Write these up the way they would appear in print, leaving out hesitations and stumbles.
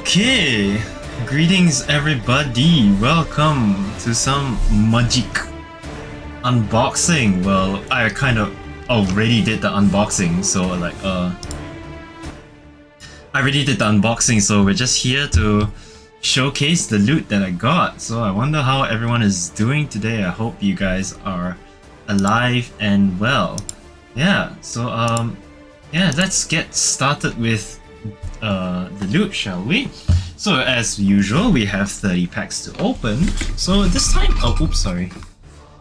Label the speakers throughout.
Speaker 1: Okay, greetings everybody, welcome to some magic unboxing. Well, I kind of already did the unboxing, so like I already did the unboxing, so we're just here to showcase the loot that I got. So I wonder how everyone is doing today. I hope you guys are alive and well. Yeah, so yeah, let's get started with the loot, shall we? So as usual, we have 30 packs to open. So this time, oh oops, sorry.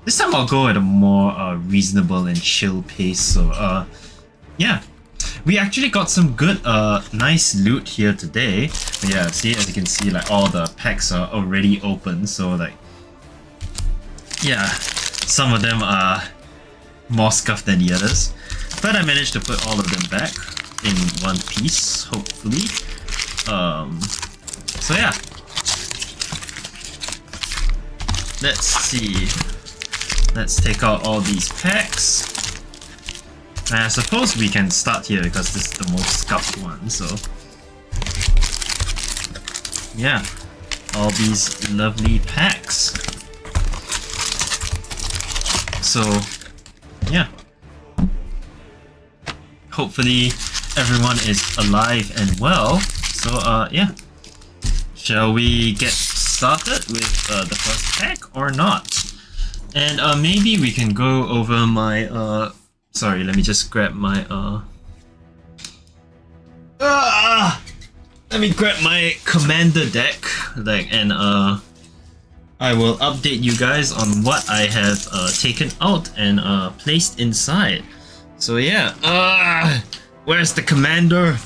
Speaker 1: This time I'll go at a more reasonable and chill pace. So yeah, we actually got some good nice loot here today. Yeah, see, as you can see, like all the packs are already open. So like, yeah, some of them are more scuffed than the others, but I managed to put all of them back in one piece, hopefully. So yeah, let's see. Let's take out all these packs. And I suppose we can start here because this is the most scuffed one. So yeah, all these lovely packs. So yeah, hopefully everyone is alive and well. So yeah, shall we get started with the first pack or not? And maybe we can go over my sorry, let me just grab my let me grab my commander deck, like, and I will update you guys on what I have taken out and placed inside. So yeah, where's the commander?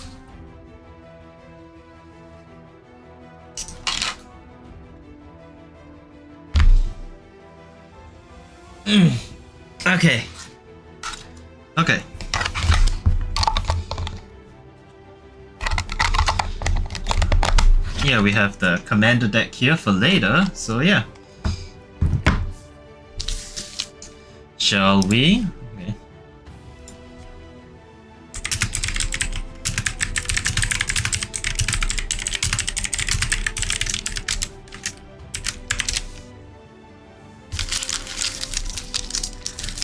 Speaker 1: Okay. Okay. Yeah, we have the commander deck here for later, so yeah. Shall we? Okay.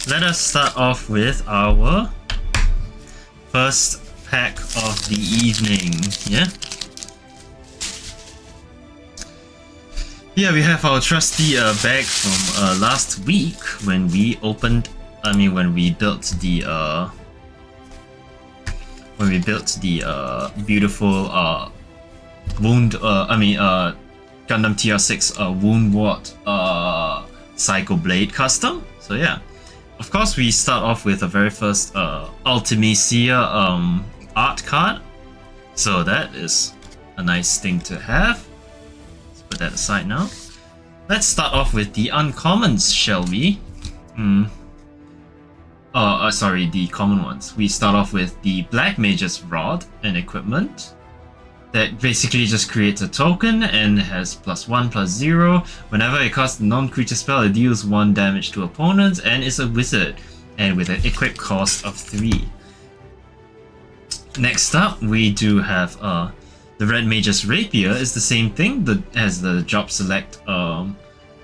Speaker 1: Let us start off with our first pack of the evening, yeah? Yeah, we have our trusty bag from last week when we opened, when we built the beautiful Gundam TR6 Wound Ward Psycho Blade custom. So yeah, of course we start off with the very first Ultimacia art card. So that is a nice thing to have. Put that aside now. Let's start off with the uncommons, shall we? Sorry, the common ones. We start off with the Black Mage's Rod and equipment. That basically just creates a token and has +1/+0. Whenever it casts a non-creature spell, it deals 1 damage to opponents and is a wizard, and with an equip cost of 3. Next up, we do have the Red Mage's Rapier is the same thing, as the Job Select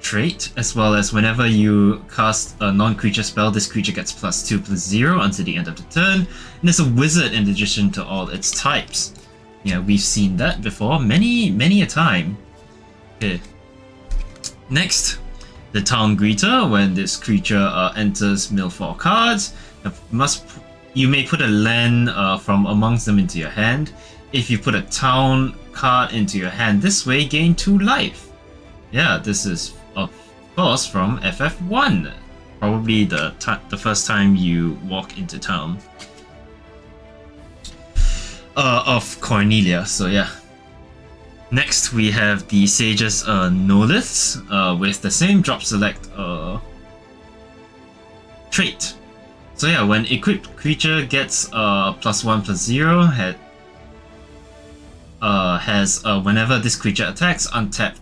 Speaker 1: trait, as well as whenever you cast a non-creature spell, this creature gets +2/+0 until the end of the turn, and it's a wizard in addition to all its types. Yeah, we've seen that before many a time. Okay. Next, the Town Greeter. When this creature enters mill 4 cards, you may put a land from amongst them into your hand. If you put a town card into your hand this way, gain 2 life. Yeah, this is of course from FF1. Probably the first time you walk into town. Of Cornelia, so yeah. Next we have the Sage's Noliths with the same drop select trait. So yeah, when equipped creature gets +1/+0, has whenever this creature attacks, untap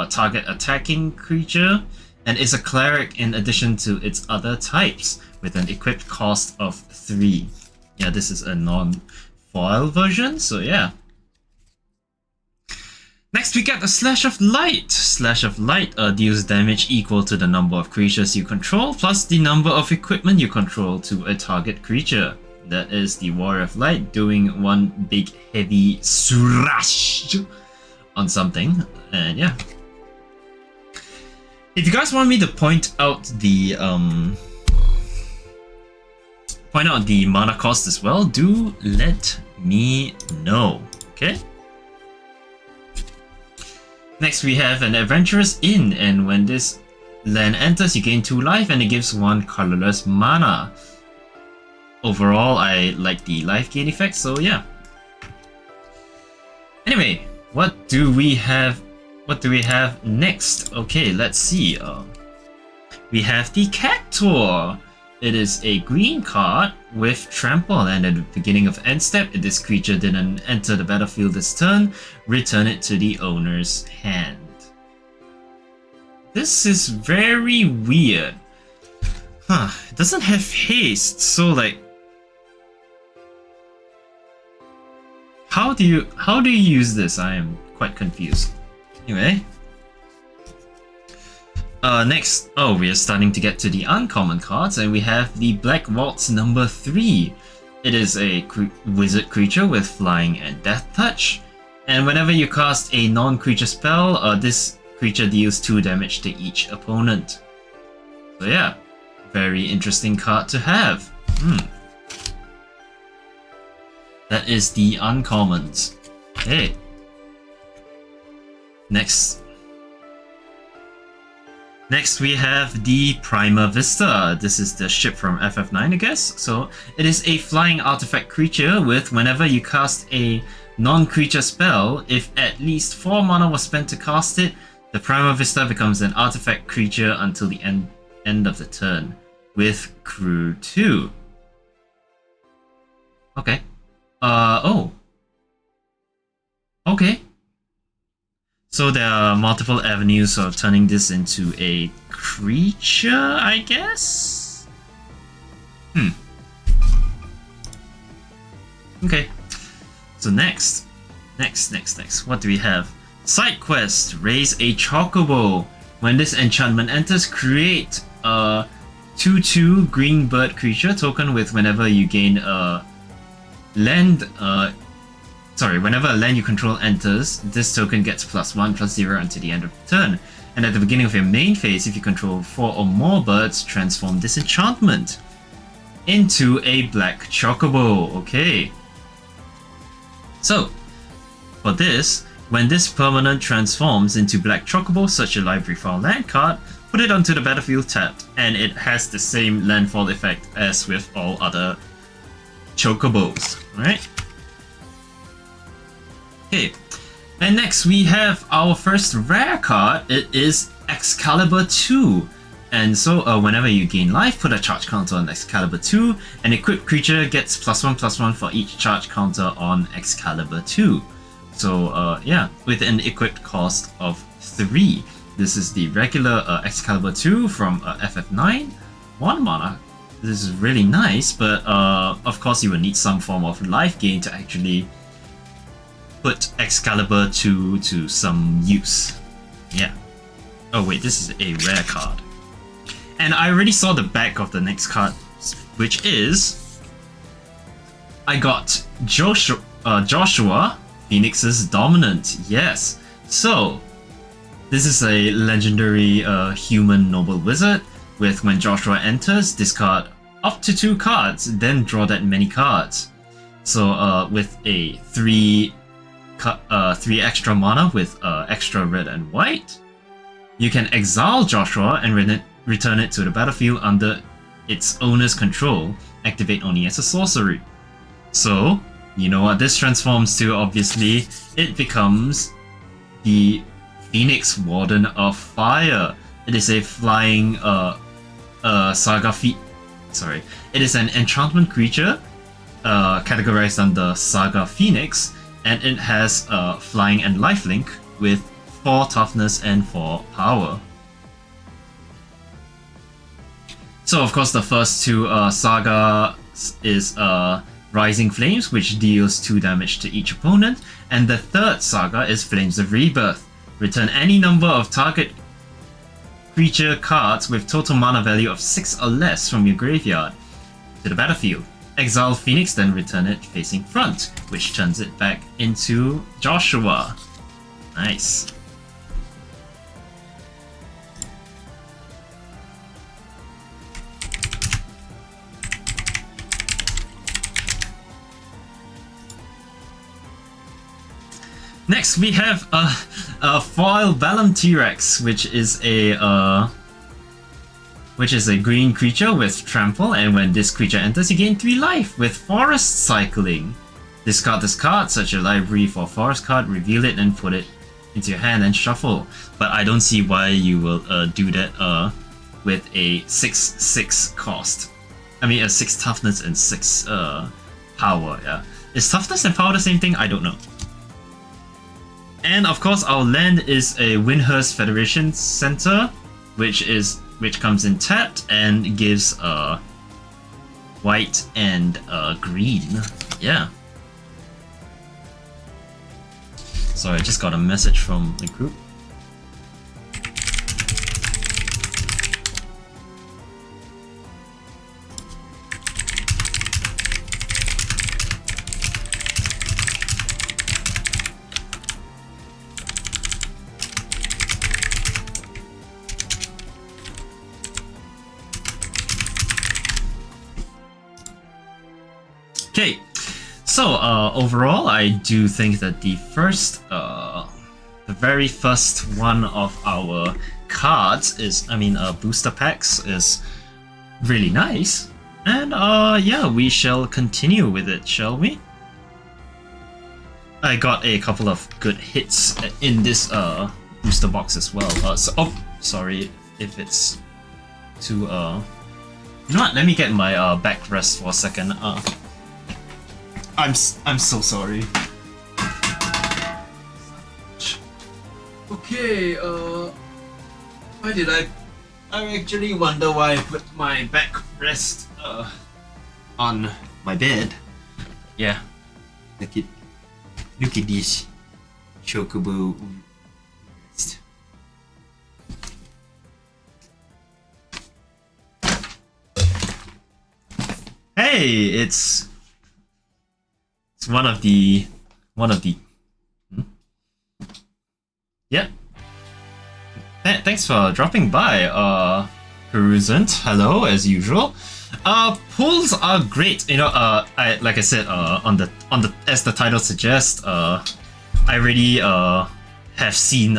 Speaker 1: target attacking creature, and is a cleric in addition to its other types with an equipped cost of 3. Yeah, this is a non-foil version, so yeah. Next we get a Slash of Light. Slash of Light deals damage equal to the number of creatures you control plus the number of equipment you control to a target creature. That is the Warrior of Light doing one big heavy srash on something, and yeah. If you guys want me to point out the mana cost as well, do let me know, okay? Next we have an Adventurous Inn, and when this land enters you gain 2 life and it gives 1 colorless mana. Overall I like the life gain effect, so yeah. Anyway, what do we have next? Okay, let's see. We have the Cactuar. It is a green card with Trample, and at the beginning of end step, if this creature didn't enter the battlefield this turn, return it to the owner's hand. This is very weird. It doesn't have haste, so like, how do you use this? I am quite confused. Anyway. Next, we are starting to get to the uncommon cards, and we have the Black Waltz number 3. It is a wizard creature with flying and death touch, and whenever you cast a non-creature spell, this creature deals 2 damage to each opponent. So yeah, very interesting card to have. That is the uncommons. Okay. Next we have the Prima Vista. This is the ship from FF9, I guess. So it is a flying artifact creature with whenever you cast a non-creature spell, if at least 4 mana was spent to cast it, the Prima Vista becomes an artifact creature until the end of the turn with Crew 2. Okay. Okay. So there are multiple avenues of turning this into a creature, I guess? Okay. So next. What do we have? Side quest. Raise a Chocobo. When this enchantment enters, create a 2/2 green bird creature token with whenever you gain a land whenever a land you control enters, this token gets +1/+0 until the end of the turn. And at the beginning of your main phase, if you control 4 or more birds, transform this enchantment into a black chocobo. Okay. So, for this, when this permanent transforms into black chocobo, search a library for a land card, put it onto the battlefield tapped, and it has the same landfall effect as with all other chocobos, right? Okay, and next we have our first rare card. It is Excalibur 2. And so whenever you gain life, put a charge counter on Excalibur 2. An equipped creature gets +1/+1 for each charge counter on Excalibur 2. So yeah, with an equipped cost of 3. This is the regular Excalibur 2 from FF9. 1 mana. This is really nice, but of course you will need some form of life gain to actually put Excalibur 2 to some use. Yeah. Oh wait, this is a rare card. And I already saw the back of the next card, which is... I got Joshua, Phoenix's Dominant. Yes. So, this is a legendary human noble wizard with when Joshua enters, discard up to 2 cards, then draw that many cards. So with a 3 extra mana with extra red and white, you can exile Joshua and return it to the battlefield under its owner's control, activate only as a sorcery. So, you know what this transforms to, obviously. It becomes the Phoenix Warden of Fire. It is a flying sorry. It is an enchantment creature categorized under Saga Phoenix, and it has flying and lifelink with 4 toughness and 4 power. So of course the first 2 Saga is Rising Flames, which deals 2 damage to each opponent, and the third Saga is Flames of Rebirth. Return any number of target creature cards with total mana value of 6 or less from your graveyard to the battlefield. Exile Phoenix, then return it facing front, which turns it back into Joshua. Nice. Next, we have a foil Balam T-Rex, which is a green creature with trample, and when this creature enters, you gain 3 life with forest cycling. Discard this card, search your library for a forest card, reveal it, and put it into your hand and shuffle. But I don't see why you will do that with a 6/6 cost. I mean, a 6 toughness and 6 power. Yeah, is toughness and power the same thing? I don't know. And of course, our land is a Windhurst Federation Center, which comes in tapped and gives white and green. Yeah. Sorry, I just got a message from the group. Okay, so overall, I do think that the very first one of our cards is, booster packs is really nice, and yeah, we shall continue with it, shall we? I got a couple of good hits in this booster box as well. Sorry if it's too. You know what? Let me get my backrest for a second. I'm so sorry. Okay, why did I actually wonder why I put my backrest on my bed. Yeah. Look at this chocobo rest. Hey, it's one of the yeah. Thanks for dropping by, Perusant. Hello, as usual. Pulls are great. You know, like I said, as the title suggests, I already have seen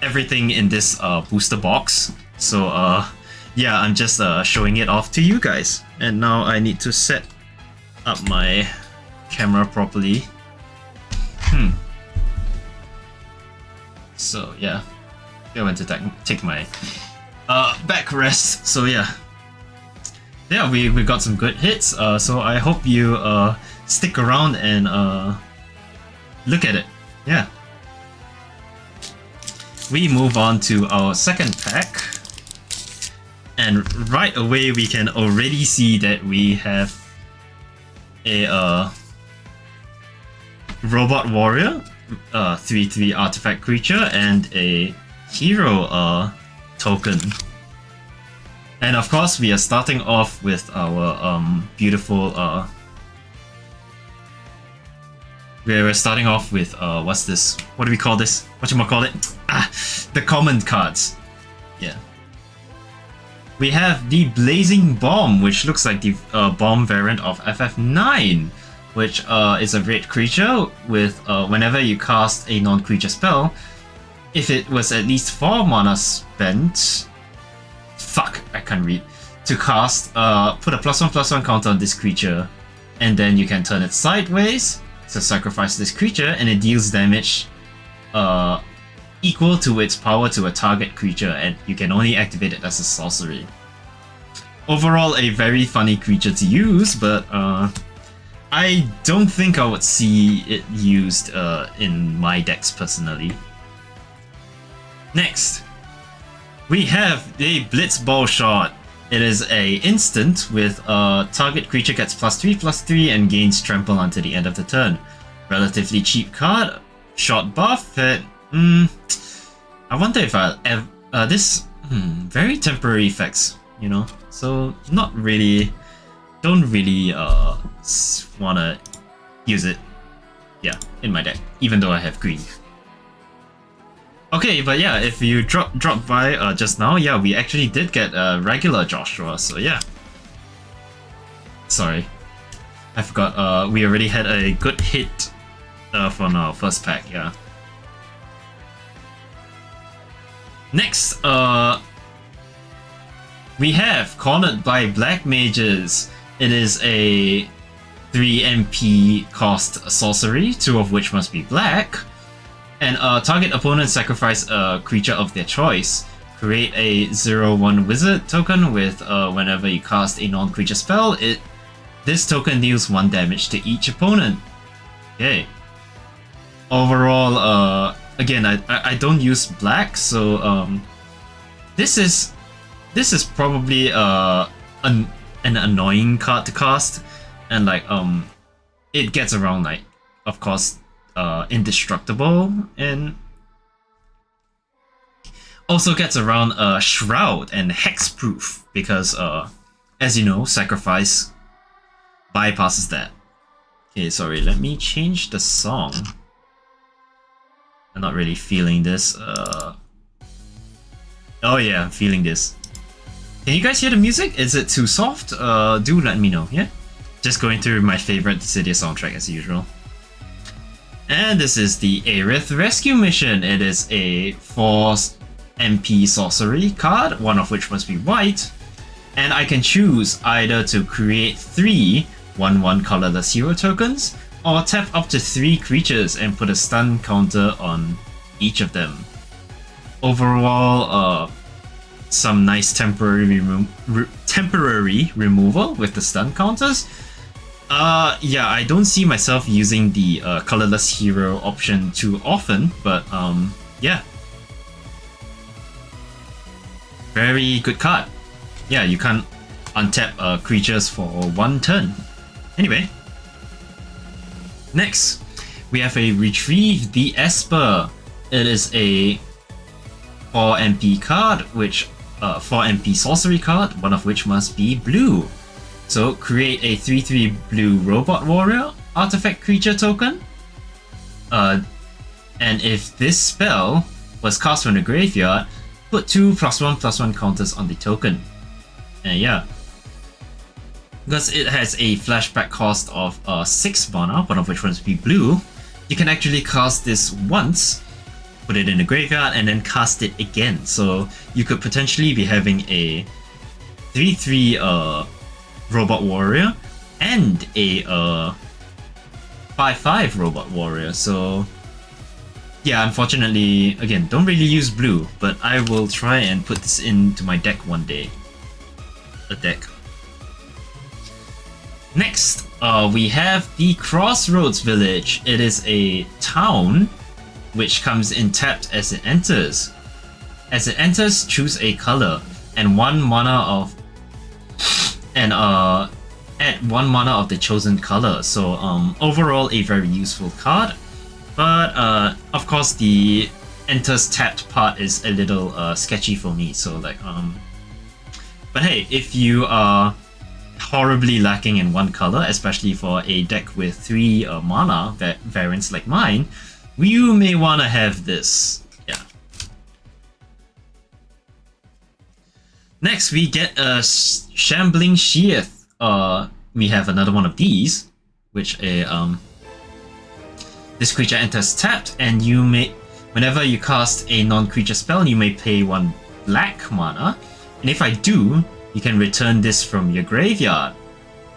Speaker 1: everything in this booster box. So yeah, I'm just showing it off to you guys. And now I need to set up my camera properly. So yeah, I went to take my backrest. So yeah, we got some good hits. So I hope you stick around and look at it. Yeah, we move on to our second pack, and right away we can already see that we have a Robot Warrior, 3/3 artifact creature, and a hero token. And of course, we are starting off with our beautiful. We're starting off with what's this? What do we call this? Whatchamacallit? The common cards. Yeah. We have the Blazing Bomb, which looks like the bomb variant of FF9. Which is a red creature with whenever you cast a non-creature spell, if it was at least 4 mana spent, I can't read, to cast, put a +1/+1 counter on this creature, and then you can turn it sideways to sacrifice this creature, and it deals damage equal to its power to a target creature, and you can only activate it as a sorcery. overall a very funny creature to use, but I don't think I would see it used in my decks personally. Next, we have the Blitzball Shot. It is a instant with target creature gets +3/+3 and gains trample until the end of the turn. Relatively cheap card. Shot buff. I wonder if I'll very temporary effects, you know. So not really. Don't really wanna use it. Yeah, in my deck, even though I have green. Okay, but yeah, if you drop by just now, yeah, we actually did get a regular Joshua, so yeah. Sorry, I forgot. We already had a good hit from our first pack, yeah. Next, we have Cornered by Black Mages. It is a 3 MP cost sorcery, 2 of which must be black. And target opponent sacrifice a creature of their choice. Create a 0/1 wizard token with whenever you cast a non-creature spell, this token deals 1 damage to each opponent. Okay. Overall, again, I don't use black, so this is probably an annoying card to cast, and like it gets around, like, of course, indestructible, and also gets around Shroud and Hexproof because as you know, sacrifice bypasses that. Okay, sorry, let me change the song. I'm not really feeling this. Oh yeah, I'm feeling this. Can you guys hear the music? Is it too soft? Do let me know, yeah? Just going through my favorite Dissidia soundtrack as usual. And this is the Aerith Rescue Mission. It is a 4 MP sorcery card, 1 of which must be white. And I can choose either to create 3 1/1 colorless hero tokens, or tap up to 3 creatures and put a stun counter on each of them. Overall, some nice temporary removal with the stun counters. Yeah, I don't see myself using the colorless hero option too often, but yeah. Very good card. Yeah, you can't untap creatures for 1 turn. Anyway. Next, we have a Retrieve the Esper. It is a 4 MP card, which 4 MP sorcery card, 1 of which must be blue. So create a 3/3 blue robot warrior artifact creature token. And if this spell was cast from the graveyard, put 2 +1/+1 counters on the token. And yeah. Because it has a flashback cost of 6 mana, 1 of which must be blue, you can actually cast this once, put it in the graveyard, and then cast it again. So you could potentially be having a 3/3 robot warrior and a 5/5 robot warrior. So yeah, unfortunately, again, don't really use blue, but I will try and put this into my deck one day. Next, we have the Crossroads Village. It is a town which comes in tapped as it enters. As it enters, choose a color and 1 mana of add 1 mana of the chosen color. So overall, a very useful card. But of course, the enters tapped part is a little sketchy for me. So like but hey, if you are horribly lacking in 1 color, especially for a deck with 3 mana variants like mine, you may want to have this. Yeah. Next, we get a Shambling Sheath. We have another one of these, which this creature enters tapped, and you may, whenever you cast a non-creature spell, you may pay 1 black mana, and if I do, you can return this from your graveyard.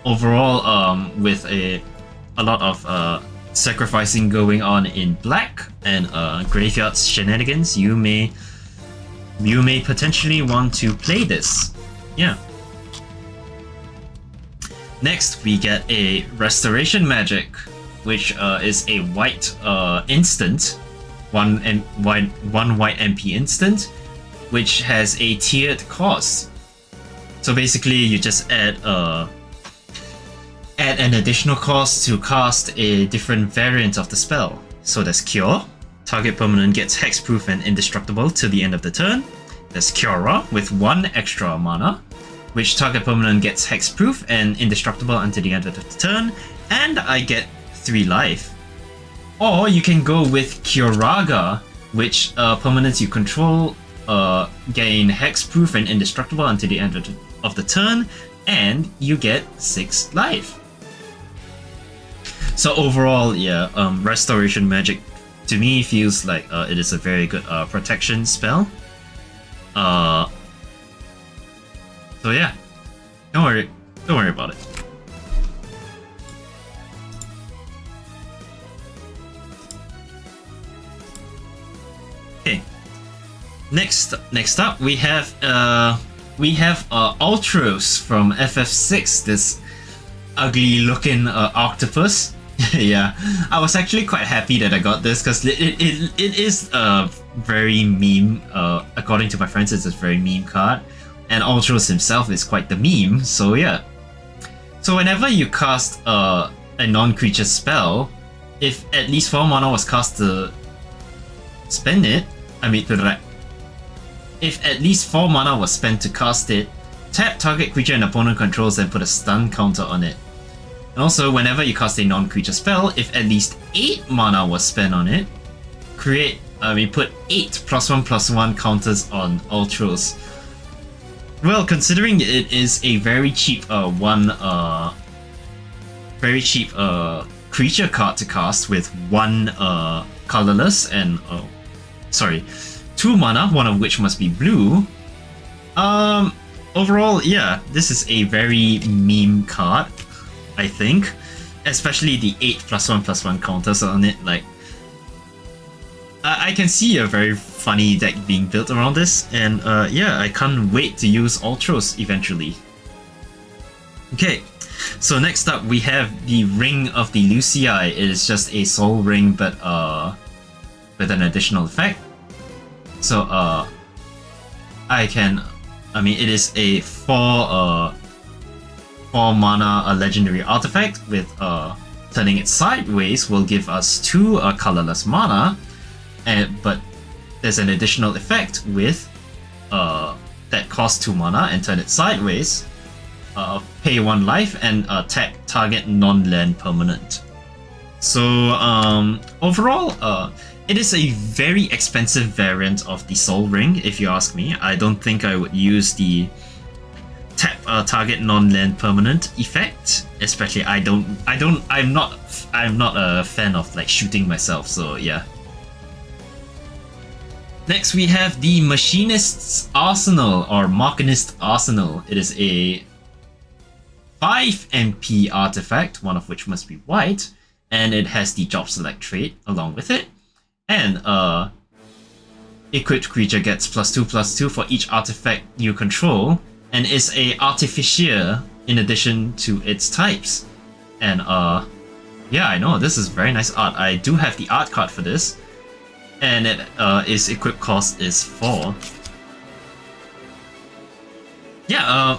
Speaker 1: Overall, with a lot of sacrificing going on in black and graveyard shenanigans, you may potentially want to play this. Yeah. Next, we get a Restoration Magic, which is a white instant, one white MP instant, which has a tiered cost. So basically, you just add an additional cost to cast a different variant of the spell. So there's Cure. Target permanent gets hexproof and indestructible till the end of the turn. There's Cura with 1 extra mana, which target permanent gets hexproof and indestructible until the end of the turn, and I get 3 life. Or you can go with Curaga, which permanents you control gain hexproof and indestructible until the end of the turn, and you get 6 life. So overall, yeah, Restoration Magic to me feels like it is a very good protection spell. So yeah, don't worry about it. Okay, next up we have Ultros from FF6, this ugly looking octopus. Yeah, I was actually quite happy that I got this because it is very meme. According to my friends, it's a very meme card, and Ultros himself is quite the meme. So yeah. So whenever you cast a non-creature spell, if at least 4 mana was cast to spend it, if at least 4 mana was spent to cast it, tap target creature an opponent controls and put a stun counter on it. And also, whenever you cast a non-creature spell, if at least 8 mana was spent on it, put 8 +1/+1 counters on Ultros. Well, considering it is a very cheap creature card to cast with 1 colorless and 2 mana, one of which must be blue. Overall, yeah, this is a very meme card, I think, especially the 8 +1/+1 counters on it. Like, I can see a very funny deck being built around this, and yeah, I can't wait to use Ultros eventually. Okay, so next up we have the Ring of the Lucii. It is just a soul ring, but with an additional effect. So it is a 4 mana legendary artifact with turning it sideways will give us 2 colorless mana, but there's an additional effect with that costs 2 mana and turn it sideways, pay 1 life and tap target non-land permanent. So overall, it is a very expensive variant of the Soul Ring, if you ask me. I don't think I would use the tap target non-land permanent effect, especially I'm not a fan of like shooting myself, so yeah. Next we have the Machinist's Arsenal, or Machinist Arsenal. It is a 5 MP artifact, one of which must be white, and it has the Job Select trait along with it. And equipped creature gets +2/+2 for each artifact you control, and is a artificier in addition to its types. And yeah, I know, this is very nice art. I do have the art card for this, and its equip cost is 4. Yeah,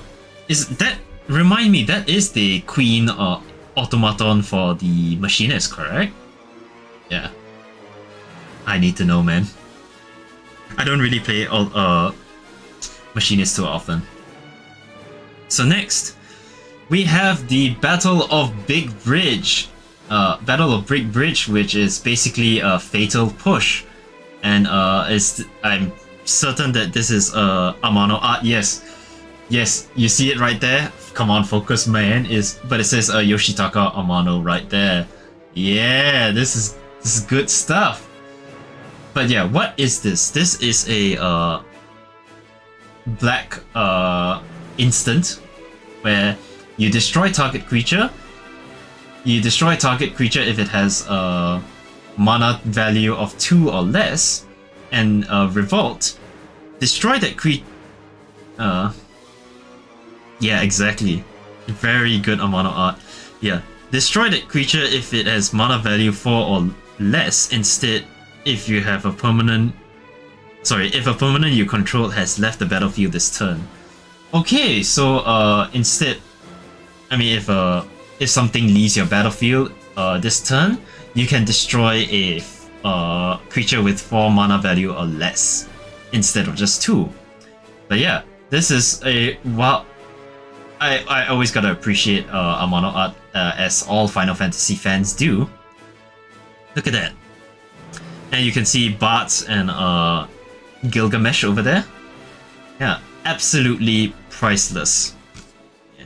Speaker 1: remind me, that is the Queen automaton for the Machinist, correct? Yeah. I need to know, man. I don't really play Machinist too often. So next, we have the Battle of Big Bridge. Battle of Big Bridge, which is basically a fatal push. And I'm certain that this is Amano art. Yes, you see it right there. Come on, focus, man. But it says Yoshitaka Amano right there. Yeah, this is good stuff. But yeah, what is this? This is a black instant where you destroy target creature. You destroy target creature if it has a mana value of 2 or less, and revolt. Destroy that creature. Yeah, exactly. Very good on mono art. Yeah. Destroy that creature if it has mana value 4 or less. Instead, if you have a permanent... Sorry, if a permanent you control has left the battlefield this turn. Okay, so instead... I mean, if something leaves your battlefield this turn, you can destroy a creature with 4 mana value or less, instead of just 2. But yeah, this is a... Well, I always gotta appreciate a mono art, as all Final Fantasy fans do. Look at that. And you can see Bartz and Gilgamesh over there. Yeah, absolutely priceless. Yeah.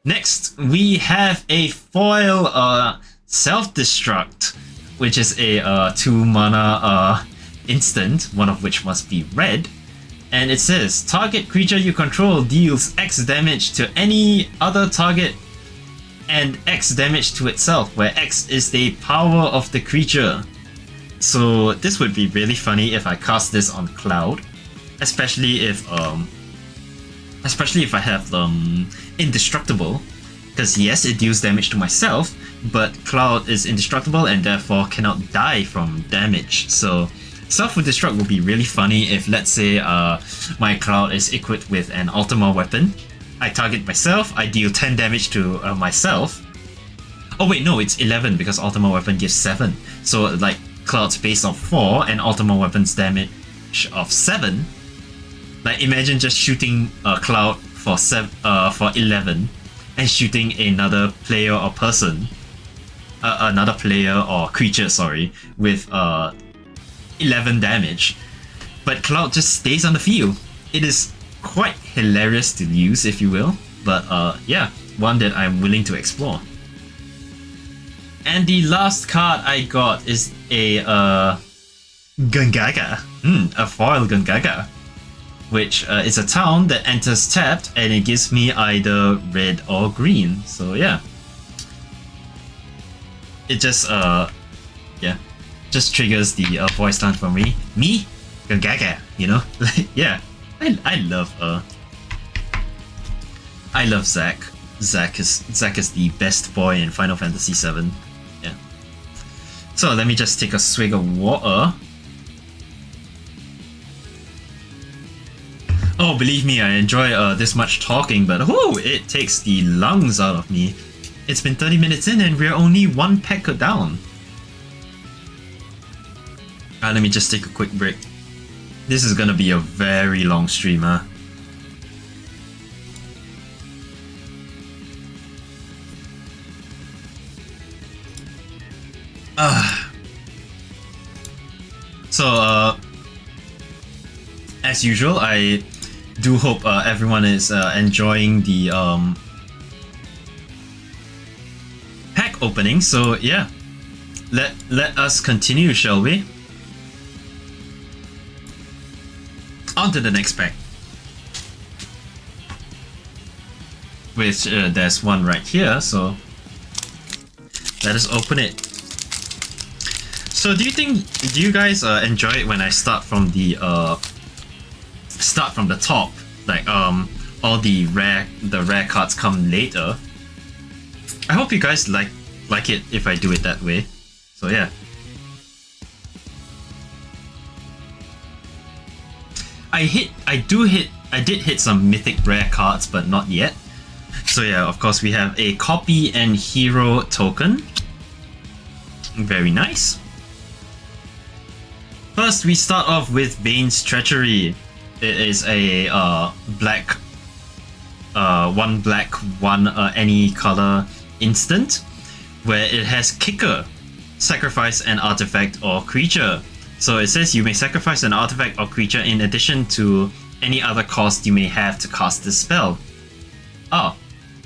Speaker 1: Next, we have a foil self-destruct, which is a 2 mana instant, one of which must be red. And it says, target creature you control deals X damage to any other target and X damage to itself, where X is the power of the creature. So this would be really funny if I cast this on Cloud, especially if I have Indestructible, because yes, it deals damage to myself, but Cloud is indestructible and therefore cannot die from damage. So self-destruct will be really funny if, let's say, my Cloud is equipped with an Ultima weapon. I target myself, I deal 10 damage to myself. Oh wait, no, it's 11 because Ultima weapon gives 7. So like Cloud's base of 4 and Ultima weapon's damage of 7. Like imagine just shooting a Cloud for 11 and shooting another player or person, another player or creature, sorry, with 11 damage, but Cloud just stays on the field. It is quite hilarious to use, if you will, but yeah, one that I'm willing to explore. And the last card I got is a Gungaga, a foil Gungaga, which is a town that enters tapped and it gives me either red or green. So yeah, it just yeah, just triggers the voice line for me. Me, Gungaga, you know. Yeah, I love Zack. Zack is the best boy in Final Fantasy VII. Yeah. So let me just take a swig of water. Oh, believe me, I enjoy this much talking, but it takes the lungs out of me. It's been 30 minutes in and we're only 1 pecker down. Let me just take a quick break. This is gonna be a very long stream, huh? So, as usual, I do hope everyone is enjoying the pack opening. So yeah, let us continue, shall we? On to the next pack. Which there's one right here, so let us open it. So do you guys enjoy it when I start from the top? Like all the rare cards come later. I hope you guys like it if I do it that way. So yeah. I did hit some mythic rare cards, but not yet. So yeah, of course we have a copy and hero token. Very nice. First, we start off with Vane's Treachery. It is a black, one any color instant, where it has Kicker, sacrifice an artifact or creature. So it says you may sacrifice an artifact or creature in addition to any other cost you may have to cast this spell. Oh,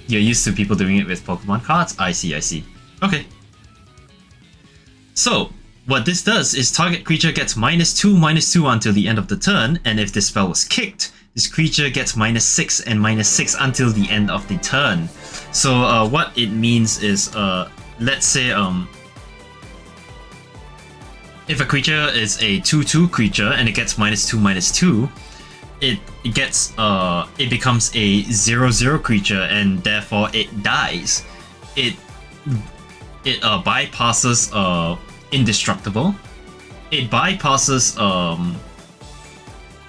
Speaker 1: you're used to people doing it with Pokemon cards? I see. Okay. So, what this does is target creature gets -2/-2 until the end of the turn, and if this spell was kicked, this creature gets -6 and -6 until the end of the turn. So what it means is, let's say if a creature is a 2/2 creature and it gets -2/-2, it becomes a 0/0 creature, and therefore it dies. It bypasses indestructible. It bypasses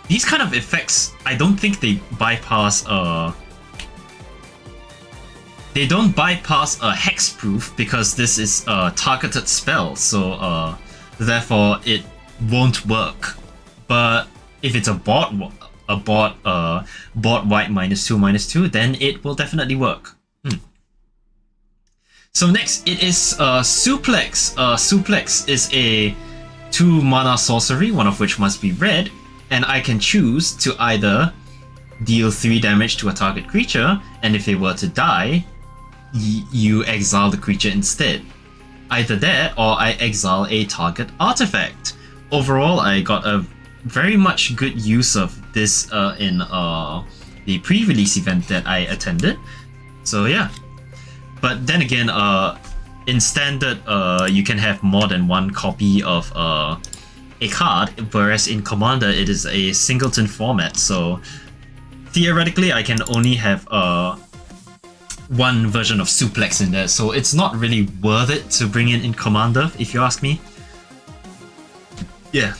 Speaker 1: these kind of effects. I don't think they bypass they don't bypass a hexproof, because this is a targeted spell, so therefore it won't work. But if it's a bot white -2/-2, then it will definitely work. So next it is Suplex. Suplex is a 2 mana sorcery, one of which must be red, and I can choose to either deal 3 damage to a target creature, and if they were to die, you exile the creature instead. Either that, or I exile a target artifact. Overall, I got a very much good use of this in the pre-release event that I attended. So yeah. But then again, in standard, you can have more than one copy of a card, whereas in Commander it is a singleton format. So theoretically, I can only have one version of Suplex in there, so it's not really worth it to bring in Commander, if you ask me. Yeah.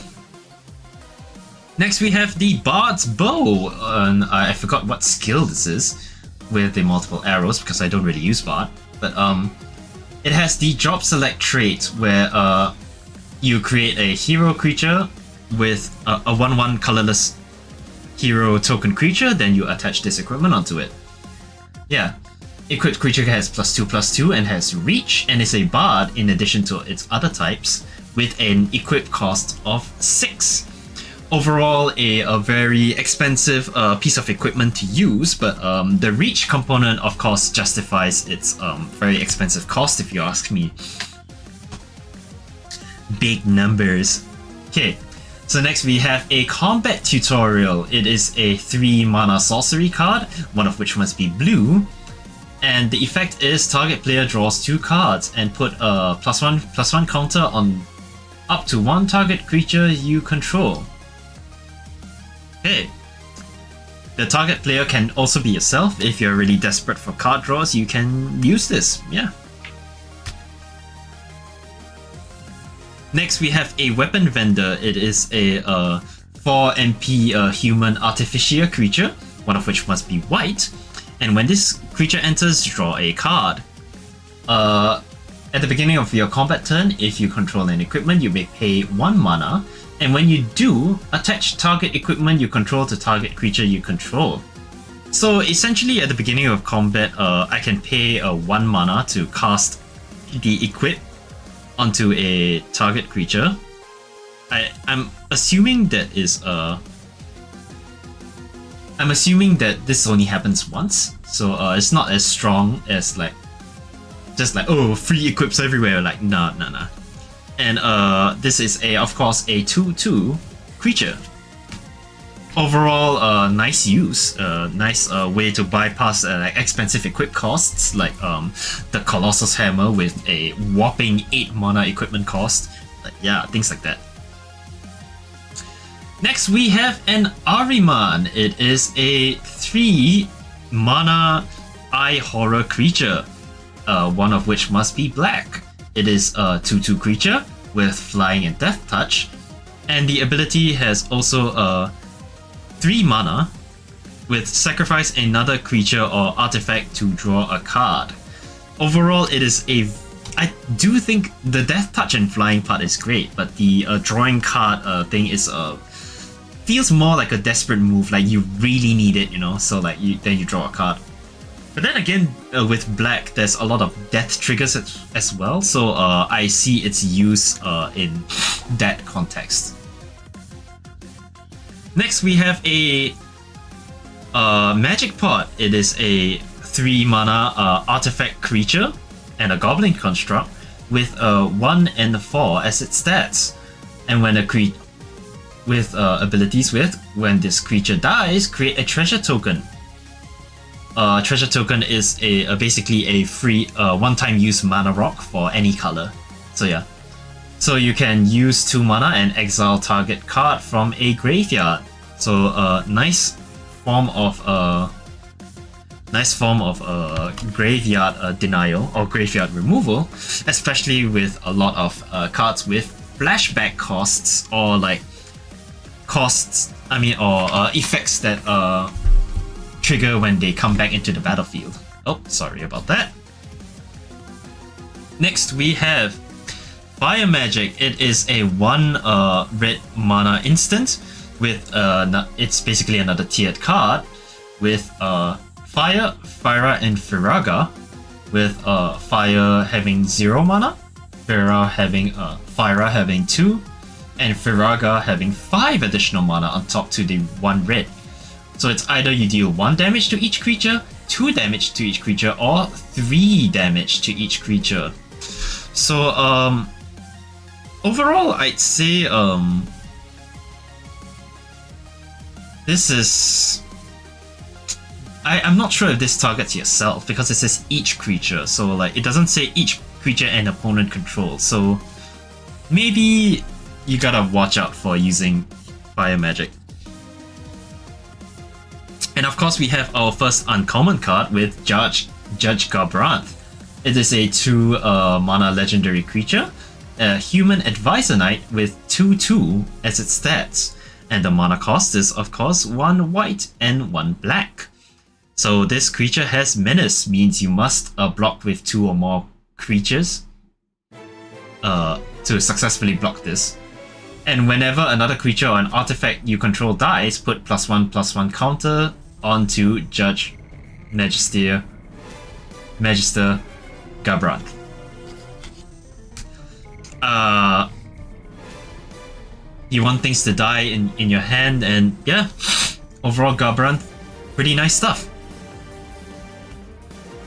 Speaker 1: Next we have the Bard's Bow, and I forgot what skill this is, with the multiple arrows, because I don't really use Bard. But it has the Job Select trait, where you create a hero creature with a 1/1 colorless hero token creature, then you attach this equipment onto it. Yeah. Equipped creature has +2/+2 and has reach, and is a bard in addition to its other types, with an equip cost of 6. Overall, a very expensive piece of equipment to use, but the reach component of course justifies its very expensive cost, if you ask me. Big numbers. Okay, so next we have a combat tutorial. It is a 3 mana sorcery card, one of which must be blue. And the effect is target player draws 2 cards and put a +1/+1 counter on up to 1 target creature you control. Okay. The target player can also be yourself. If you're really desperate for card draws, you can use this. Yeah. Next we have a Weapon Vendor. It is a 4 MP human artificial creature, one of which must be white. And when this creature enters, draw a card. At the beginning of your combat turn, if you control an equipment, you may pay 1 mana. And when you do, attach target equipment you control to target creature you control. So essentially, at the beginning of combat, I can pay 1 mana to cast the equip onto a target creature. I'm assuming that is I'm assuming that this only happens once, so it's not as strong as like just like, oh, free equips everywhere. Like, nah. And this is of course a 2/2 creature. Overall, nice use, nice way to bypass like expensive equip costs, like the Colossus Hammer with a whopping 8 mana equipment cost. Yeah, things like that. Next we have an Ahriman. It is a 3 mana eye horror creature, one of which must be black. It is a 2/2 creature with flying and death touch, and the ability has also 3 mana with sacrifice another creature or artifact to draw a card. Overall, it is I do think the death touch and flying part is great, but the drawing card thing is feels more like a desperate move, like you really need it, you know, so like then you draw a card. But then again, with black, there's a lot of death triggers as well, so I see its use in that context. Next we have a Magic Pot. It is a 3 mana artifact creature and a goblin construct with 1 and 4 as its stats. And when with abilities when this creature dies, create a treasure token. Treasure token is basically a free one-time use mana rock for any color. So yeah. So you can use 2 mana and exile target card from a graveyard. So nice form of graveyard denial or graveyard removal, especially with a lot of cards with flashback costs or like effects that trigger when they come back into the battlefield. Oh, sorry about that. Next we have Fire Magic. It is a 1 red mana instant with it's basically another tiered card with Fire, Fyra, and Firaga, with Fire having 0 mana, Fyra having 2, and Firaga having 5 additional mana on top to the 1 red. So it's either you deal 1 damage to each creature, 2 damage to each creature, or 3 damage to each creature. So overall, I'd say this is... I'm not sure if this targets yourself because it says each creature, so like it doesn't say each creature an opponent controls. So maybe you gotta watch out for using Fire Magic. And of course we have our first uncommon card with Judge Garbranth. It is a 2 mana legendary creature, a human advisor knight with 2/2 as its stats. And the mana cost is of course 1 white and 1 black. So this creature has menace, means you must block with 2 or more creatures to successfully block this. And whenever another creature or an artifact you control dies, put +1/+1 counter onto Judge Magister Garbranth. You want things to die in your hand, and yeah, overall Garbranth, pretty nice stuff.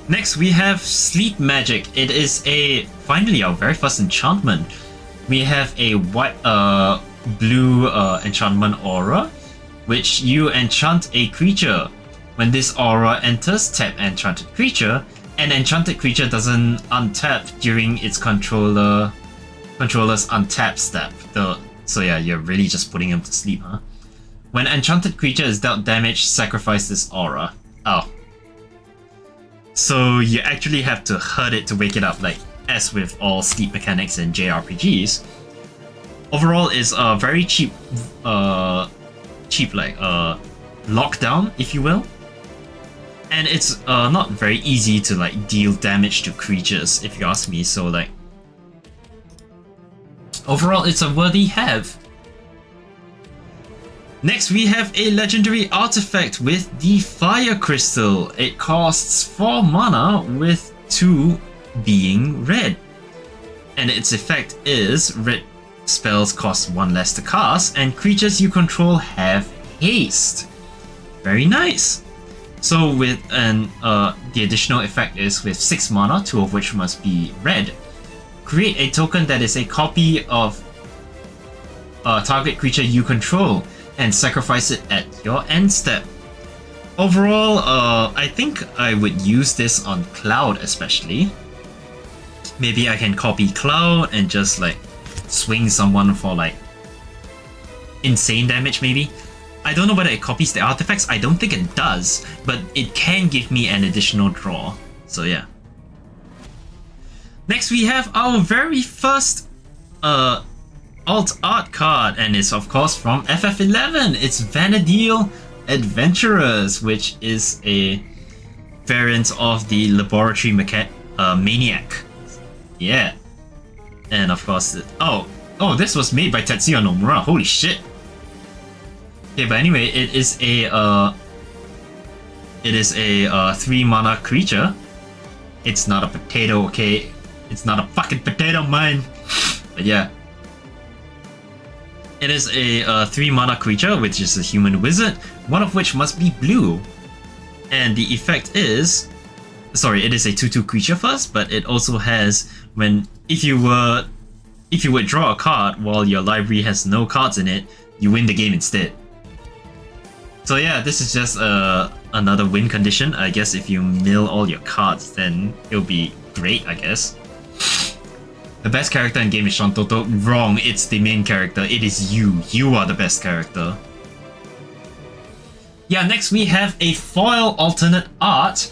Speaker 1: Next we have Sleep Magic. It is finally our very first enchantment. We have a white blue enchantment aura, which you enchant a creature. When this aura enters, tap enchanted creature. An enchanted creature doesn't untap during its controller's untap step. So yeah, you're really just putting him to sleep, huh? When enchanted creature is dealt damage, sacrifice this aura. Oh. So you actually have to hurt it to wake it up, like as with all sleep mechanics in JRPGs. Overall, it's a very cheap lockdown, if you will. And it's not very easy to like deal damage to creatures, if you ask me. So like, overall, it's a worthy have. Next, we have a legendary artifact with the Fire Crystal. It costs 4 mana with 2 being red. And its effect is red spells cost 1 less to cast, and creatures you control have haste. Very nice. So with the additional effect is with 6 mana, 2 of which must be red. Create a token that is a copy of a target creature you control and sacrifice it at your end step. Overall, I think I would use this on Cloud especially. Maybe I can copy Cloud and just like swing someone for like insane damage maybe. I don't know whether it copies the artifacts, I don't think it does, but it can give me an additional draw, so yeah. Next we have our very first alt art card, and it's of course from FF11. It's Vana'diel Adventurers, which is a variant of the Laboratory Maniac. Yeah. And of course, oh, this was made by Tetsuya Nomura, holy shit. Okay, but anyway, it is a 3 mana creature. It's not a potato, okay? It's not a fucking potato, man. But yeah. It is a 3 mana creature, which is a human wizard, one of which must be blue. And the effect is... Sorry, it is a 2/2 creature first, but it also has if you would draw a card while your library has no cards in it, you win the game instead. So yeah, this is just another win condition. I guess if you mill all your cards, then it'll be great, I guess. The best character in game is Shantoto. Wrong, it's the main character. It is you. You are the best character. Yeah, next we have a foil alternate art.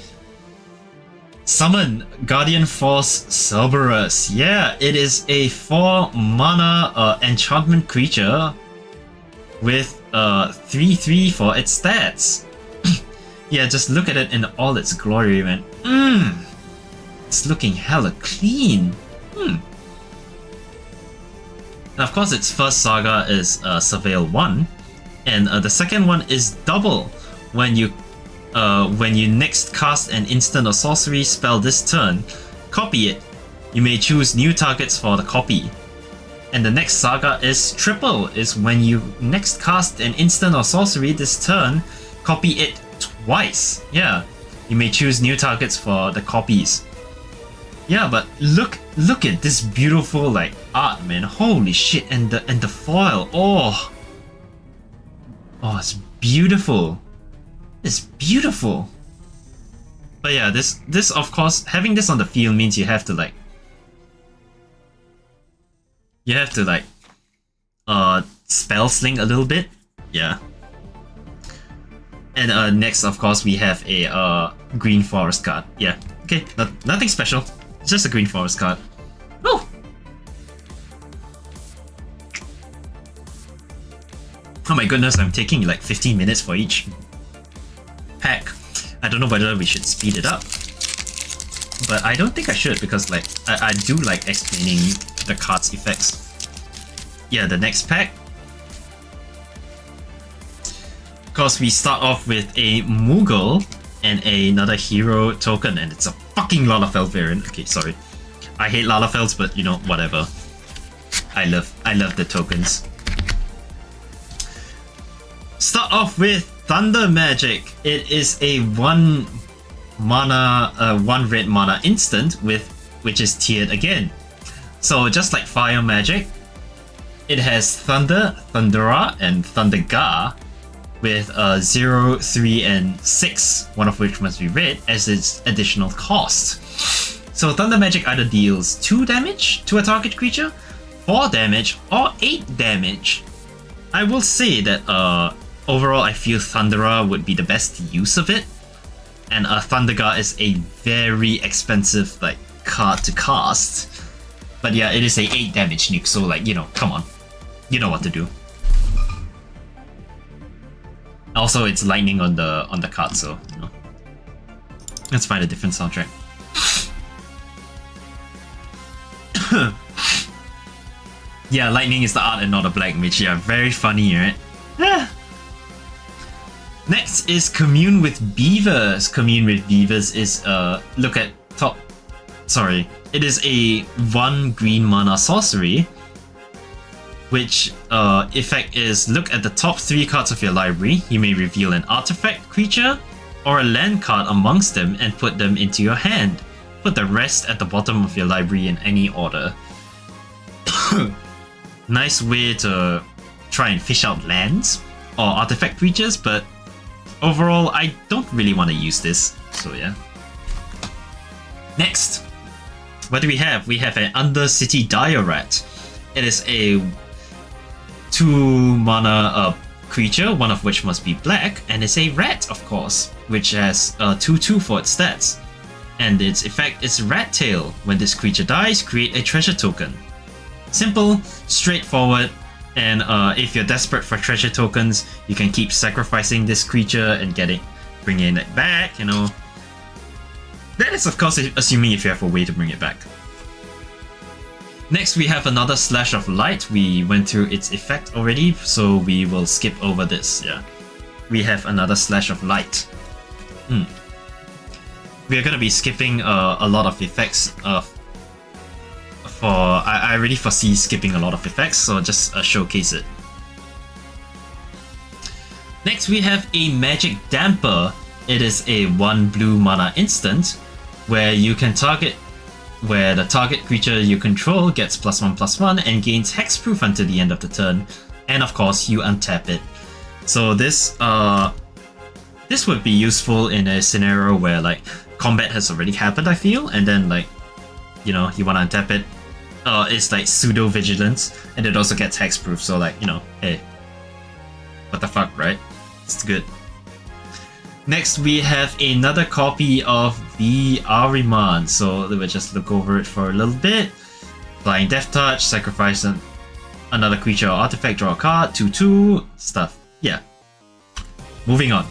Speaker 1: Summon Guardian Force Cerberus. Yeah, it is a 4 mana enchantment creature with 3/3 for its stats. Yeah, just look at it in all its glory, man. It's looking hella clean. And of course, its first saga is Surveil 1, and the second one is double. When you next cast an instant or sorcery spell this turn, copy it. You may choose new targets for the copy. And the next saga is triple, is when you next cast an instant or sorcery this turn, copy it twice. Yeah, you may choose new targets for the copies. Yeah, but look at this beautiful like art, man. Holy shit! And the foil. Oh, it's beautiful. It's beautiful. But yeah, this of course, having this on the field means you have to like spell sling a little bit. Yeah. And next, of course, we have a green forest card. Yeah. Okay. Nothing special. It's just a green forest card. Oh. Oh my goodness! I'm taking like 15 minutes for each pack. I don't know whether we should speed it up, but I don't think I should because like I do like explaining the card's effects. Yeah, the next pack. Of course, we start off with a Moogle and another hero token, and it's a fucking Lalafell variant. Okay, sorry. I hate Lalafells, but you know, whatever. I love the tokens. Start off with Thunder Magic. It is a 1 red mana instant which is tiered again. So just like Fire Magic, it has Thunder, Thundera, and Thundergar with 0, 3, and 6, one of which must be red, as its additional cost. So Thunder Magic either deals 2 damage to a target creature, 4 damage, or 8 damage. I will say that overall I feel Thundera would be the best use of it, and Thundergar is a very expensive like card to cast. But yeah, it is a 8 damage nuke, so like, you know, come on. You know what to do. Also, it's lightning on the card, so you know. Let's find a different soundtrack. Yeah, lightning is the art and not a black mage. Yeah, very funny, right? Next is Commune with Beavers. Commune with Beavers is look at top. Sorry, it is a 1 green mana sorcery, which effect is look at the top 3 cards of your library. You may reveal an artifact, creature, or a land card amongst them and put them into your hand. Put the rest at the bottom of your library in any order. Nice way to try and fish out lands or artifact creatures, but overall I don't really want to use this, so yeah. Next, what do we have? We have an Undercity Dire Rat. It is a 2 mana creature, one of which must be black, and it's a rat, of course, which has 2/2 for its stats. And its effect is Rat Tail. When this creature dies, create a treasure token. Simple, straightforward, and if you're desperate for treasure tokens, you can keep sacrificing this creature and bringing it back, you know. That is of course assuming if you have a way to bring it back. Next we have another Slash of Light. We went through its effect already, so we will skip over this, yeah. We have another Slash of Light. We are going to be skipping a lot of effects I already foresee skipping a lot of effects, so just showcase it. Next we have a Magic Damper. It is a 1 blue mana instant where the target creature you control gets +1/+1 and gains hexproof until the end of the turn, and of course you untap it. So this would be useful in a scenario where like combat has already happened, I feel, and then like, you know, you want to untap it. It's like pseudo vigilance, and it also gets hexproof, so like, you know, hey, what the fuck, right? It's good. Next, we have another copy of the Ahriman. So we'll just look over it for a little bit. Flying Death Touch, sacrifice another creature or artifact, draw a card, 2/2, stuff. Yeah. Moving on.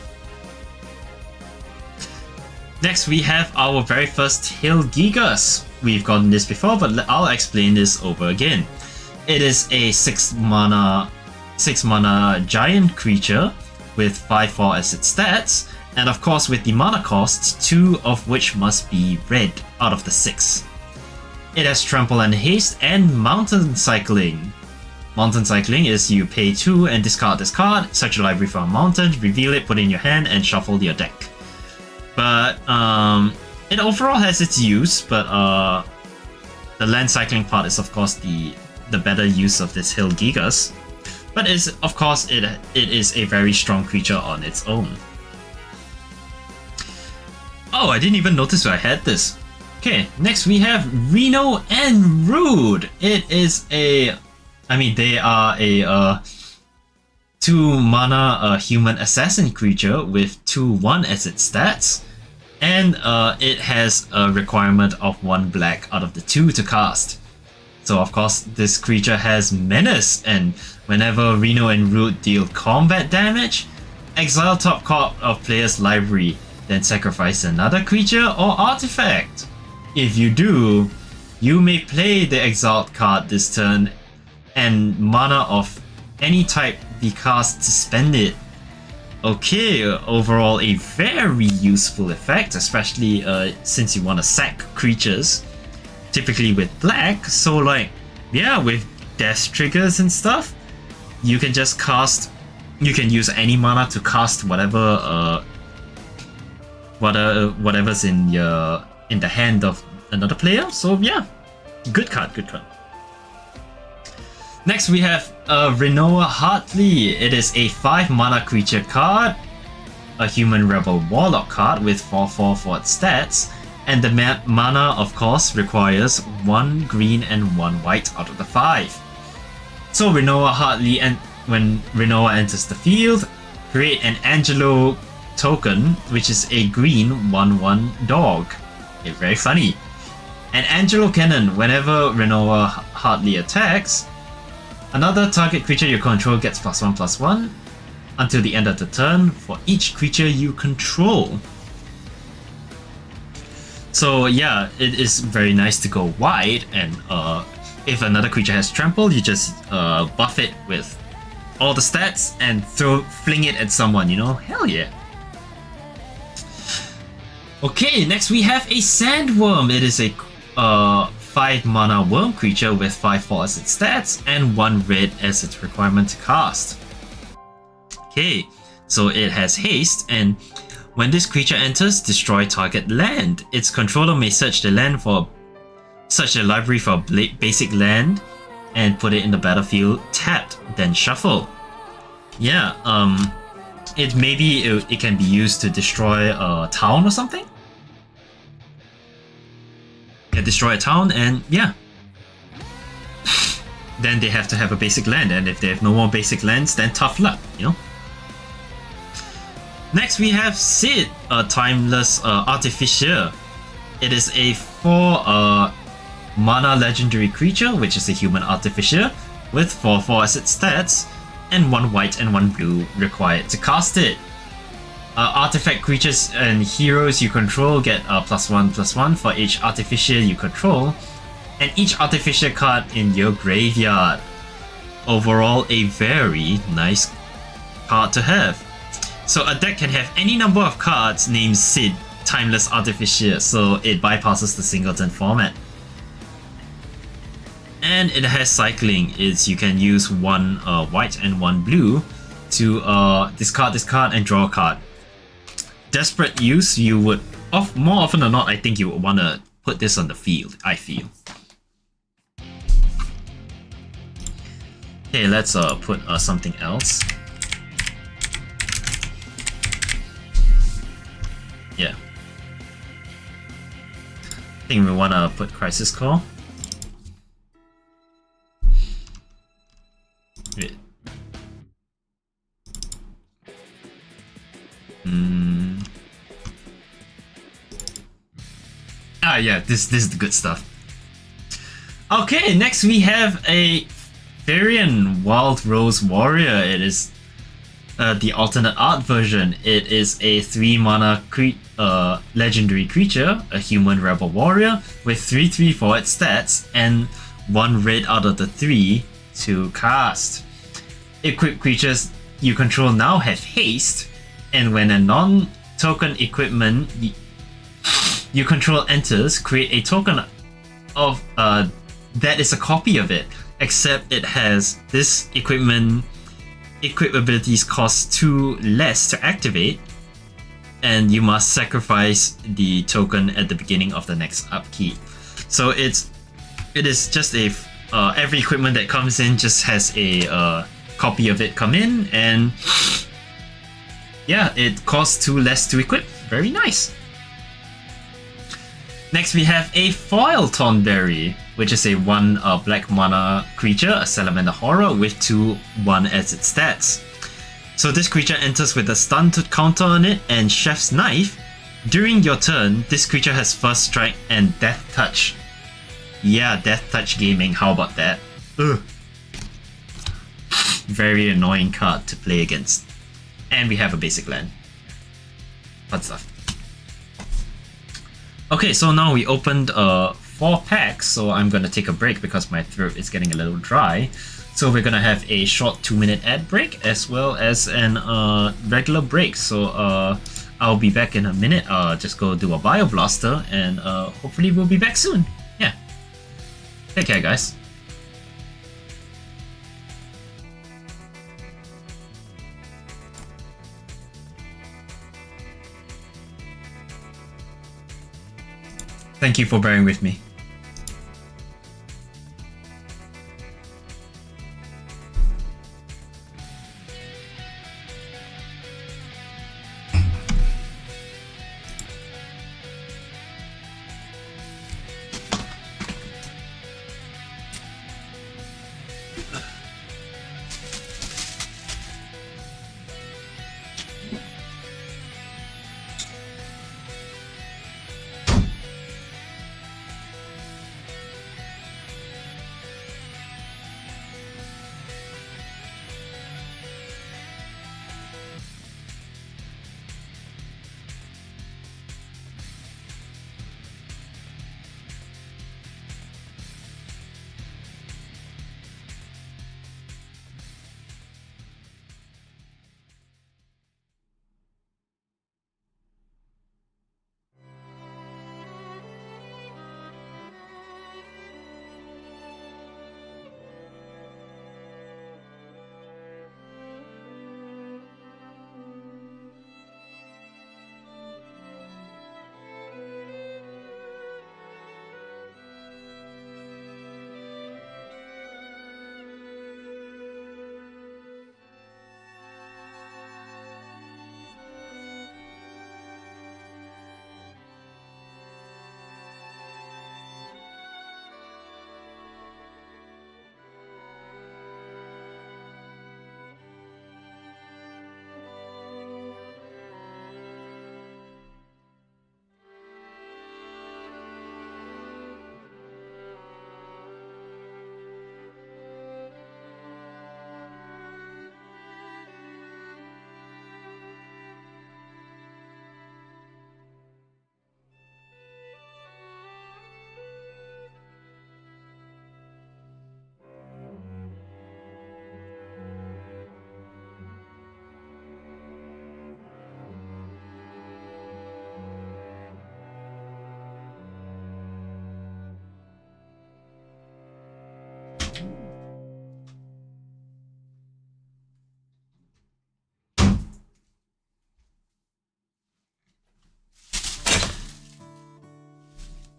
Speaker 1: Next, we have our very first Hill Gigas. We've gotten this before, but I'll explain this over again. It is a 6 mana giant creature with 5/4 as its stats, and of course with the mana costs, 2 of which must be red out of the 6. It has Trample and Haste and Mountain Cycling. Mountain Cycling is you pay 2 and discard this card, search your library for a mountain, reveal it, put it in your hand, and shuffle your deck. But it overall has its use, but the land cycling part is of course the better use of this Hill Gigas. But of course it is a very strong creature on its own. Oh, I didn't even notice I had this. Okay, next we have Reno and Rude. It is they are a 2 mana human assassin creature with 2/1 as its stats, and it has a requirement of 1 black out of the 2 to cast. So of course this creature has Menace, and whenever Reno and Root deal combat damage, exile top card of player's library, then sacrifice another creature or artifact. If you do, you may play the exiled card this turn and mana of any type be cast to spend it. Okay, overall a very useful effect, especially since you want to sack creatures, typically with black. So like, yeah, with death triggers and stuff, you can just cast, you can use any mana to cast whatever's in the hand of another player. So yeah, good card, good card. Next we have Renoa Hartley. It is a 5 mana creature card, a human rebel warlock card with 4/4 for its stats, and the mana of course requires 1 green and 1 white out of the 5. So Renoa Hartley, and when Renoa enters the field, create an Angelo token, which is a green 1/1 dog. Okay, very funny. An Angelo Cannon. Whenever Renoa Hartley attacks, another target creature you control gets +1/+1 until the end of the turn for each creature you control. So yeah, it is very nice to go wide, and if another creature has trample, you just buff it with all the stats and fling it at someone, you know? Hell yeah. Okay, next we have a Sandworm. It is a 5 mana worm creature with 5/4 as its stats and 1 red as its requirement to cast. Okay, so it has haste, and when this creature enters, destroy target land. Its controller may search the library for a basic land and put it in the battlefield tapped, then shuffle. Yeah, it can be used to destroy a town or something. Yeah, destroy a town, and yeah. Then they have to have a basic land, and if they have no more basic lands, then tough luck, you know? Next we have Sid, a timeless artificer. It is a 4 mana legendary creature, which is a human artificer, with 4/4 as its stats, and 1 white and 1 blue required to cast it. Artifact creatures and heroes you control get +1/+1 for each artificer you control, and each artificer card in your graveyard. Overall, a very nice card to have. So a deck can have any number of cards named Sid, Timeless Artificer, so it bypasses the singleton format. And it has cycling. You can use 1 white and 1 blue to discard this card and draw a card. Desperate use, you would, more often than not, I think you would want to put this on the field, I feel. Okay, let's put something else. Yeah. I think we want to put Crisis Core. Wait. Yeah, this is the good stuff. Okay, next we have a Varian Wild Rose Warrior. It is the alternate art version. It is a 3-mana legendary creature, a human rebel warrior with 3/3 forward stats and 1 red out of the 3 to cast. Equipped creatures you control now have haste, and when a non-token equipment you control enters, create a token of that is a copy of it, except it has this equip abilities cost 2 less to activate, and you must sacrifice the token at the beginning of the next upkeep. So it is just a every equipment that comes in just has a copy of it come in, and yeah, it costs 2 less to equip. Very nice. Next we have a Foil Tonberry, which is a 1 black mana creature, a Salamander Horror with 2/1 as its stats. So this creature enters with a stun to counter on it and Chef's Knife. During your turn, this creature has First Strike and Death Touch. Yeah, Death Touch gaming, how about that? Ugh. Very annoying card to play against. And we have a basic land. Fun stuff. Okay, so now we opened 4 packs, so I'm gonna take a break because my throat is getting a little dry. So we're gonna have a short 2-minute ad break as well as an regular break. So I'll be back in a minute. Just go do a Bio Blaster, and hopefully we'll be back soon. Yeah. Take care, guys. Thank you for bearing with me.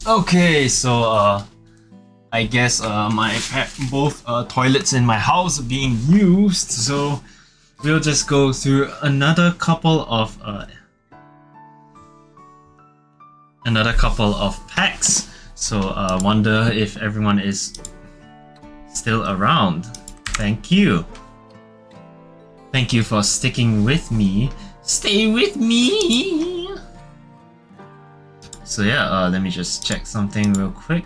Speaker 1: Okay, so I guess both toilets in my house are being used, so we'll just go through another couple of packs. So wonder if everyone is still around. Thank you. Thank you for sticking with me. Stay with me. So yeah, let me just check something real quick.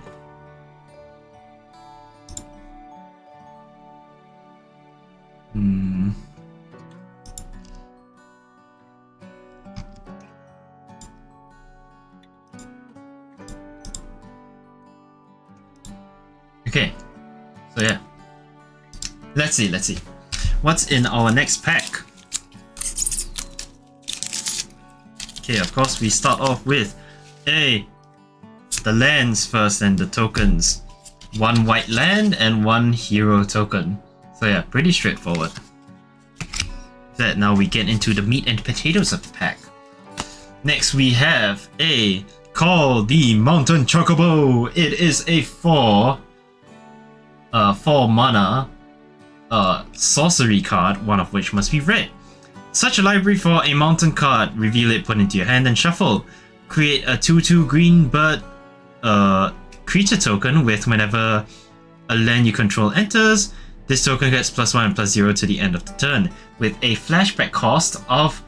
Speaker 1: Okay, so yeah, let's see what's in our next pack. Okay, of course we start off with the lands first and the tokens. One white land and one hero token. So yeah, pretty straightforward. That now we get into the meat and potatoes of the pack. Next we have Call the Mountain Chocobo. It is a 4 mana sorcery card, one of which must be red. Such a library for a mountain card. Reveal it, put into your hand, and shuffle. Create a 2/2 green bird creature token with whenever a land you control enters. This token gets +1 and +0 to the end of the turn, with a flashback cost of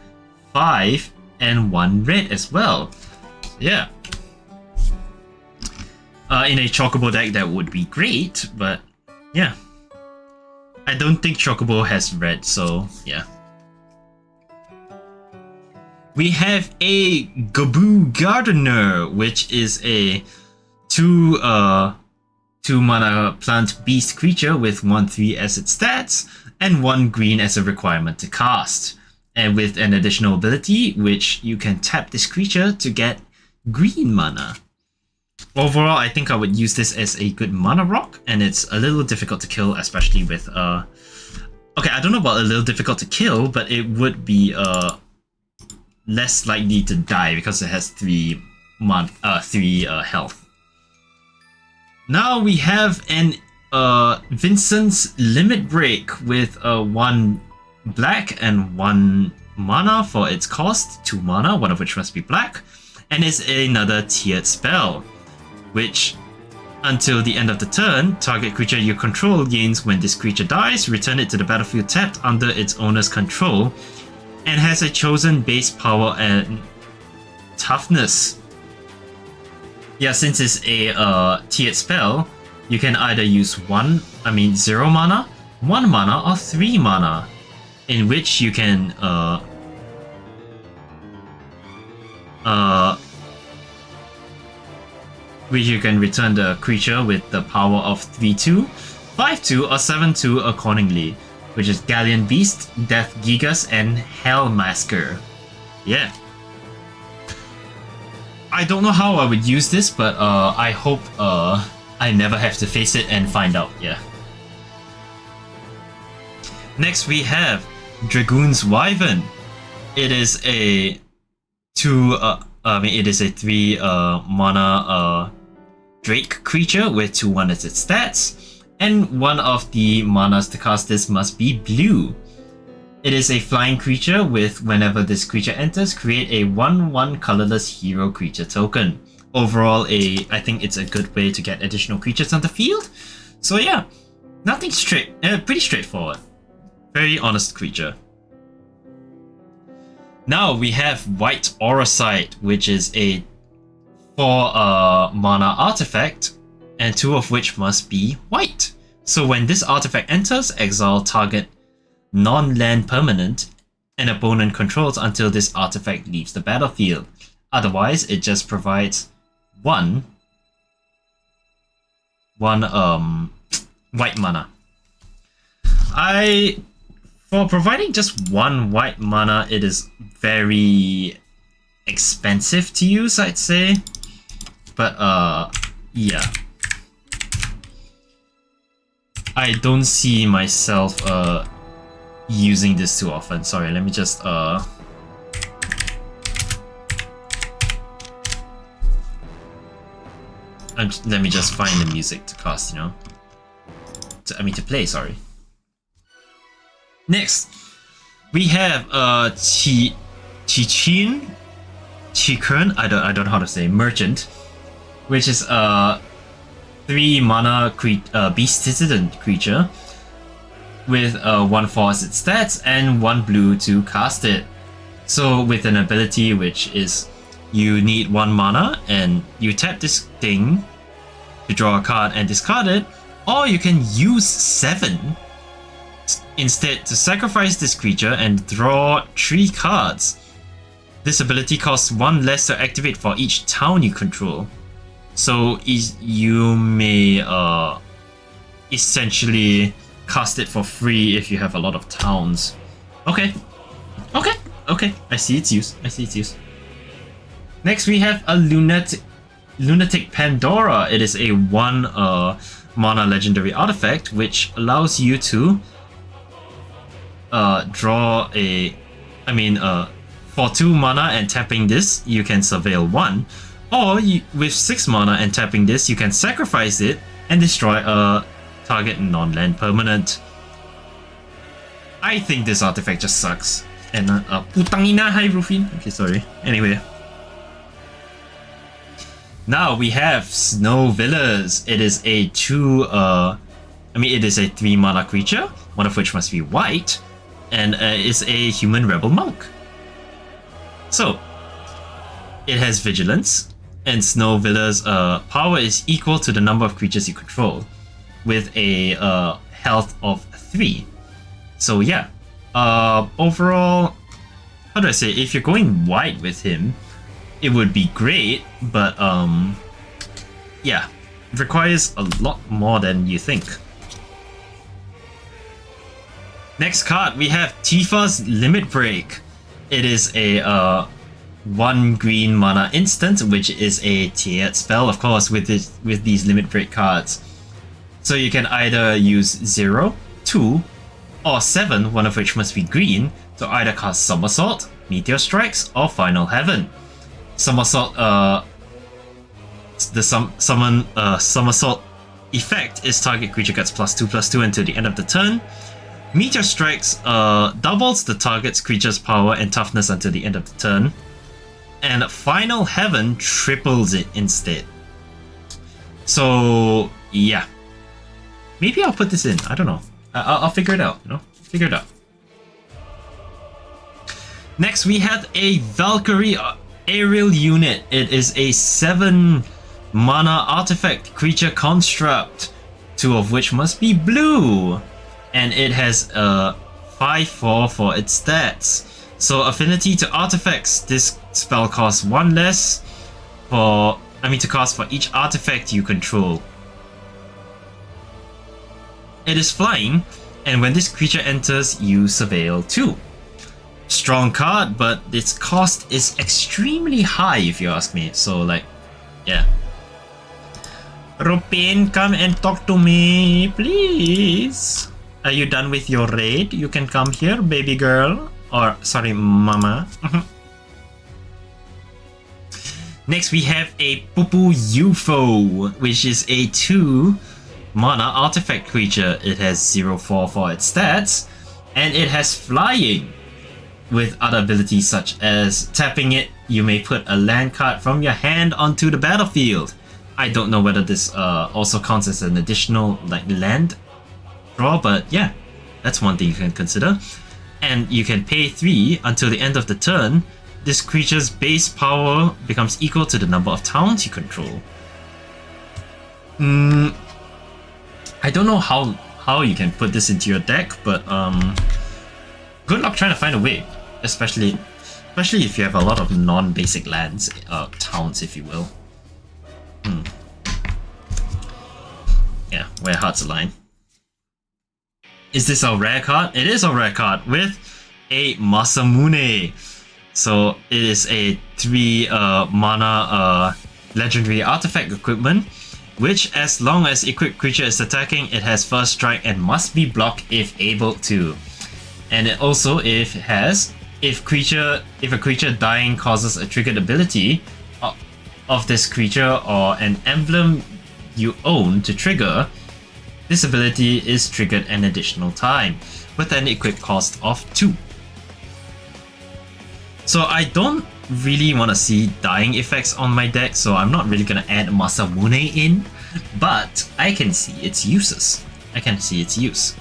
Speaker 1: 5 and 1 red as well. Yeah. In a Chocobo deck that would be great, but yeah. I don't think Chocobo has red, so yeah. We have a Gaboo Gardener, which is a 2 mana plant beast creature with 1/3 as its stats and 1 green as a requirement to cast. And with an additional ability, which you can tap this creature to get green mana. Overall, I think I would use this as a good mana rock, and it's a little difficult to kill, especially with okay, I don't know about a little difficult to kill, but it would be less likely to die because it has 3 health. Now we have an Vincent's Limit Break with 1 black and 1 mana for its cost, 2 mana, one of which must be black, and is another tiered spell, which until the end of the turn, target creature you control gains when this creature dies, return it to the battlefield tapped under its owner's control, and has a chosen base power and toughness. Yeah, since it's a tiered spell, you can either use 0 mana, 1 mana, or 3 mana, in which you can return the creature with the power of 3/2, 5/2, or 7/2 accordingly, which is Galleon Beast, Death Gigas, and Hellmasker. Yeah. I don't know how I would use this, but I hope I never have to face it and find out. Yeah. Next we have Dragoon's Wyvern. It is a 3 mana Drake creature with 2/1 as its stats, and one of the manas to cast this must be blue. It is a flying creature with whenever this creature enters, create a 1/1 colorless hero creature token. Overall, I think it's a good way to get additional creatures on the field. So yeah, nothing pretty straightforward. Very honest creature. Now we have White Auracite, which is a 4 mana artifact, and 2 of which must be white. So when this artifact enters, exile target non-land permanent an opponent controls until this artifact leaves the battlefield. Otherwise, it just provides one white mana. For providing just 1 white mana, it is very expensive to use, I'd say. But yeah. I don't see myself using this too often. Sorry, let me just let me just find the music to cast, you know. To play, sorry. Next, we have Chikern, I don't know how to say, Merchant, which is a 3 mana beast citizen creature with 1/4 as its stats and 1 blue to cast it. So with an ability which is you need 1 mana and you tap this thing to draw a card and discard it, or you can use 7 instead to sacrifice this creature and draw 3 cards. This ability costs 1 less to activate for each town you control. So you may essentially cast it for free if you have a lot of towns. Okay. I see its use. Next we have a Lunatic Pandora. It is a 1 mana legendary artifact which allows you to draw a... for 2 mana and tapping this, you can surveil 1. Or with 6 mana and tapping this, you can sacrifice it and destroy a target non-land permanent. I think this artifact just sucks. And putangina, hi Rufinne. Okay, sorry. Anyway. Now we have Snow Villas. It is a 3 mana creature, one of which must be white, and is a human rebel monk. So, it has vigilance, and Snow Villa's power is equal to the number of creatures you control, with a health of 3. So yeah, overall, how do I say, if you're going white with him, it would be great, but yeah, it requires a lot more than you think. Next card, we have Tifa's Limit Break. It is a 1 green mana instant, which is a tiered spell, of course, with these Limit Break cards. So you can either use 0, 2, or 7, one of which must be green, to either cast Somersault, Meteor Strikes, or Final Heaven. Somersault, the Somersault effect is target creature gets +2/+2 until the end of the turn. Meteor Strikes doubles the target's creature's power and toughness until the end of the turn. And Final Heaven triples it instead. So, yeah. Maybe I'll put this in. I don't know. I'll figure it out, Figure it out. Next, we have a Valkyrie Aerial Unit. It is a 7 mana artifact creature construct, 2 of which must be blue. And it has a 5/4 for its stats. So affinity to artifacts, this spell costs 1 less to cast for each artifact you control. It is flying, and when this creature enters, you surveil 2. Strong card, but its cost is extremely high if you ask me. So like, yeah. Rufinne, come and talk to me, please. Are you done with your raid? You can come here, baby girl. Or, sorry, mama. Next, we have a Pupu UFO, which is a 2 mana artifact creature. It has 0/4 for its stats, and it has flying. With other abilities such as tapping it, you may put a land card from your hand onto the battlefield. I don't know whether this also counts as an additional land draw, but yeah, that's one thing you can consider. And you can pay 3 until the end of the turn. This creature's base power becomes equal to the number of towns you control. I don't know how you can put this into your deck, but good luck trying to find a way, especially if you have a lot of non-basic lands, towns, if you will. Yeah, where hearts align. Is this a rare card? It is a rare card with a Masamune. So it is a 3 mana legendary artifact equipment, which as long as equipped creature is attacking, it has first strike and must be blocked if able to. And it also if a creature dying causes a triggered ability of this creature or an emblem you own to trigger, this ability is triggered an additional time with an equip cost of 2. So I don't really want to see dying effects on my deck, so I'm not really going to add Masamune in, but I can see its uses. I can see its use.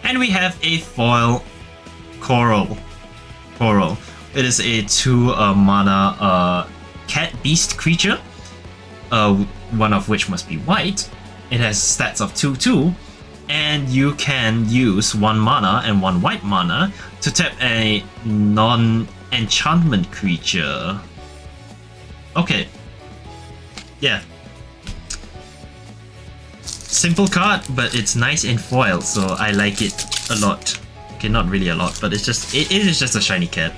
Speaker 1: And we have a foil Coral, It is a 2 mana cat beast creature, one of which must be white. It has stats of 2/2, and you can use 1 mana and 1 white mana to tap a non-enchantment creature. Okay. Yeah. Simple card, but it's nice in foil, so I like it a lot. Okay, not really a lot, but it is just a shiny cat.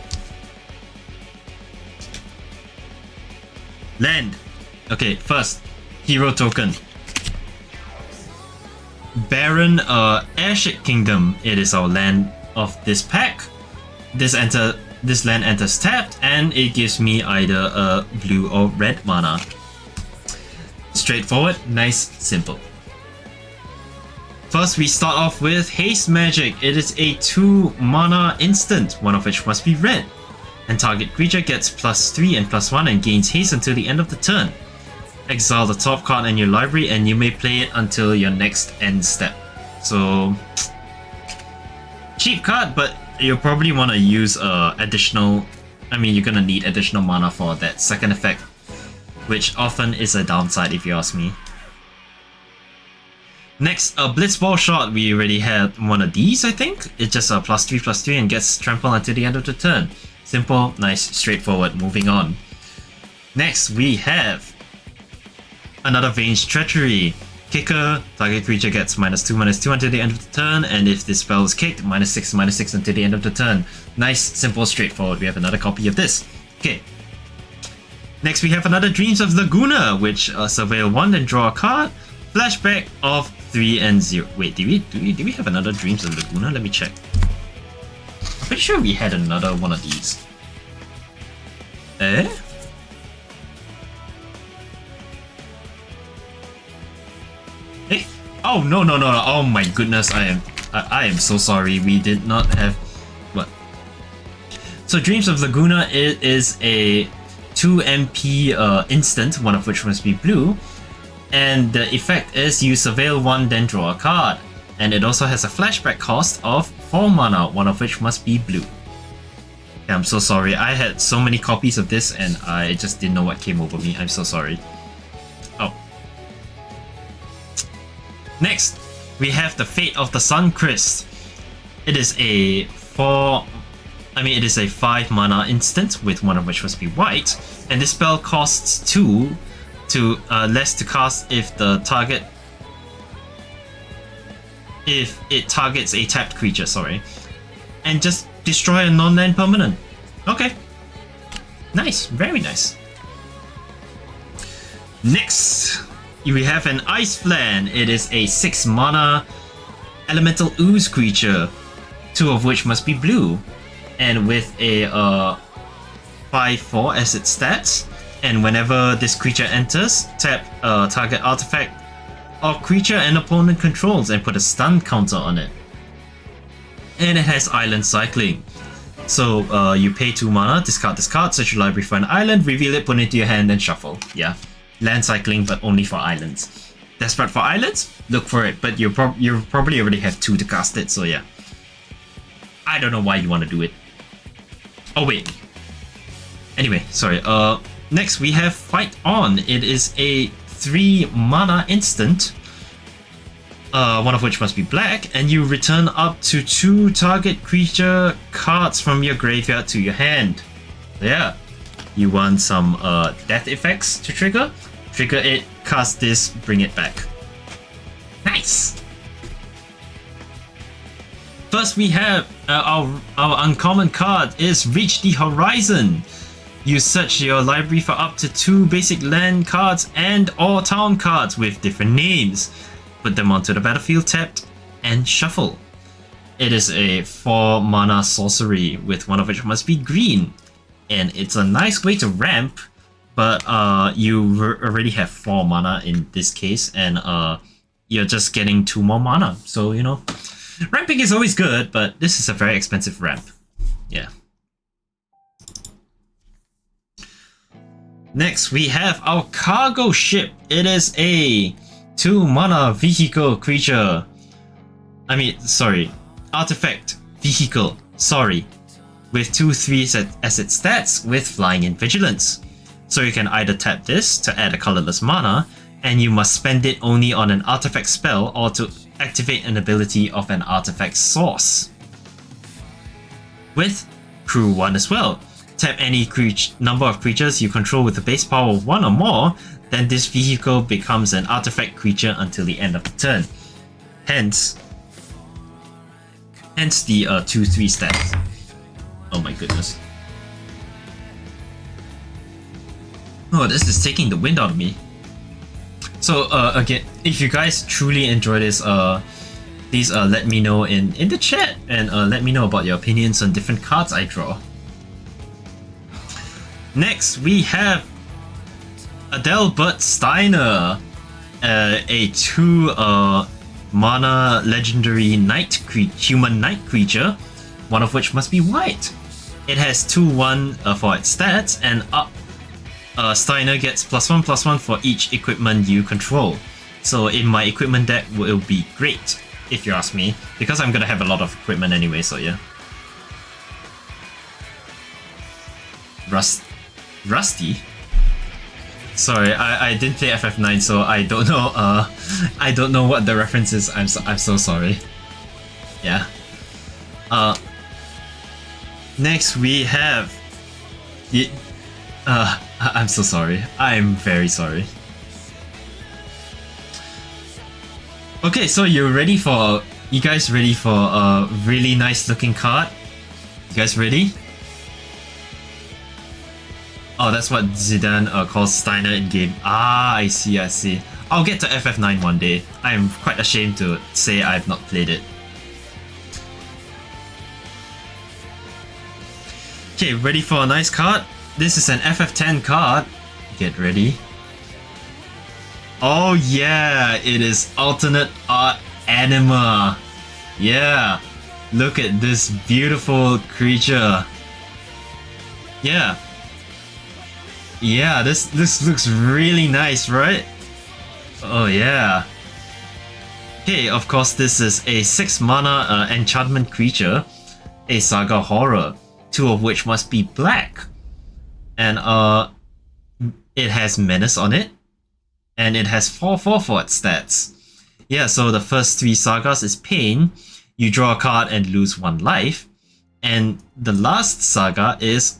Speaker 1: Land. Okay, first, hero token. Baron Airship Kingdom. It is our land of this pack. This land enters tapped, and it gives me either a blue or red mana. Straightforward, nice, simple. First, we start off with Haste Magic. It is a 2 mana instant, one of which must be red. And target creature gets +3 and +1 and gains haste until the end of the turn. Exile the top card in your library and you may play it until your next end step. So, cheap card, but you'll probably want to use additional... I mean, you're gonna need additional mana for that second effect, which often is a downside if you ask me. Next, a Blitzball Shot. We already had one of these, I think. It's just a +3/+3 and gets trample until the end of the turn. Simple, nice, straightforward. Moving on. Next, we have another Vein's Treachery. Kicker, target creature gets -2/-2 until the end of the turn, and if this spell is kicked, -6/-6 until the end of the turn. Nice, simple, straightforward. We have another copy of this. Okay. Next, we have another Dreams of Laguna, which surveil 1, then draw a card. Flashback of 3 and 0. Wait, do we have another Dreams of Laguna? Let me check. I'm pretty sure we had another one of these. Eh? Hey! Oh no! Oh my goodness! I am so sorry. We did not have what? So Dreams of Laguna is a 2 MP instant, one of which must be blue. And the effect is you surveil 1, then draw a card. And it also has a flashback cost of 4 mana, one of which must be blue. Yeah, I'm so sorry. I had so many copies of this and I just didn't know what came over me. I'm so sorry. Oh. Next, we have the Fate of the Suncrist. It is a 5 mana instant, with one of which must be white. And this spell costs 2 to less to cast if it targets a tapped creature, and just destroy a non-land permanent. Okay, nice, very nice. Next, we have an Ice Flan. It is a 6 mana elemental ooze creature, 2 of which must be blue, and with a 5/4 as its stats. And whenever this creature enters, tap target artifact or creature an opponent controls and put a stun counter on it. And it has island cycling. So you pay 2 mana, discard this card, search your library for an island, reveal it, put it into your hand, and shuffle. Yeah, land cycling, but only for islands. Desperate for islands? Look for it, but you probably already have 2 to cast it, so yeah. I don't know why you want to do it. Oh wait. Anyway, sorry. Next, we have Fight On. It is a 3 mana instant, one of which must be black, and you return up to 2 target creature cards from your graveyard to your hand. Yeah, you want some death effects to trigger? Trigger it, cast this, bring it back. Nice! First, we have our uncommon card is Reach the Horizon. You search your library for up to 2 basic land cards and or town cards with different names. Put them onto the battlefield tapped and shuffle. It is a 4 mana sorcery with one of which must be green. And it's a nice way to ramp, but you already have 4 mana in this case, and you're just getting 2 more mana. So, you know, ramping is always good, but this is a very expensive ramp. Yeah. Next, we have our cargo ship. It is a 2 mana vehicle creature. Artifact vehicle. Sorry. with 2/3 as its stats with Flying and Vigilance. So you can either tap this to add a colorless mana, and you must spend it only on an artifact spell or to activate an ability of an artifact source. With Crew 1 as well. Tap any number of creatures you control with a base power of 1 or more, then this vehicle becomes an artifact creature until the end of the turn. Hence the 2/3 stats. Oh my goodness. Oh, this is taking the wind out of me. So again, if you guys truly enjoy this, please let me know in the chat, and let me know about your opinions on different cards I draw. Next, we have Adelbert Steiner, a 2 mana legendary human knight creature, one of which must be white. It has 2/1 for its stats, and Steiner gets +1/+1 for each equipment you control. So in my equipment deck will be great, if you ask me, because I'm gonna have a lot of equipment anyway, so yeah. Rusty? Sorry, I didn't play FF9, so I don't know. I don't know what the reference is. I'm so sorry. Yeah. Next we have. I'm so sorry. I'm very sorry. Okay, so you guys ready for a really nice looking card? You guys ready? Oh, that's what Zidane calls Steiner in game. Ah, I see. I'll get to FF9 one day. I am quite ashamed to say I've not played it. Okay, ready for a nice card? This is an FF10 card. Get ready. Oh yeah, it is alternate art anima. Yeah, look at this beautiful creature. Yeah. Yeah, this looks really nice, right? Oh yeah. Okay, of course this is a 6 mana enchantment creature, a Saga Horror, 2 of which must be black. And it has Menace on it, and it has 4/4 for its stats. Yeah, so the first 3 sagas is Pain, you draw a card and lose 1 life, and the last saga is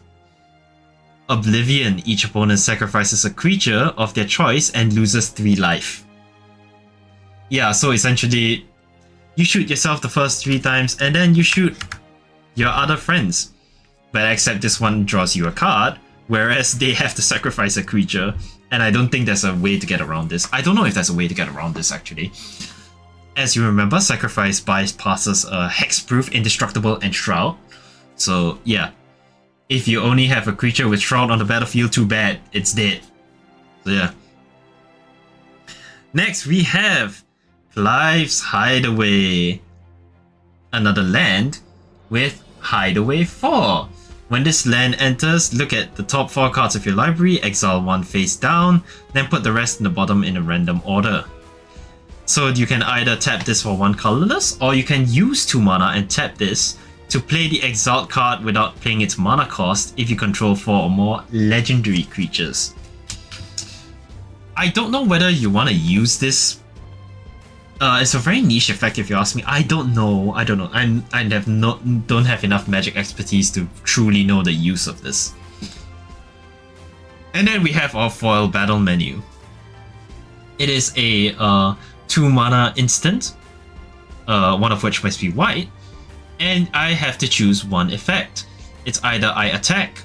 Speaker 1: Oblivion. Each opponent sacrifices a creature of their choice and loses 3 life. Yeah, so essentially, you shoot yourself the first 3 times and then you shoot your other friends. But except this one draws you a card, whereas they have to sacrifice a creature, and I don't think there's a way to get around this. I don't know if there's a way to get around this actually. As you remember, sacrifice bypasses Hexproof, Indestructible, and Shroud. So yeah. If you only have a creature with Shroud on the battlefield, too bad, it's dead. So yeah. Next we have Clive's Hideaway. Another land with Hideaway 4. When this land enters, look at the top 4 cards of your library, exile 1 face down, then put the rest in the bottom in a random order. So you can either tap this for 1 colorless, or you can use 2 mana and tap this to play the exiled card without paying its mana cost if you control 4 or more legendary creatures. I don't know whether you want to use this. It's a very niche effect if you ask me. I don't know. I don't have enough Magic expertise to truly know the use of this. And then we have our foil battle menu. It is a 2 mana instant, one of which must be white. And I have to choose 1 effect. It's either I attack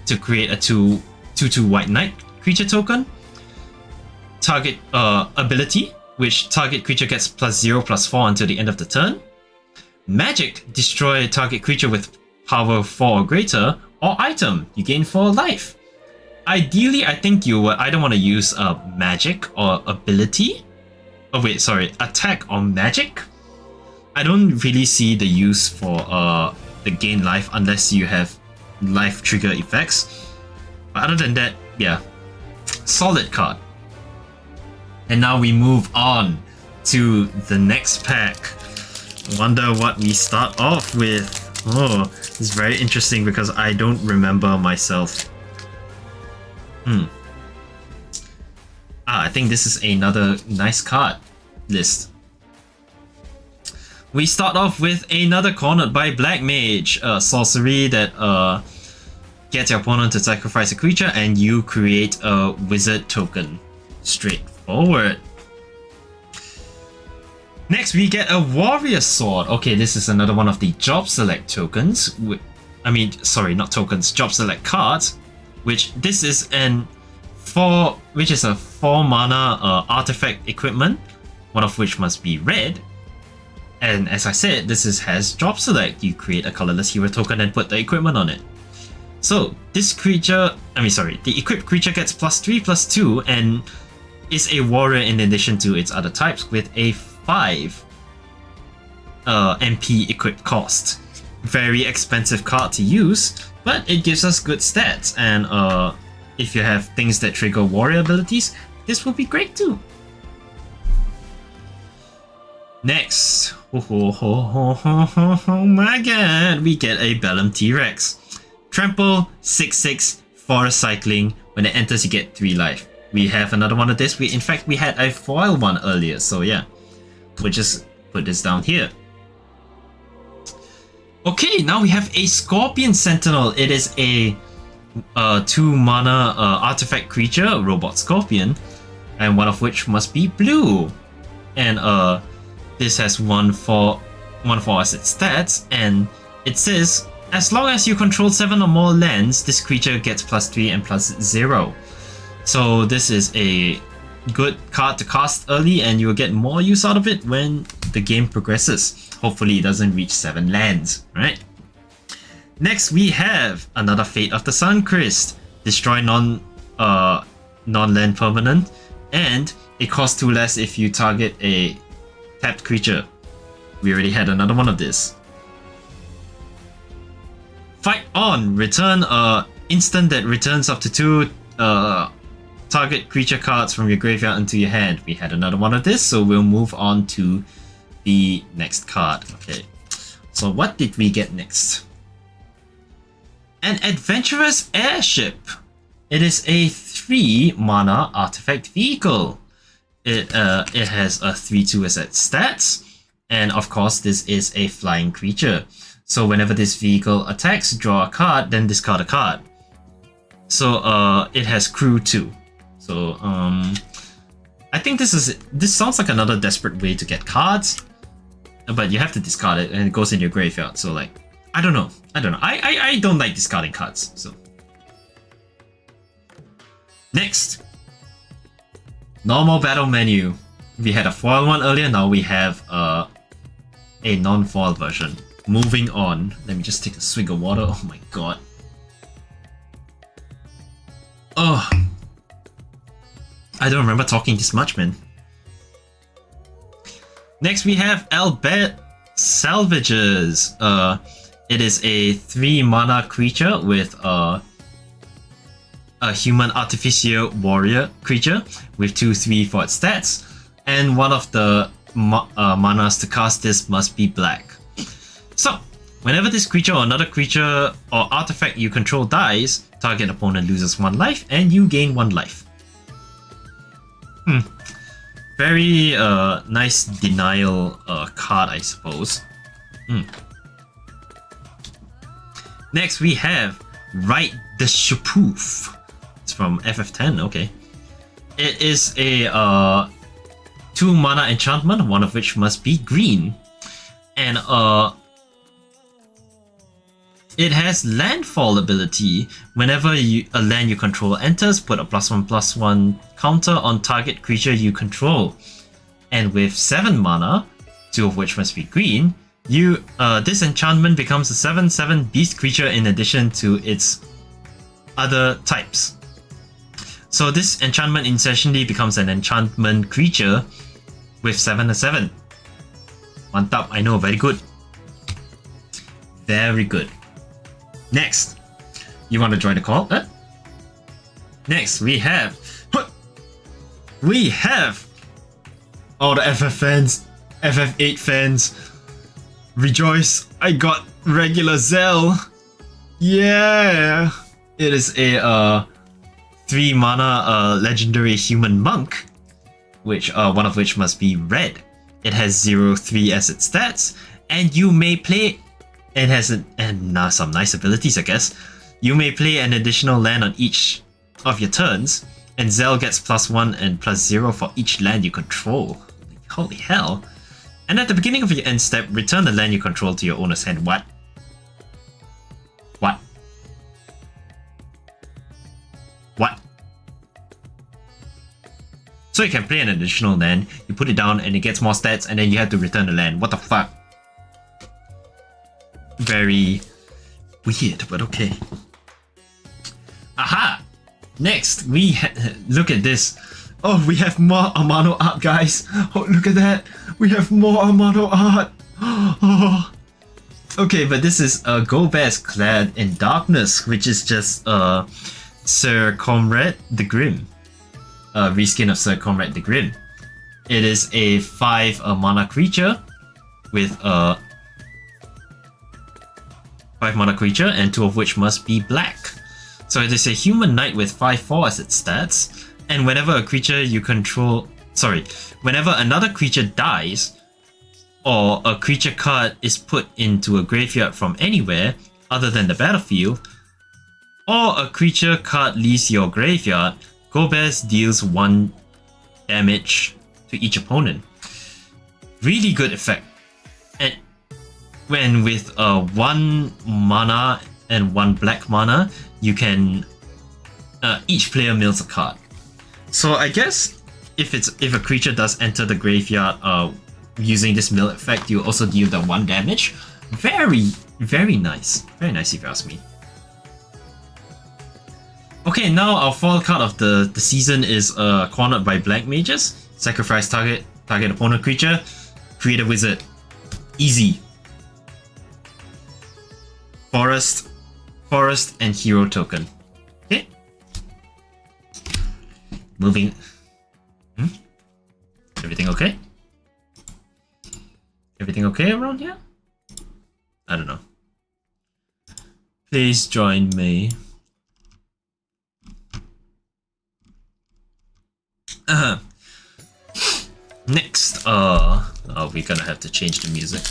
Speaker 1: to create a 2/2 white knight creature token, target ability, which target creature gets +0/+4 until the end of the turn, magic, destroy target creature with power 4 or greater, or item, you gain 4 life. Ideally, I think you would either want to use magic or ability. Oh wait, sorry, attack or magic. I don't really see the use for the gain life unless you have life trigger effects. But other than that, yeah, solid card. And now we move on to the next pack. Wonder what we start off with. Oh, it's very interesting because I don't remember myself. I think this is another nice card list. We start off with another Cornered by Black Mage, a sorcery that gets your opponent to sacrifice a creature and you create a wizard token. Straightforward. Next, we get a Warrior Sword. Okay, this is another one of the job select tokens. Not tokens, job select cards. Which this is a 4 mana artifact equipment, one of which must be red. And as I said, this has job select. You create a colorless hero token and put the equipment on it. So this creature, the equipped creature gets +3/+2 and is a warrior in addition to its other types with a 5 MP equipped cost. Very expensive card to use, but it gives us good stats, and if you have things that trigger warrior abilities, this will be great too. Next, oh my god, we get a Bellum T-Rex. Trample, 6/6, forest cycling. When it enters, you get 3 life. We have another one of this. In fact, we had a foil one earlier, so yeah. We'll just put this down here. Okay, now we have a Scorpion Sentinel. It is a 2 mana artifact creature, Robot Scorpion, and one of which must be blue. And this has 1/4 as its stats, and it says, as long as you control 7 or more lands, this creature gets +3 and +0. So this is a good card to cast early, and you'll get more use out of it when the game progresses. Hopefully it doesn't reach 7 lands, right? Next we have another Fate of the Suncrist. Destroy non-land permanent, and it costs 2 less if you target a tapped creature. We already had another one of this. Fight On! Return instant that returns up to 2 target creature cards from your graveyard into your hand. We had another one of this, so we'll move on to the next card. Okay, so what did we get next? An Adventurous Airship. It is a 3 mana artifact vehicle. It has a 3/2 as its stats, and of course this is a flying creature. So whenever this vehicle attacks, draw a card, then discard a card. So it has crew too. So I think this sounds like another desperate way to get cards, but you have to discard it and it goes in your graveyard. So like, I don't know. I don't like discarding cards. So next, normal battle menu. We had a foil one earlier. Now we have a non-foil version. Moving on. Let me just take a swig of water. Oh my god. Oh, I don't remember talking this much, man. Next we have Albert Salvages. It is a 3 mana creature with a human artificial warrior creature with 2/3 for its stats, and one of the manas to cast this must be black. So, whenever this creature or another creature or artifact you control dies, target opponent loses 1 life and you gain 1 life. Very nice denial card, I suppose. Next we have Ride the Shapoof. It's from FF10, okay. It is a 2 mana enchantment, one of which must be green. And it has landfall ability. Whenever a land you control enters, put a +1/+1 counter on target creature you control. And with 7 mana, 2 of which must be green, this enchantment becomes a 7/7 beast creature in addition to its other types. So this enchantment essentially becomes an enchantment creature with 7/7. Mantap, I know, very good. Very good. Next, you want to join the call? Next, we have all the FF fans, FF8 fans. Rejoice! I got regular Zell. Yeah! It is a 3 mana legendary human monk, which one of which must be red. It has 0/3 as its stats, and you may play. It has some nice abilities, I guess. You may play an additional land on each of your turns, and Zell gets +1 and +0 for each land you control. Holy hell! And at the beginning of your end step, return the land you control to your owner's hand. What? What? What? So you can play an additional land, you put it down and it gets more stats, and then you have to return the land. What the fuck? Very weird, but okay. Aha! Next, we look at this. Oh, we have more Amano art, guys. Oh, look at that. We have more Amano art. Oh. Okay, but this is Golbez clad in darkness, which is just Sir Comrade the Grim. Reskin of Sir Comrade the Grim. It is a 5 mana creature with a 5 mana creature, and 2 of which must be black. So it is a human knight with 5/4 as its stats, and whenever a creature you control, whenever another creature dies, or a creature card is put into a graveyard from anywhere other than the battlefield, or a creature card leaves your graveyard, Golbez deals 1 damage to each opponent. Really good effect. And when with 1 mana and 1 black mana, you can each player mills a card. So I guess if a creature does enter the graveyard using this mill effect, you also deal the 1 damage. Very nice. Very nice if you ask me. Okay, now our foil card of the season is cornered by Black Mages. Sacrifice target opponent creature, create a wizard. Easy. Forest and hero token. Okay. Moving. Everything okay? Everything okay around here? I don't know. Please join me. Next, we're gonna have to change the music.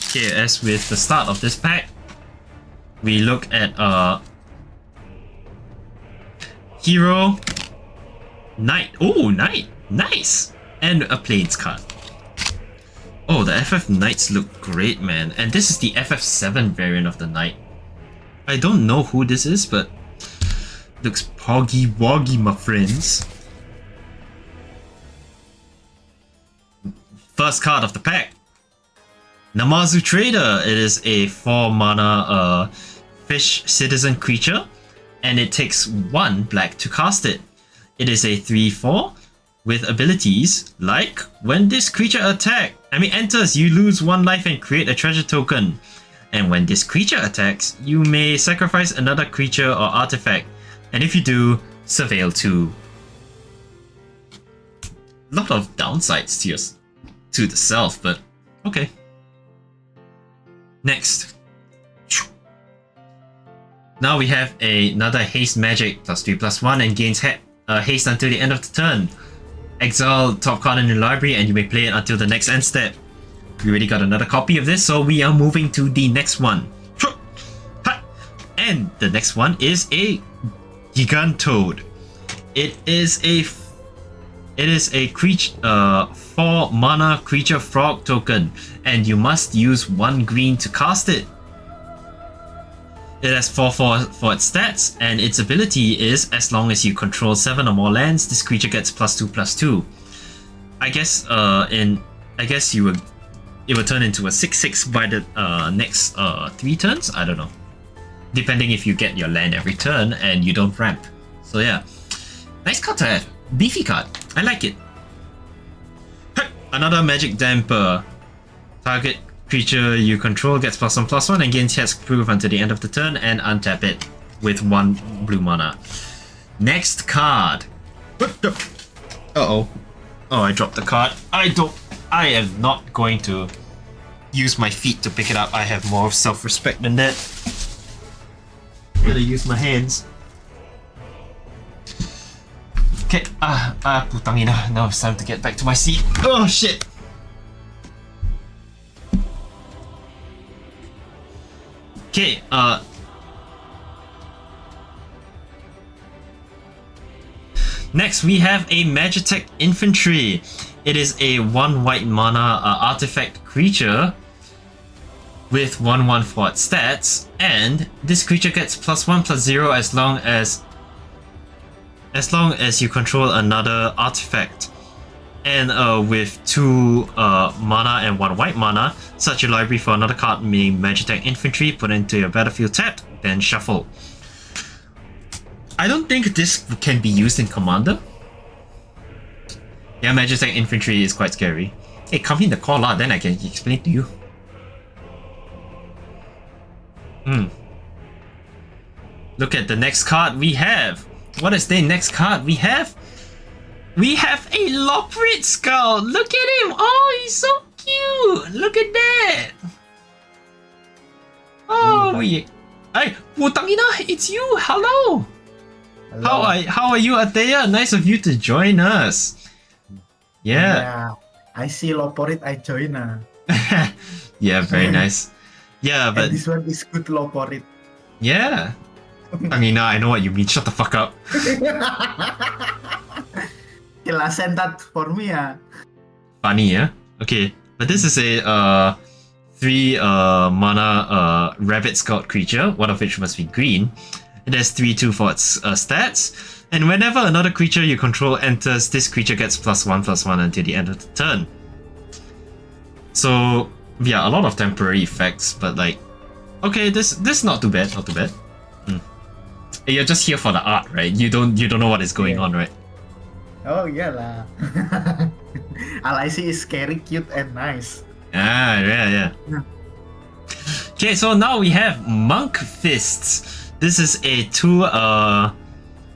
Speaker 1: Okay, as with the start of this pack, we look at hero, knight. Oh, knight, nice, and a plains card. Oh, the FF Knights look great, man. And this is the FF7 variant of the Knight. I don't know who this is, but looks poggy woggy, my friends. First card of the pack. Namazu Trader. It is a 4 mana fish citizen creature, and it takes 1 black to cast it. It is a 3/4 with abilities like when this creature enters, you lose 1 life and create a treasure token. And when this creature attacks, you may sacrifice another creature or artifact. And if you do, surveil 2. Lot of downsides to the self, but okay. Next. Now we have another haste magic, +3/+1, and gains haste until the end of the turn. Exile top card in your library and you may play it until the next end step. We already got another copy of this, so we are moving to the next one. And the next one is a Gigantoad. It is a creature 4 mana creature frog token, and you must use 1 green to cast it. It has 4/4 for its stats, and its ability is as long as you control 7 or more lands, this creature gets +2/+2. I guess it will turn into a 6/6 by the next 3 turns. I don't know, depending if you get your land every turn and you don't ramp. So yeah, nice card to have. Beefy card. I like it. Another magic damper. Target creature you control gets +1/+1 and gains hexproof until the end of the turn, and untap it with 1 blue mana. Next card. What the? Uh-oh. Oh, I dropped the card. I am not going to use my feet to pick it up. I have more self-respect than that. Gotta use my hands. Okay, putang ina. Now it's time to get back to my seat. Oh shit! Okay, next we have a Magitech Infantry. It is a 1 white mana artifact creature with 1/1 forward stats, and this creature gets +1/+0 as long as you control another artifact. And with 2 mana and 1 white mana, search your library for another card named Magitech Infantry, put into your battlefield tapped, then shuffle. I don't think this can be used in Commander. Yeah, Magitech Infantry is quite scary. Hey, come in the call out, then I can explain to you. Look at the next card we have. What is the next card we have? We have a Lockrit Skull. Look at him. Oh, he's so cute. Look at that. Oh, yeah. Hey, putang ina, it's you. Hello. Hello. How are you, Atea? Nice of you to join us. Yeah.
Speaker 2: I see Loporit, I join.
Speaker 1: Yeah, very nice. Yeah, but
Speaker 2: and this one is good Loporit.
Speaker 1: Yeah. I mean, I know what you mean. Shut the fuck up.
Speaker 2: Kila send that for me,
Speaker 1: Funny, yeah? Okay, but this is a 3 mana rabbit scout creature, one of which must be green. It has 3/2 for its stats, and whenever another creature you control enters, this creature gets +1/+1 until the end of the turn. So yeah, a lot of temporary effects, but like, okay, this not too bad, not too bad. You're just here for the art, right? You don't know what is going on, right?
Speaker 2: Oh yeah lah. All I see is scary, cute, and nice.
Speaker 1: Yeah. Okay, so now we have Monk Fists. This is a 2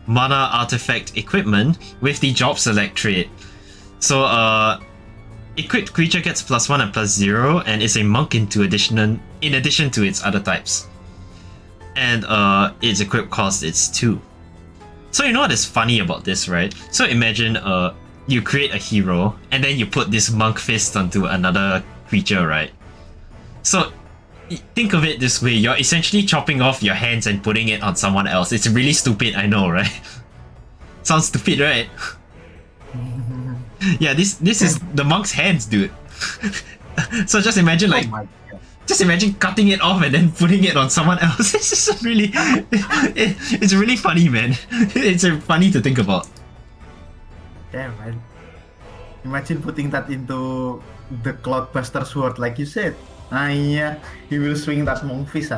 Speaker 1: mana artifact equipment with the job select trait. So equipped creature gets +1 and +0 and is a monk in addition to its other types. And its equip cost is 2. So you know what is funny about this, right? So imagine you create a hero and then you put this monk fist onto another creature, right? So think of it this way, you're essentially chopping off your hands and putting it on someone else. It's really stupid, I know, right? Sounds stupid, right? Yeah, this is the monk's hands, dude. So just imagine like just imagine cutting it off and then putting it on someone else. It's just really it's really funny, man. It's funny to think about.
Speaker 2: Damn, man. Imagine putting that into the Cloudbuster sword, like you said. Yeah, he will swing that monk fist,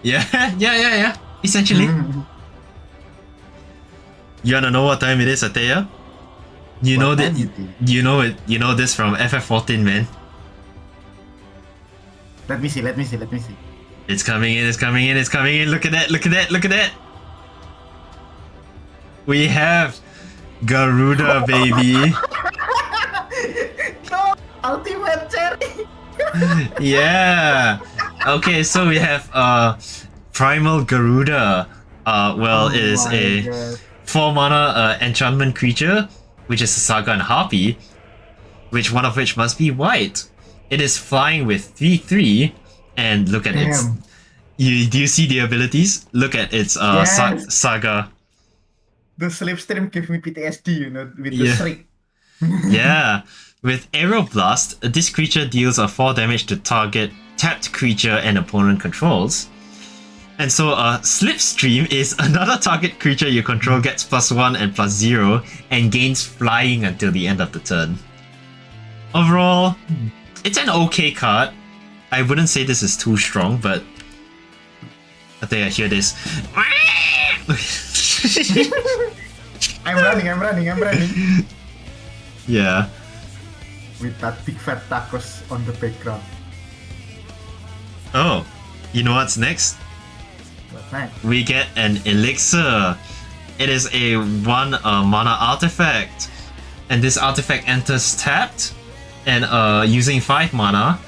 Speaker 1: Yeah. Essentially. You wanna know what time it is, Atea? You know that. You know it. You know this from FF14, man.
Speaker 2: Let me see.
Speaker 1: It's coming in. Look at that. We have Garuda, baby.
Speaker 2: No, ultimate cherry.
Speaker 1: Yeah. Okay, so we have Primal Garuda. It is a 4 mana enchantment creature, which is a Saga and Harpy, one of which must be white. It is flying with 3/3, and look at its. Do you see the abilities? Look at its
Speaker 2: yes.
Speaker 1: Saga.
Speaker 2: The slipstream gave me PTSD, with the shriek.
Speaker 1: Yeah. With Aerial Blast, this creature deals 4 damage to target tapped creature and opponent controls. And so Slipstream is another target creature you control gets +1 and +0 and gains flying until the end of the turn. Overall, it's an okay card. I wouldn't say this is too strong, but I think I hear this.
Speaker 2: I'm running.
Speaker 1: Yeah.
Speaker 2: With that big fat tacos on the background.
Speaker 1: Oh, you know what's next?
Speaker 2: What's next?
Speaker 1: We get an elixir. It is a 1 mana artifact. And this artifact enters tapped. And using 5 mana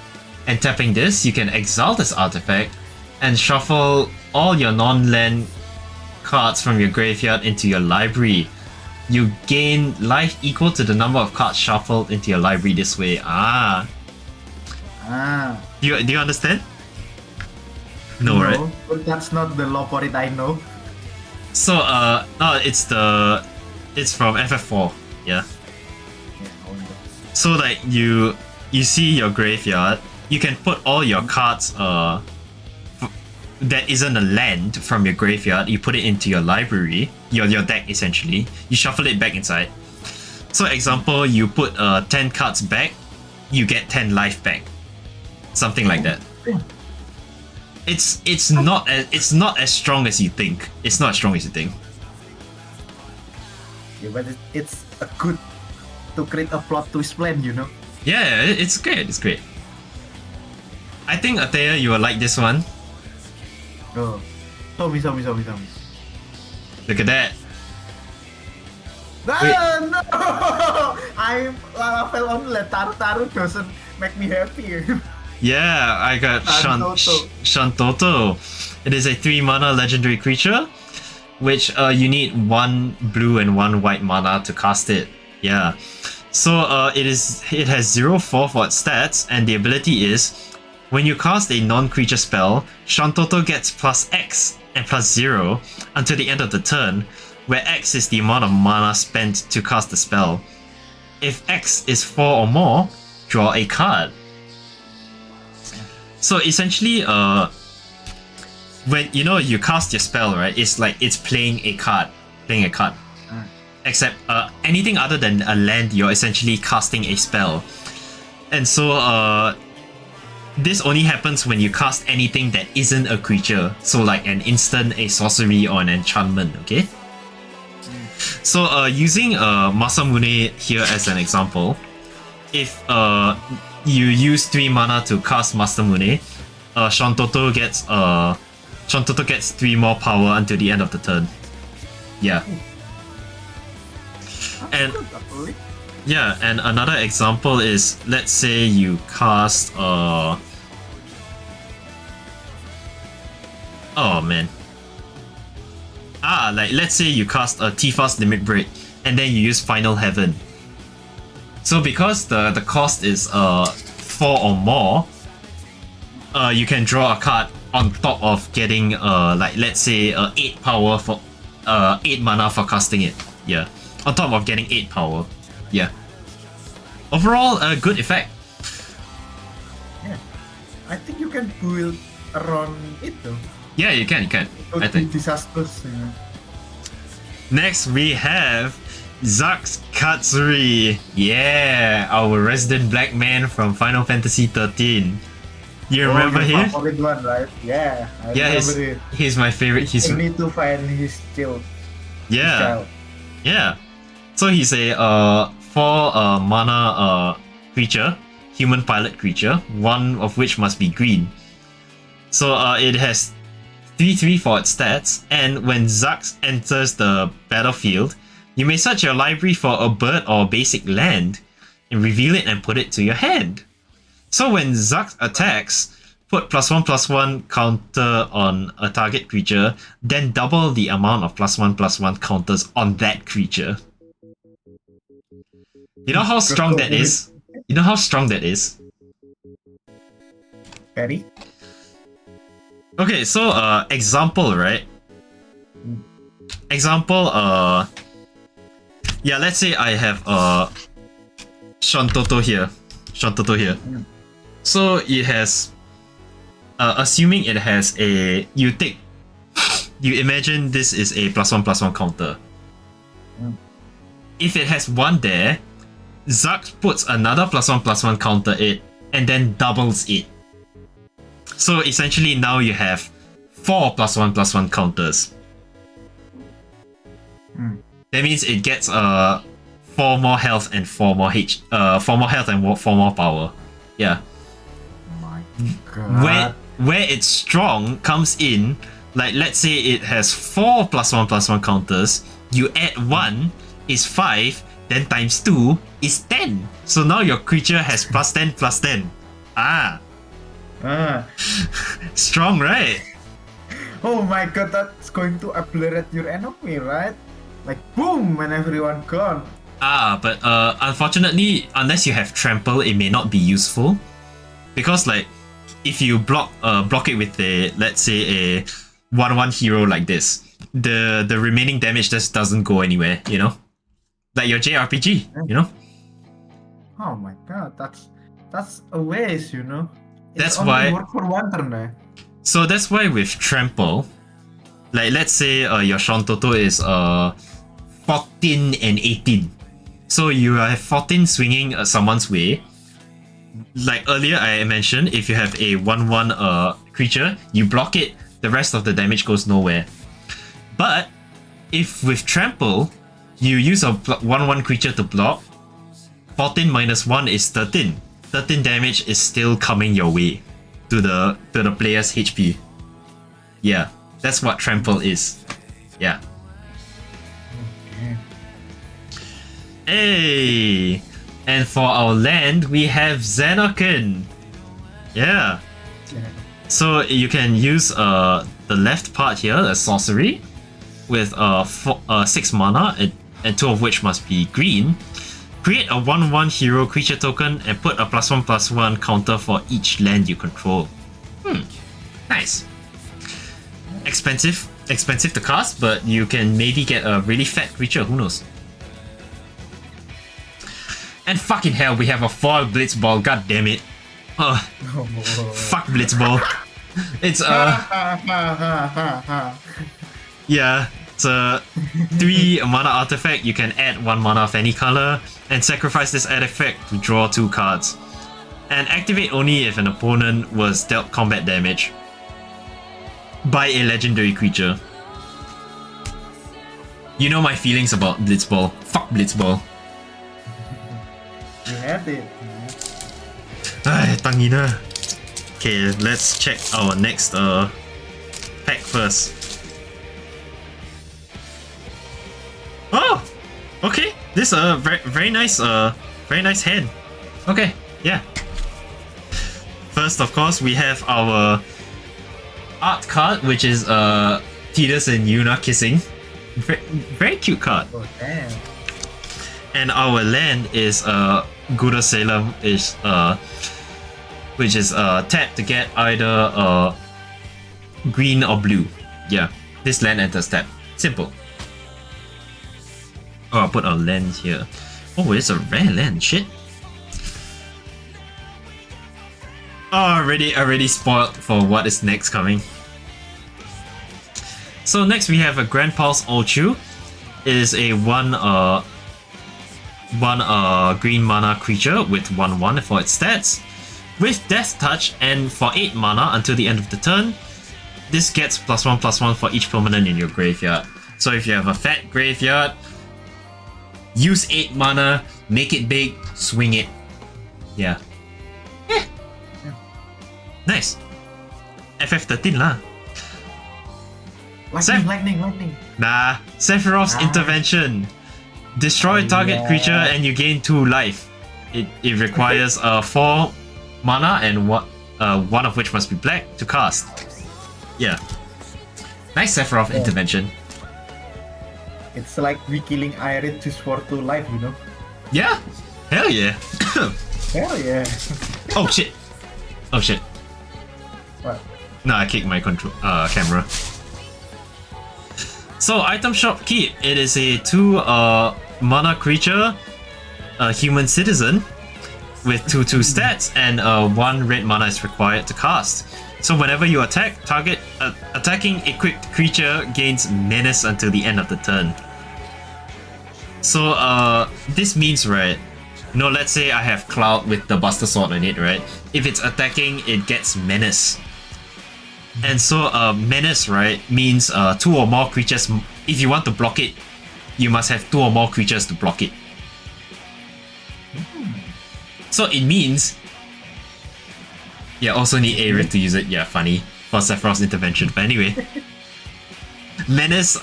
Speaker 1: and tapping this, you can exile this artifact and shuffle all your non-land cards from your graveyard into your library. You gain life equal to the number of cards shuffled into your library this way. Do you understand? No, right?
Speaker 2: But that's not the law for it, I know.
Speaker 1: So it's from FF4, yeah. So like you see your graveyard, you can put all your cards that isn't a land from your graveyard, you put it into your library, your deck essentially. You shuffle it back inside. So example, you put 10 cards back, you get 10 life back. Something like that. It's not as strong as you think. It's not as strong as you think.
Speaker 2: Yeah, but it's a good to create a plot twist plan, you know?
Speaker 1: Yeah, it's great. It's great. I think Atea, you will like this one.
Speaker 2: Oh, show me.
Speaker 1: Look at that.
Speaker 2: No! I fell on the Taru doesn't make me happy.
Speaker 1: Yeah, I got Shantoto. It is a 3 mana legendary creature, which you need 1 blue and 1 white mana to cast it. Yeah. So it has 0/4 for its stats, and the ability is when you cast a non-creature spell, Shantoto gets +X and +0 until the end of the turn, where X is the amount of mana spent to cast the spell. If X is 4 or more, draw a card. So essentially, when you cast your spell, right, it's like it's playing a card. Except anything other than a land, you're essentially casting a spell. And so this only happens when you cast anything that isn't a creature. So like an instant, a sorcery, or an enchantment, okay? So using Masamune here as an example, if you use 3 mana to cast Masamune, Shantoto gets 3 more power until the end of the turn. Yeah. And yeah, and another example is, let's say you cast oh man. Like let's say you cast a Tifa's Limit Break and then you use Final Heaven. So because the cost is 4 or more, you can draw a card on top of getting like let's say 8 power for 8 mana for casting it. Yeah. On top of getting 8 power. Yeah. Overall, a good effect.
Speaker 2: Yeah. I think you can build around it though.
Speaker 1: Yeah, you can. I think.
Speaker 2: Disastrous. Yeah.
Speaker 1: Next, we have Zax Katsuri. Yeah, our resident black man from Final Fantasy 13. You remember him?
Speaker 2: Favorite one, right? Yeah. I remember it.
Speaker 1: He's my favorite.
Speaker 2: You need to find his child.
Speaker 1: Yeah. Yeah. So he's a 4 mana creature, human pilot creature, one of which must be green. So it has 3/3 for its stats, and when Zax enters the battlefield, you may search your library for a bird or basic land and reveal it and put it to your hand. So when Zax attacks, put +1/+1 counter on a target creature, then double the amount of +1/+1 counters on that creature. You know how strong that is?
Speaker 2: Very?
Speaker 1: Okay, so example, right? Example, yeah, let's say I have Shantoto here. So it has assuming it has a you imagine this is a +1/+1 counter. If it has 1 there, Zax puts another +1/+1 counter it and then doubles it. So essentially now you have 4 +1/+1 counters. That means it gets 4 more health and 4 more and 4 more power. Yeah.
Speaker 2: My God.
Speaker 1: Where it's strong comes in, like let's say it has 4 +1/+1 counters, You add 1 is 5, then times 2 is 10. So now your creature has plus 10 plus 10. Ah. Strong, right?
Speaker 2: Oh my god, that's going to obliterate your enemy, right? Like boom, and everyone gone.
Speaker 1: But unfortunately, unless you have trample, it may not be useful. Because like, if you block it with a, let's say a 1/1 hero like this, the remaining damage just doesn't go anywhere, you know? Like your JRPG, you know?
Speaker 2: Oh my god, that's a waste, you know?
Speaker 1: That's
Speaker 2: only
Speaker 1: why.
Speaker 2: work for one turn, eh?
Speaker 1: So that's why with trample, like let's say your Shontoto is 14 and 18. So you have 14 swinging someone's way. Like earlier I mentioned, if you have a 1/1 creature, you block it, the rest of the damage goes nowhere. But if with trample, you use a 1/1 creature to block, 14 minus 1 is 13. 13 damage is still coming your way to the player's HP. Yeah, that's what trample is. Yeah. Hey! And for our land, we have Xenokin. Yeah. So you can use the left part here, a sorcery, with 6 mana, and 2 of which must be green. Create a 1/1 hero creature token and put a +1/+1 counter for each land you control. Nice. Expensive to cast, but you can maybe get a really fat creature, who knows. And fucking hell, we have a foil Blitzball, god damn it. Fuck Blitzball. It's yeah, it's a 3 mana artifact. You can add 1 mana of any color and sacrifice this artifact to draw 2 cards. And activate only if an opponent was dealt combat damage by a legendary creature. You know my feelings about Blitzball. Fuck Blitzball.
Speaker 2: You had it.
Speaker 1: Ay, tangina. Okay, let's check our next pack first. Oh, okay. This very nice hand. Okay, yeah. First, of course, we have our art card, which is Tidus and Yuna kissing. Very cute card.
Speaker 2: Oh damn.
Speaker 1: And our land is Gura Salem is which is tap to get either green or blue. Yeah, this land enters tap. Simple. Oh, I'll put our land here. Oh, it's a rare land. Shit. Oh, already spoiled for what is next coming. So next we have a Grand Pulse Ulchu. It is a one green mana creature with 1/1 for its stats. With Death Touch and for 8 mana until the end of the turn, this gets +1/+1 for each permanent in your graveyard. So if you have a fat graveyard, use 8 mana, make it big, swing it. Yeah. Nice. FF13 lah.
Speaker 2: Lightning.
Speaker 1: Nah, Sephiroth's intervention. Destroy target creature and you gain 2 life. It requires 4 mana and one of which must be black to cast. Yeah. Nice Sephiroth intervention.
Speaker 2: It's like we killing Irid just for 2 life, you know?
Speaker 1: Yeah. Hell yeah.
Speaker 2: Hell yeah.
Speaker 1: Oh shit. Oh shit.
Speaker 2: What?
Speaker 1: No, I kicked my camera. So item shop keep. It is a 2 mana creature, a human citizen, with 2/2 stats, and 1 red mana is required to cast. So whenever you attack, attacking equipped creature gains menace until the end of the turn. So this means, right, let's say I have Cloud with the Buster Sword on it, right? If it's attacking, it gets menace. And so menace, right, means 2 or more creatures. If you want to block it, you must have 2 or more creatures to block it. So it means, yeah, also need Aerith to use it. Yeah, funny for Sephiroth's intervention. But anyway, menace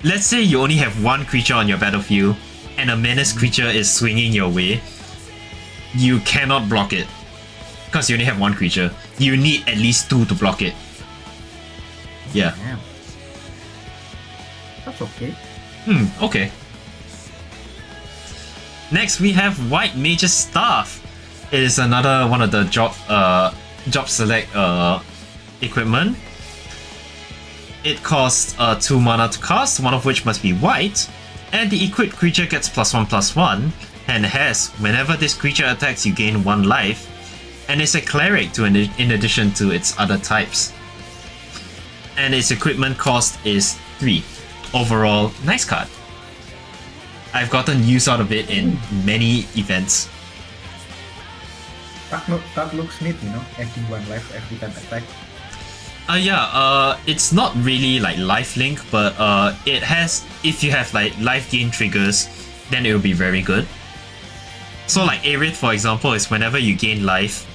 Speaker 1: let's say you only have one creature on your battlefield, and a menace creature is swinging your way, you cannot block it. Because you only have one creature. You need at least 2 to block it. Yeah.
Speaker 2: Damn. That's okay.
Speaker 1: Okay. Next we have White Mage's Staff. It is another one of the job select equipment. It costs 2 mana to cast, one of which must be white, and the equipped creature gets +1/+1, and has, whenever this creature attacks you gain 1 life, and is a cleric in addition to its other types. And its equipment cost is 3. Overall, nice card. I've gotten use out of it in many events.
Speaker 2: That looks neat, you know, adding 1 life every time attack.
Speaker 1: It's not really like lifelink, but it has, if you have like life gain triggers, then it will be very good. So like Aerith, for example, is whenever you gain life,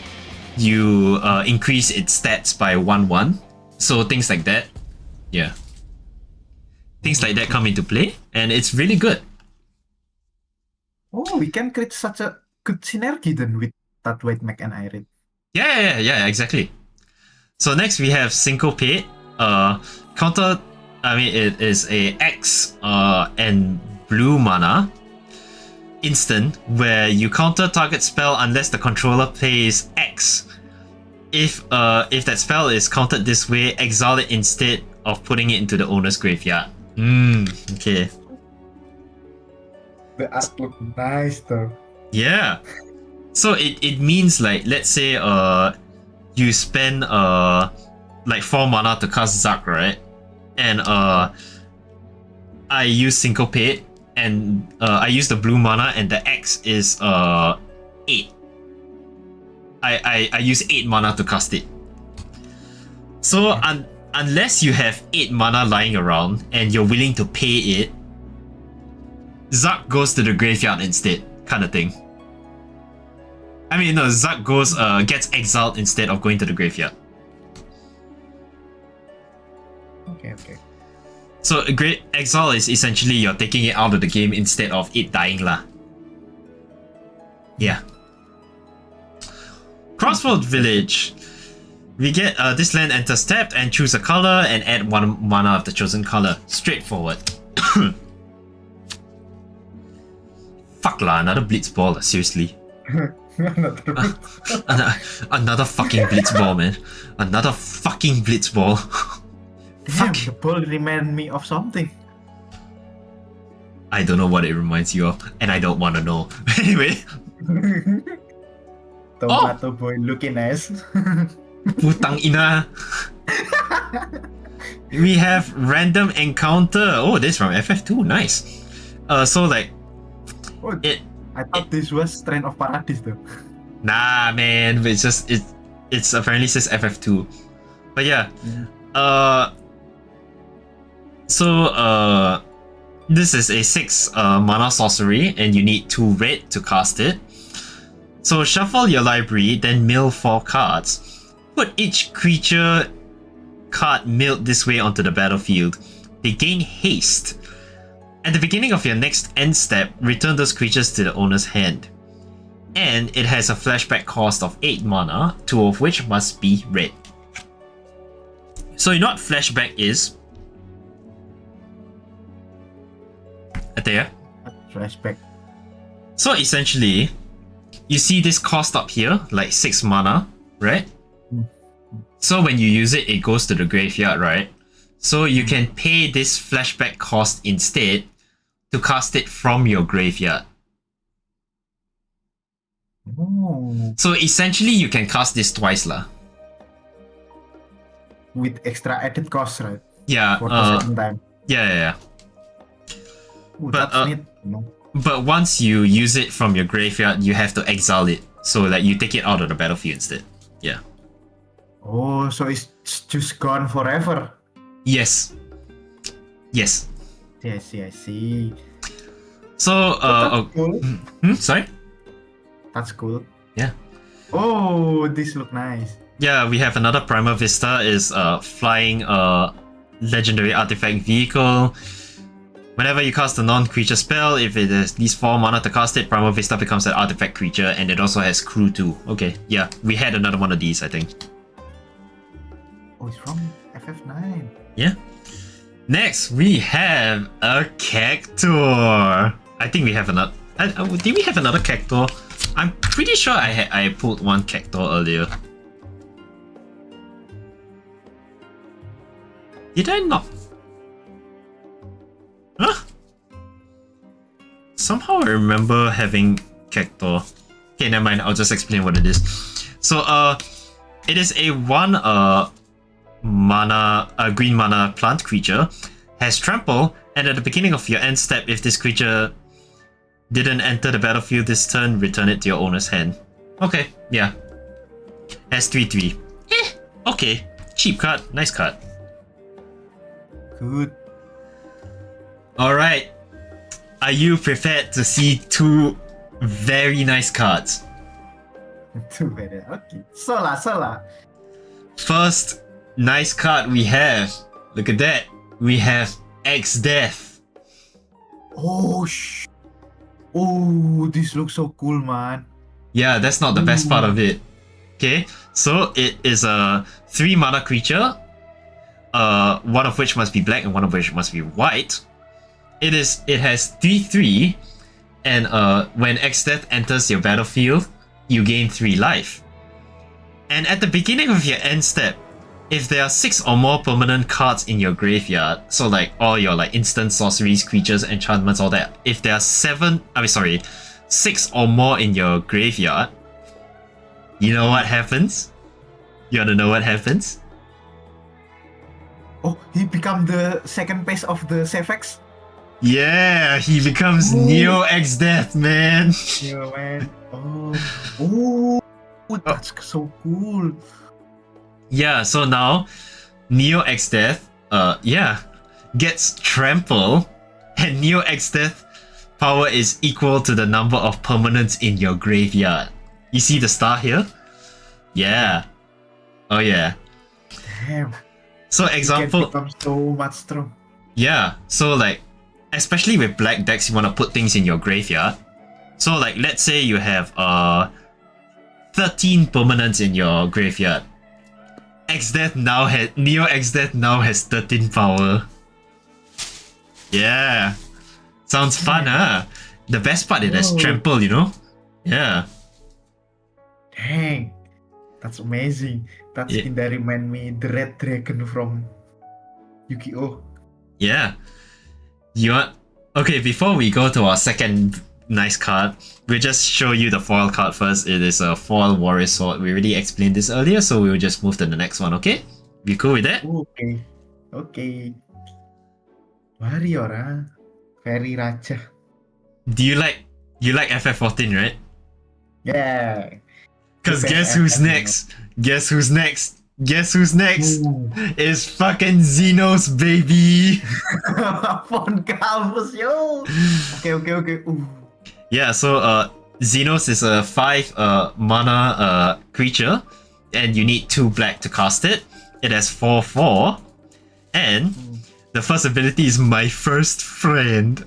Speaker 1: you increase its stats by 1/1. So things like that, yeah. Things like that come into play, and it's really good.
Speaker 2: Oh, we can create such a good synergy then with that White Mech and Aerith.
Speaker 1: Yeah, exactly. So next we have Syncopate. Counter, it is a X and blue mana instant where you counter target spell unless the controller plays X. If that spell is countered this way, exile it instead of putting it into the owner's graveyard. Okay.
Speaker 2: The art look nice though.
Speaker 1: Yeah. So it means like, let's say you spend like 4 mana to cast Zark, right? And I use Syncopate and I use the blue mana and the X is 8. I use 8 mana to cast it. So unless you have 8 mana lying around and you're willing to pay it, Zark goes to the graveyard instead, kind of thing. Zark gets exiled instead of going to the graveyard.
Speaker 2: Okay.
Speaker 1: So a great exile is essentially you're taking it out of the game instead of it dying lah. Yeah. Crossroad Village. We get this land enters tapped and choose a color and add 1 mana of the chosen color. Straightforward. Fuck lah, another Blitzball, seriously. Another fucking Blitzball, man. Another fucking Blitzball.
Speaker 2: Damn, the ball remind me of something.
Speaker 1: I don't know what it reminds you of, and I don't want to know. Anyway.
Speaker 2: Tomato boy looking nice.
Speaker 1: Putang ina. We have Random Encounter. Oh, this from FF2. Nice. So like,
Speaker 2: I thought this was Strain of Paradise though.
Speaker 1: Nah, man. It's just it's apparently says FF2. But yeah. So this is a 6 mana sorcery, and you need 2 red to cast it. So shuffle your library, then mill 4 cards. Put each creature card milled this way onto the battlefield. They gain haste. At the beginning of your next end step, return those creatures to the owner's hand. And it has a flashback cost of 8 mana, 2 of which must be red. So you know what flashback is? There.
Speaker 2: Flashback.
Speaker 1: So essentially, you see this cost up here, like 6 mana, right? So when you use it, it goes to the graveyard, right? So you can pay this flashback cost instead to cast it from your graveyard.
Speaker 2: Oh.
Speaker 1: So essentially, you can cast this twice lah.
Speaker 2: With extra added cost, right?
Speaker 1: Yeah.
Speaker 2: For the second time.
Speaker 1: Yeah.
Speaker 2: Ooh,
Speaker 1: But
Speaker 2: that's neat. No.
Speaker 1: But once you use it from your graveyard, you have to exile it. So like you take it out of the battlefield instead. Yeah.
Speaker 2: Oh, so it's just gone forever.
Speaker 1: Yes.
Speaker 2: Yes, I see.
Speaker 1: So
Speaker 2: That's cool.
Speaker 1: Sorry?
Speaker 2: That's cool.
Speaker 1: Yeah.
Speaker 2: Oh, this look nice.
Speaker 1: Yeah, we have another Primal Vista is flying legendary artifact vehicle. Whenever you cast a non-creature spell, if it has these 4 mana to cast it, Primal Vista becomes an artifact creature, and it also has crew too. Okay, yeah, we had another one of these, I think.
Speaker 2: Oh, it's from FF9.
Speaker 1: Yeah. Next, we have a Cactuar. I think we have another. Did we have another Cactuar? I'm pretty sure I pulled one Cactuar earlier. Did I not? Huh? Somehow I remember having Cactuar. Okay, never mind. I'll just explain what it is. So, it is a 1 green mana plant creature, has trample, and at the beginning of your end step, if this creature didn't enter the battlefield this turn, return it to your owner's hand. Okay, yeah. Has 3/3. Okay. Cheap card, nice card.
Speaker 2: Good.
Speaker 1: Alright. Are you prepared to see 2 very nice cards?
Speaker 2: Too bad. Okay. Sola.
Speaker 1: First nice card we have. Look at that. We have X-Death.
Speaker 2: Oh, oh, this looks so cool, man.
Speaker 1: Yeah, that's not the best part of it. Okay, so it is a 3 mana creature. One of which must be black and one of which must be white. It has 3/3, and when X-Death enters your battlefield, you gain 3 life. And at the beginning of your end step, if there are 6 or more permanent cards in your graveyard, so like all your like instant sorceries, creatures, enchantments, all that, if there are 6 or more in your graveyard, you know what happens? You wanna know what happens?
Speaker 2: Oh, he become the second phase of the FFX.
Speaker 1: Yeah, he becomes Neo X-Death, man.
Speaker 2: Yeah, man. Oh, that's so cool.
Speaker 1: Yeah, so now Neo X-Death, gets trample, and Neo X-Death power is equal to the number of permanents in your graveyard. You see the star here? Yeah. Oh yeah.
Speaker 2: Damn.
Speaker 1: So example,
Speaker 2: It becomes so much strong.
Speaker 1: yeah. So like, especially with black decks, you want to put things in your graveyard. So like, let's say you have 13 permanents in your graveyard. Neo X-Death now has 13 power. Yeah. Sounds fun, huh? The best part is there's trample, you know? Yeah.
Speaker 2: Dang. That's amazing. That remind me the Red Dragon from Yu-Gi-Oh!
Speaker 1: Yeah. You want... Okay, before we go to our second nice card, we'll just show you the foil card first. It is a foil warrior sword. We already explained this earlier, so we'll just move to the next one, okay? You cool with that?
Speaker 2: Okay. Okay. Warrior, huh? Very Raja.
Speaker 1: Do you like FF14, right?
Speaker 2: Yeah.
Speaker 1: Cause guess who's next? Guess who's next? Guess who's next? It's fucking Xenos, baby!
Speaker 2: Fun Calvus, yo! Okay. Ooh.
Speaker 1: Yeah, so Xenos is a 5 mana creature, and you need 2 black to cast it. It has 4/4, and the first ability is My First Friend.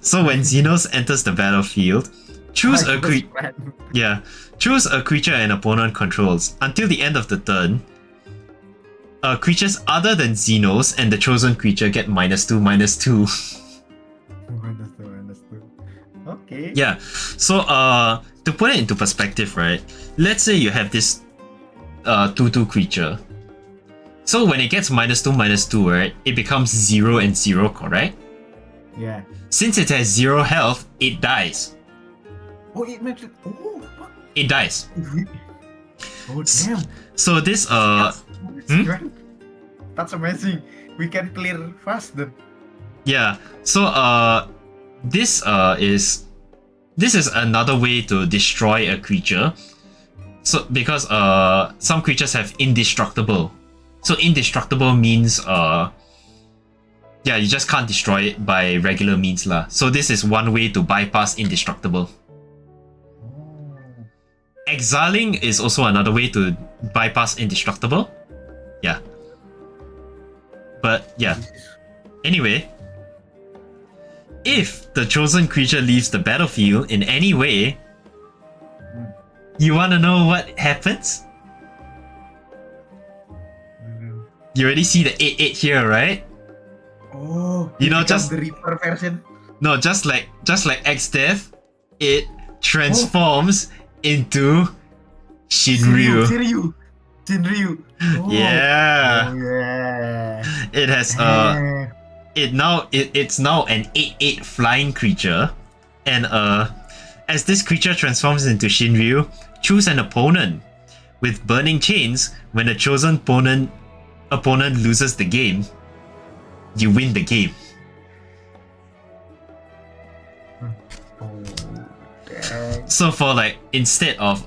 Speaker 1: So when Xenos enters the battlefield, choose a creature. Yeah, choose a creature an opponent controls. Until the end of the turn, creatures other than Xenos and the chosen creature get -2/-2.
Speaker 2: -2. Okay.
Speaker 1: Yeah, so to put it into perspective, right? Let's say you have this 2/2 creature. So when it gets -2/-2, right, it becomes 0 and 0, correct?
Speaker 2: Yeah.
Speaker 1: Since it has 0 health, it dies.
Speaker 2: Oh, it makes it. Oh, what?
Speaker 1: It dies.
Speaker 2: Oh, damn.
Speaker 1: So this
Speaker 2: That's amazing. We can clear fast then.
Speaker 1: Yeah. So this is another way to destroy a creature. So because some creatures have indestructible. So indestructible means you just can't destroy it by regular means lah. So this is one way to bypass indestructible. Exiling is also another way to bypass indestructible. Yeah. But yeah. Anyway, if the chosen creature leaves the battlefield in any way, you wanna know what happens? You already see the 8/8 here, right?
Speaker 2: Oh,
Speaker 1: You know, just
Speaker 2: the Reaper version.
Speaker 1: no, just like X Death, it transforms into Shinryu.
Speaker 2: Shinryu. Oh.
Speaker 1: Yeah.
Speaker 2: Oh yeah.
Speaker 1: It has it's now an 8/8 flying creature, and as this creature transforms into Shinryu, choose an opponent with burning chains. When the chosen opponent loses the game, you win the game.
Speaker 2: Oh, dang.
Speaker 1: So for like instead of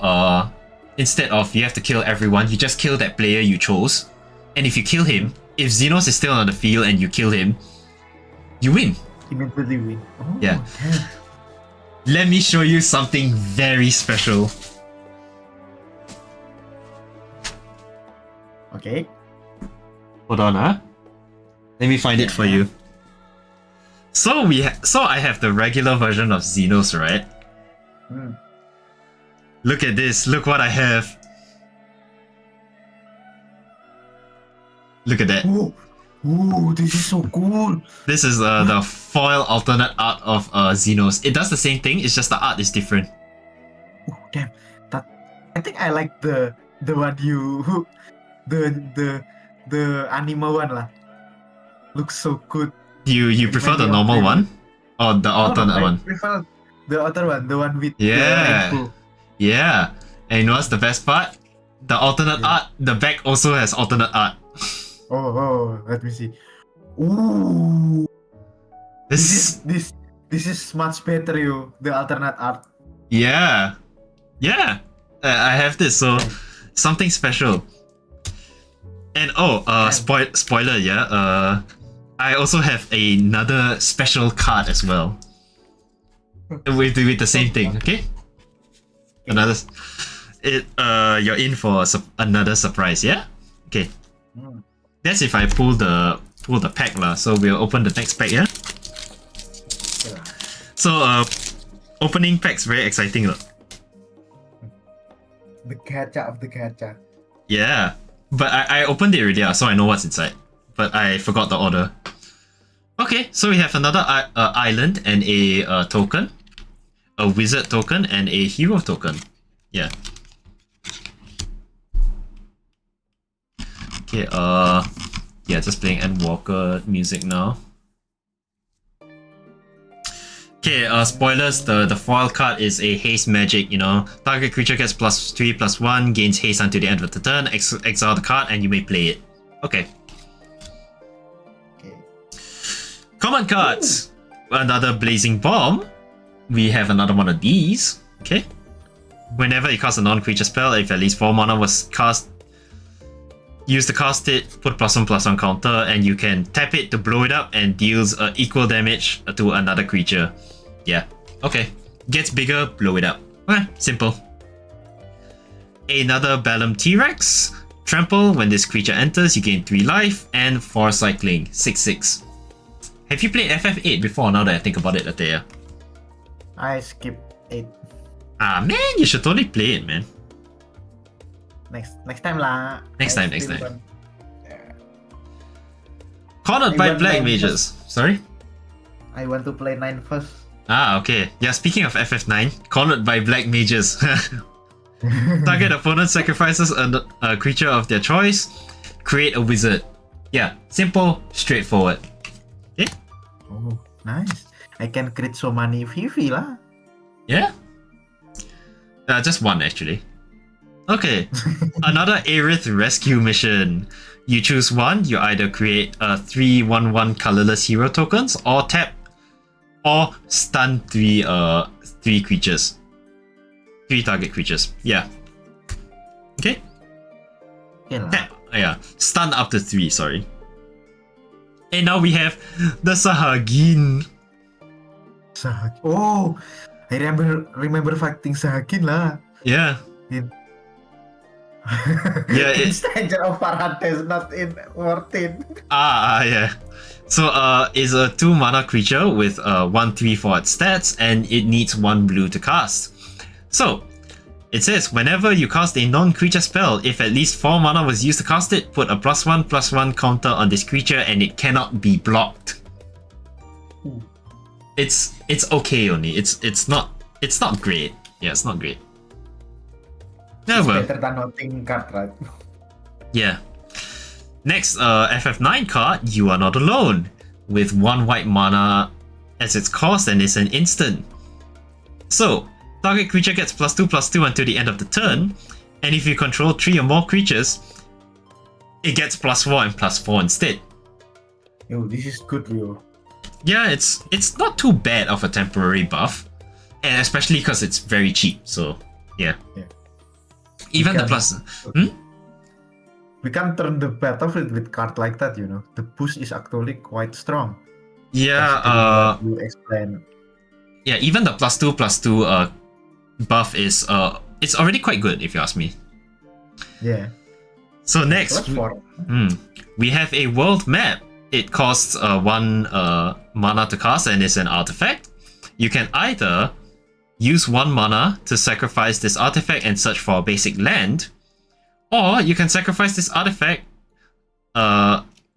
Speaker 1: you have to kill everyone, you just kill that player you chose, and if you kill him, if Xenos is still on the field and you kill him, you win.
Speaker 2: Immediately win. Oh,
Speaker 1: Yeah.
Speaker 2: damn.
Speaker 1: Let me show you something very special.
Speaker 2: Okay.
Speaker 1: Hold on, huh? Let me find it for you. So I have the regular version of Xenos, right?
Speaker 2: Hmm.
Speaker 1: Look at this. Look what I have. Look at that.
Speaker 2: Ooh, this is so cool.
Speaker 1: This is the foil alternate art of Xenos. It does the same thing. It's just the art is different.
Speaker 2: Oh, damn. I think I like the one you the anime one lah. Looks so good.
Speaker 1: You prefer the normal one or the alternate one?
Speaker 2: I prefer the other one, the one with
Speaker 1: Yeah.
Speaker 2: the rainbow.
Speaker 1: Yeah. And you know what's the best part? The alternate art, the back also has alternate art.
Speaker 2: Oh, let me see. Ooh,
Speaker 1: This
Speaker 2: this is much better, the alternate art.
Speaker 1: yeah. Yeah. I have this, so something special. And spoiler, yeah. I also have another special card as well. With the same thing, okay? You're in for another surprise, yeah? Okay. That's if I pull the pack lah. So we'll open the next pack, yeah? So opening pack's very exciting lah.
Speaker 2: The gacha of the gacha.
Speaker 1: Yeah. But I opened it already, so I know what's inside. But I forgot the order. Okay, so we have another island and a token, a wizard token, and a hero token. Yeah. Okay, yeah, just playing Endwalker music now. Okay, spoilers, the foil card is a haste magic, you know. Target creature gets +3/+1, gains haste until the end of the turn, exile the card, and you may play it. Okay. Common cards! Ooh. Another Blazing Bomb. We have another one of these. Okay. Whenever you cast a non-creature spell, if at least 4 mana was cast, use to cast it, put +1/+1 counter, and you can tap it to blow it up and deals equal damage to another creature. Yeah. Okay. Gets bigger, blow it up. Okay, simple. Another Bellum T-Rex. Trample, when this creature enters, you gain 3 life, and 4 cycling, 6/6. Have you played FF8 before, now that I think about it, Atea?
Speaker 2: I skipped 8.
Speaker 1: Ah man, you should totally play it, man.
Speaker 2: Next time lah.
Speaker 1: Next time. Cornered by Black Mages. Sorry?
Speaker 2: I want to play 9 first.
Speaker 1: Ah, okay. Yeah, speaking of FF9, Cornered by Black Mages. Target opponent sacrifices a creature of their choice. Create a wizard. Yeah, simple, straightforward. Okay?
Speaker 2: Oh, nice. I can create so many VV lah.
Speaker 1: Yeah? Just one, actually. Okay, another Aerith rescue mission. You choose one, you either create 3/1/1 colorless hero tokens or tap or stun 3 creatures. 3 target creatures. Yeah. Okay? Yeah. Stun up to 3, sorry. And now we have the Sahagin.
Speaker 2: Oh, I remember fighting Sahagin lah.
Speaker 1: Yeah. Yeah,
Speaker 2: In Stranger of Paradise, not in Worthin.
Speaker 1: Yeah. So it's a 2 mana creature with 1/3/4 stats, and it needs 1 blue to cast. So it says whenever you cast a non-creature spell, if at least 4 mana was used to cast it, put a +1/+1 counter on this creature, and it cannot be blocked.
Speaker 2: Ooh.
Speaker 1: It's okay only. It's not great. Yeah, it's not great. Yeah,
Speaker 2: It's
Speaker 1: well,
Speaker 2: better than nothing card, right?
Speaker 1: yeah. Next, FF9 card, You Are Not Alone, with 1 white mana as its cost, and it's an instant. So, target creature gets +2/+2 until the end of the turn, and if you control 3 or more creatures, it gets +4 and +4 instead.
Speaker 2: Yo, this is good, Rio.
Speaker 1: Yeah, it's not too bad of a temporary buff, and especially because it's very cheap. So, yeah. Even the plus.
Speaker 2: We can turn the battlefield with card like that, you know. The push is actually quite strong.
Speaker 1: Yeah.
Speaker 2: You explain.
Speaker 1: Yeah, even the +2/+2 buff is it's already quite good if you ask me.
Speaker 2: Yeah.
Speaker 1: So next, we have a world map. It costs 1 mana to cast, and it's an artifact. You can either use 1 mana to sacrifice this artifact and search for a basic land, or you can sacrifice this artifact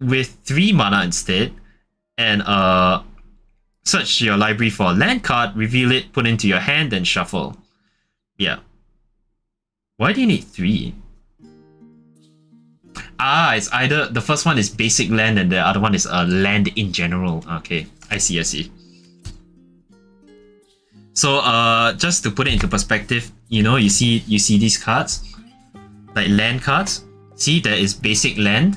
Speaker 1: with 3 mana instead, and search your library for a land card, reveal it, put into your hand, and shuffle. Yeah. Why do you need 3? It's either the first one is basic land and the other one is land in general. Okay, I see. So just to put it into perspective, you see these cards, like land cards. See, there is basic land,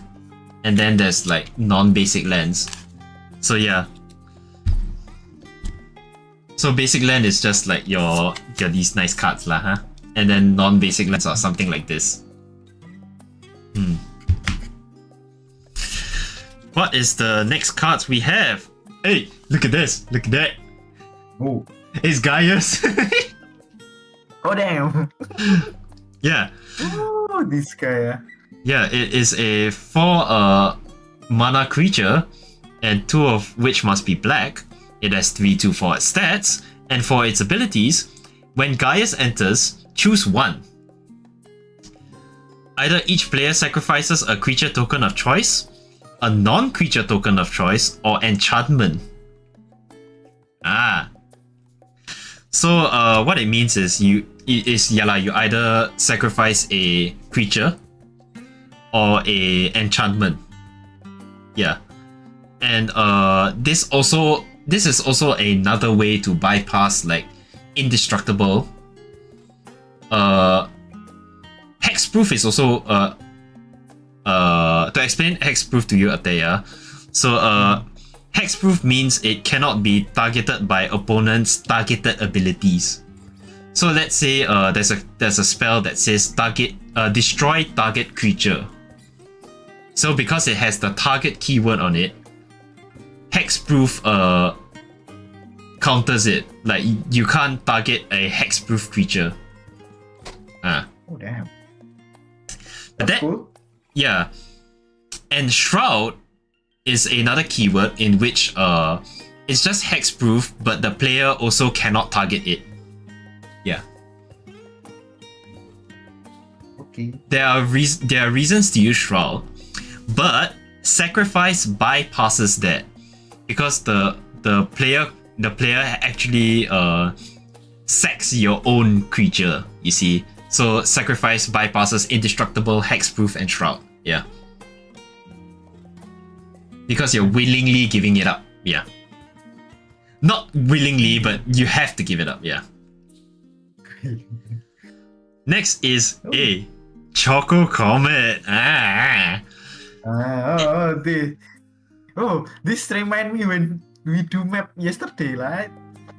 Speaker 1: and then there's like non-basic lands. So yeah. So basic land is just like your these nice cards lah, huh? And then non-basic lands are something like this. What is the next cards we have? Hey, look at this! Look at that!
Speaker 2: Oh.
Speaker 1: It's Gaius!
Speaker 2: Oh damn!
Speaker 1: Yeah.
Speaker 2: Oh, this guy.
Speaker 1: Yeah, it is a 4 mana creature, and 2 of which must be black. It has 3/2/4 stats, and for its abilities, when Gaius enters, choose 1. Either each player sacrifices a creature token of choice, a non-creature token of choice, or enchantment. So what it means is you either sacrifice a creature or a enchantment. Yeah. And this is also another way to bypass like indestructible. Hexproof is also to explain hexproof to you, Ateya. So hexproof means it cannot be targeted by opponents' targeted abilities. So let's say there's a spell that says destroy target creature. So because it has the target keyword on it, hexproof counters it. Like you can't target a hexproof creature.
Speaker 2: Oh damn.
Speaker 1: But
Speaker 2: That's cool.
Speaker 1: Yeah. And Shroud is another keyword in which it's just hexproof, but the player also cannot target it. Yeah.
Speaker 2: Okay.
Speaker 1: There are reasons to use Shroud, but sacrifice bypasses that because the player actually sacks your own creature. You see, so sacrifice bypasses indestructible, hexproof, and Shroud. Yeah. Because you're willingly giving it up. Yeah. Not willingly, but you have to give it up. Yeah. Next is a Choco Comet.
Speaker 2: This remind me when we do map yesterday, right?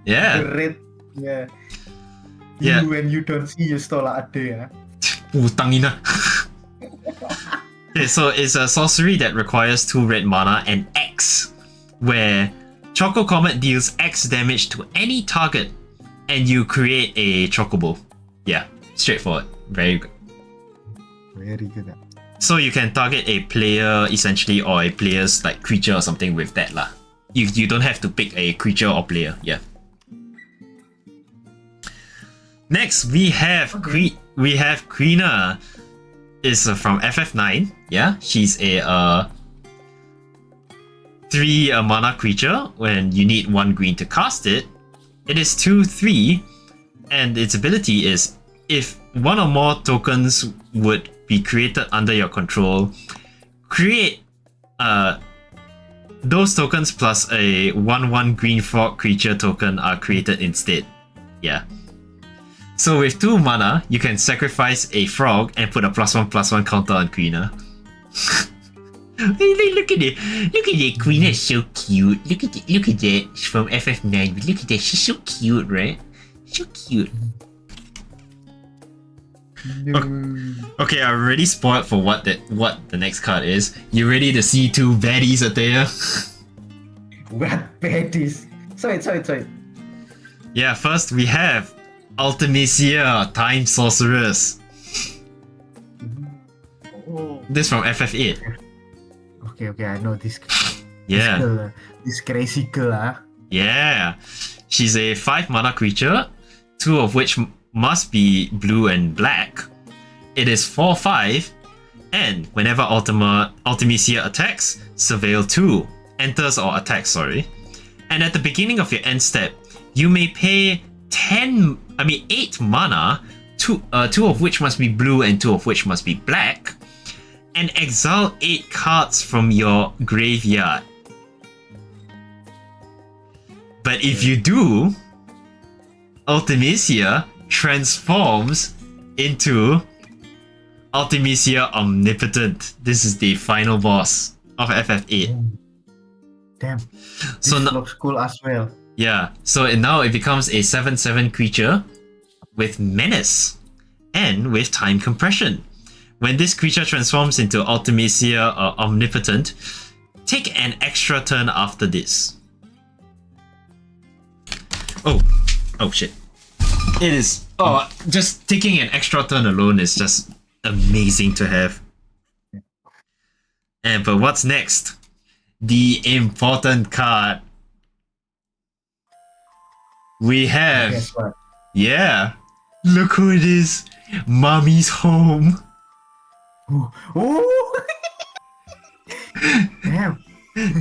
Speaker 1: Yeah.
Speaker 2: The red, yeah.
Speaker 1: Yeah.
Speaker 2: When you don't see your stola ada, ya.
Speaker 1: Utang ina. Okay, so it's a sorcery that requires 2 red mana and X, where Choco Comet deals X damage to any target, and you create a Chocobo. Yeah, straightforward. Very good.
Speaker 2: Very good.
Speaker 1: So you can target a player essentially, or a player's like creature or something with that lah. You don't have to pick a creature or player. Yeah. Next we have Quina. Is from FF9. Yeah, she's a 3 mana creature. When you need 1 green to cast it, it is 2/3, and its ability is if 1 or more tokens would be created under your control, create those tokens plus a 1/1 green frog creature token are created instead. Yeah. So with 2 mana, you can sacrifice a frog and put a +1/+1 counter on Quina. Look at it! Look at it! Quina is so cute. Look at that. She's from FF9. Look at that. She's so cute, right? So cute.
Speaker 2: No.
Speaker 1: Okay, I'm already spoiled for what the next card is. You ready to see 2 baddies, Atea?
Speaker 2: What baddies? Sorry.
Speaker 1: Yeah, first we have Ultimisia, Time Sorceress.
Speaker 2: Oh.
Speaker 1: This from FF8.
Speaker 2: Okay, I know this.
Speaker 1: Yeah.
Speaker 2: This crazy girl,
Speaker 1: Yeah. She's a 5 mana creature, 2 of which must be blue and black. It is 4/5, and whenever Ultimisia attacks, surveil 2, enters or attacks, sorry. And at the beginning of your end step, you may pay 8 mana, 2 of which must be blue and 2 of which must be black, and exile 8 cards from your graveyard. But if you do, Ultimisia transforms into Ultimisia Omnipotent. This is the final boss of FF8.
Speaker 2: Damn.
Speaker 1: So
Speaker 2: This looks cool as well.
Speaker 1: yeah, so now it becomes a 7/7 creature with menace and with time compression. When this creature transforms into Ultimisia Omnipotent, take an extra turn after this. Oh shit. It is. Just taking an extra turn alone is just amazing to have. But what's next? The important card. We have.
Speaker 2: Guess what?
Speaker 1: Yeah. Look who it is. Mommy's home.
Speaker 2: Oh! Damn.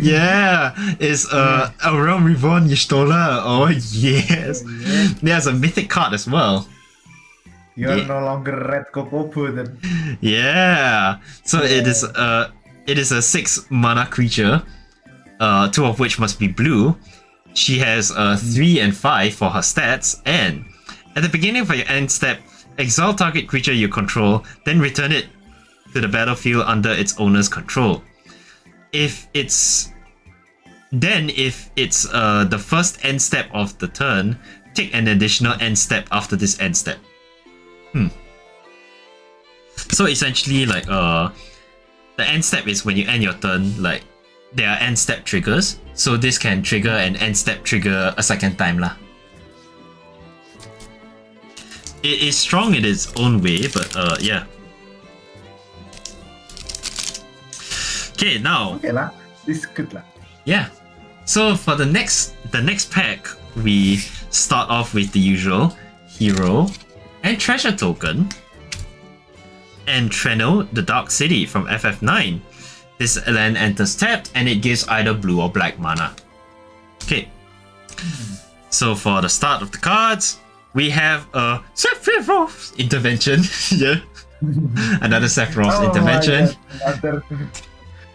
Speaker 1: Yeah. It's Aram Reborn Y'shtola. Oh yes.
Speaker 2: Yeah.
Speaker 1: There's a mythic card as well.
Speaker 2: You are
Speaker 1: Yeah.
Speaker 2: no longer Red Kopopo then.
Speaker 1: Yeah. So it is a 6 mana creature. 2 of which must be blue. She has 3 and 5 for her stats, and at the beginning of your end step, exile target creature you control, then return it to the battlefield under its owner's control. If it's the first end step of the turn, take an additional end step after this end step. So essentially, like the end step is when you end your turn. Like there are end step triggers, so this can trigger an end step trigger a second time lah. It is strong in its own way, but yeah. Okay, now.
Speaker 2: Okay lah. This is good lah.
Speaker 1: Yeah. So for the next pack, we start off with the usual hero and treasure token, and Treno, the Dark City from FF9. This land enters tapped, and it gives either blue or black mana. Okay. So for the start of the cards, we have a Sephiroth's intervention. Yeah. Another Sephiroth's intervention.
Speaker 2: My God.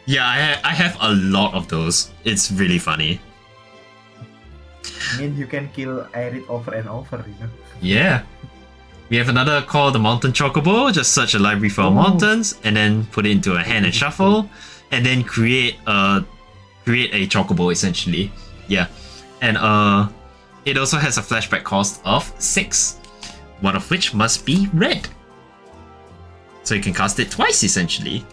Speaker 1: Yeah, I have a lot of those. It's really funny.
Speaker 2: Means you can kill Aerith over and over, you know.
Speaker 1: Yeah. We have another called the Mountain Chocobo. Just search a library for mountains and then put it into a hand and shuffle, and then create a Chocobo essentially. Yeah. And it also has a flashback cost of 6, one of which must be red. So you can cast it twice essentially.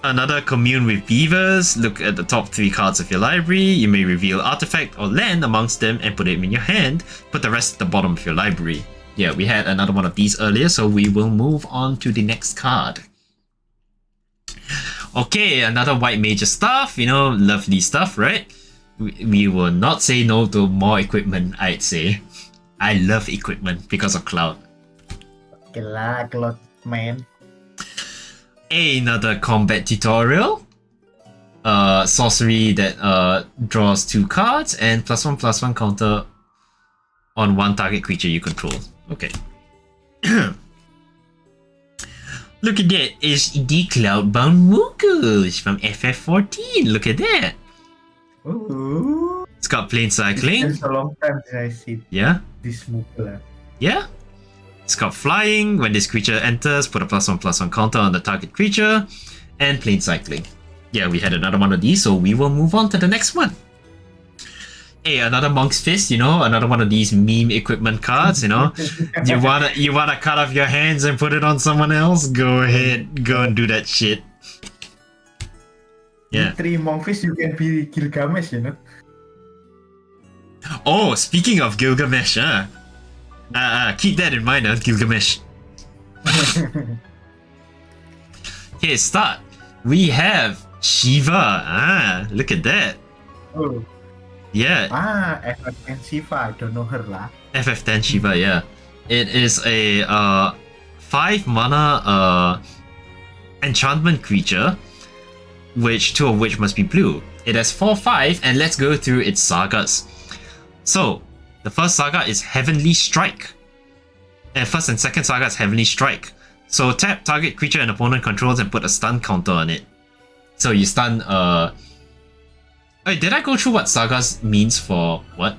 Speaker 1: Another Commune with Beavers. Look at the top 3 cards of your library. You may reveal artifact or land amongst them and put it in your hand. Put the rest at the bottom of your library. Yeah, we had another one of these earlier, so we will move on to the next card. Okay, another white major stuff, you know, lovely stuff, right? We will not say no to more equipment, I'd say. I love equipment because of Cloud.
Speaker 2: Okay lah, Cloud, man.
Speaker 1: Another combat tutorial. Sorcery that draws 2 cards and +1/+1 counter on 1 target creature you control. Okay. Look at that, it's the Cloudbound Moogle from FF14. Look at that.
Speaker 2: Ooh.
Speaker 1: It's got plane cycling.
Speaker 2: It's a long time since I see this Moogle.
Speaker 1: Yeah. It's got flying. When this creature enters, put a +1/+1 counter on the target creature, and plane cycling. Yeah, we had another one of these, so we will move on to the next one. Hey, another Monk's Fist, you know, another one of these meme equipment cards, you know. you wanna cut off your hands and put it on someone else? Go ahead, go and do that shit. Yeah.
Speaker 2: With 3 Monkfish, you can be Gilgamesh, you know.
Speaker 1: Oh, speaking of Gilgamesh, keep that in mind, Gilgamesh. Okay, start. We have Shiva. Look at that.
Speaker 2: Oh.
Speaker 1: Yeah.
Speaker 2: FF10 Shiva, I don't know her lah.
Speaker 1: FF10 Shiva, yeah. It is a 5 mana enchantment creature, which 2 of which must be blue. It has 4/5, and let's go through its sagas. So, the first saga is Heavenly Strike. And first and second saga is Heavenly Strike. So tap target creature an opponent controls and put a stun counter on it. So you stun Wait, did I go through what sagas means for what?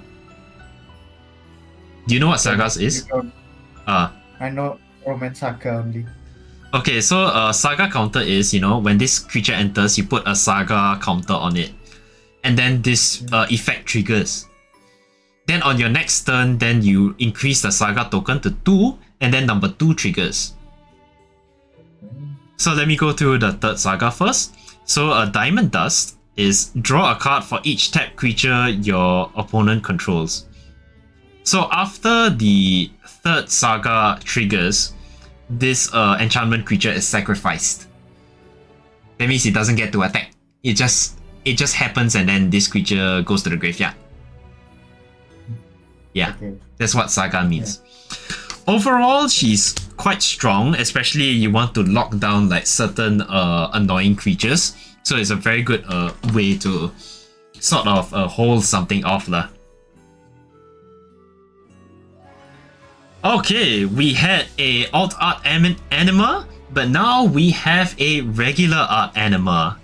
Speaker 1: Do you know what sagas is?
Speaker 2: I know Romance Saga only.
Speaker 1: Okay, so saga counter is, you know, when this creature enters, you put a saga counter on it. And then this effect triggers. Then on your next turn, then you increase the saga token to 2, and then number 2 triggers. So let me go through the third saga first. So a Diamond Dust is draw a card for each tap creature your opponent controls. So after the third saga triggers, this enchantment creature is sacrificed. That means it doesn't get to attack. It just happens, and then this creature goes to the graveyard. Yeah, okay. That's what saga means. Yeah. Overall, she's quite strong, especially you want to lock down like certain annoying creatures. So it's a very good way to sort of hold something off lah. Okay, we had a alt art anima, but now we have a regular art anima.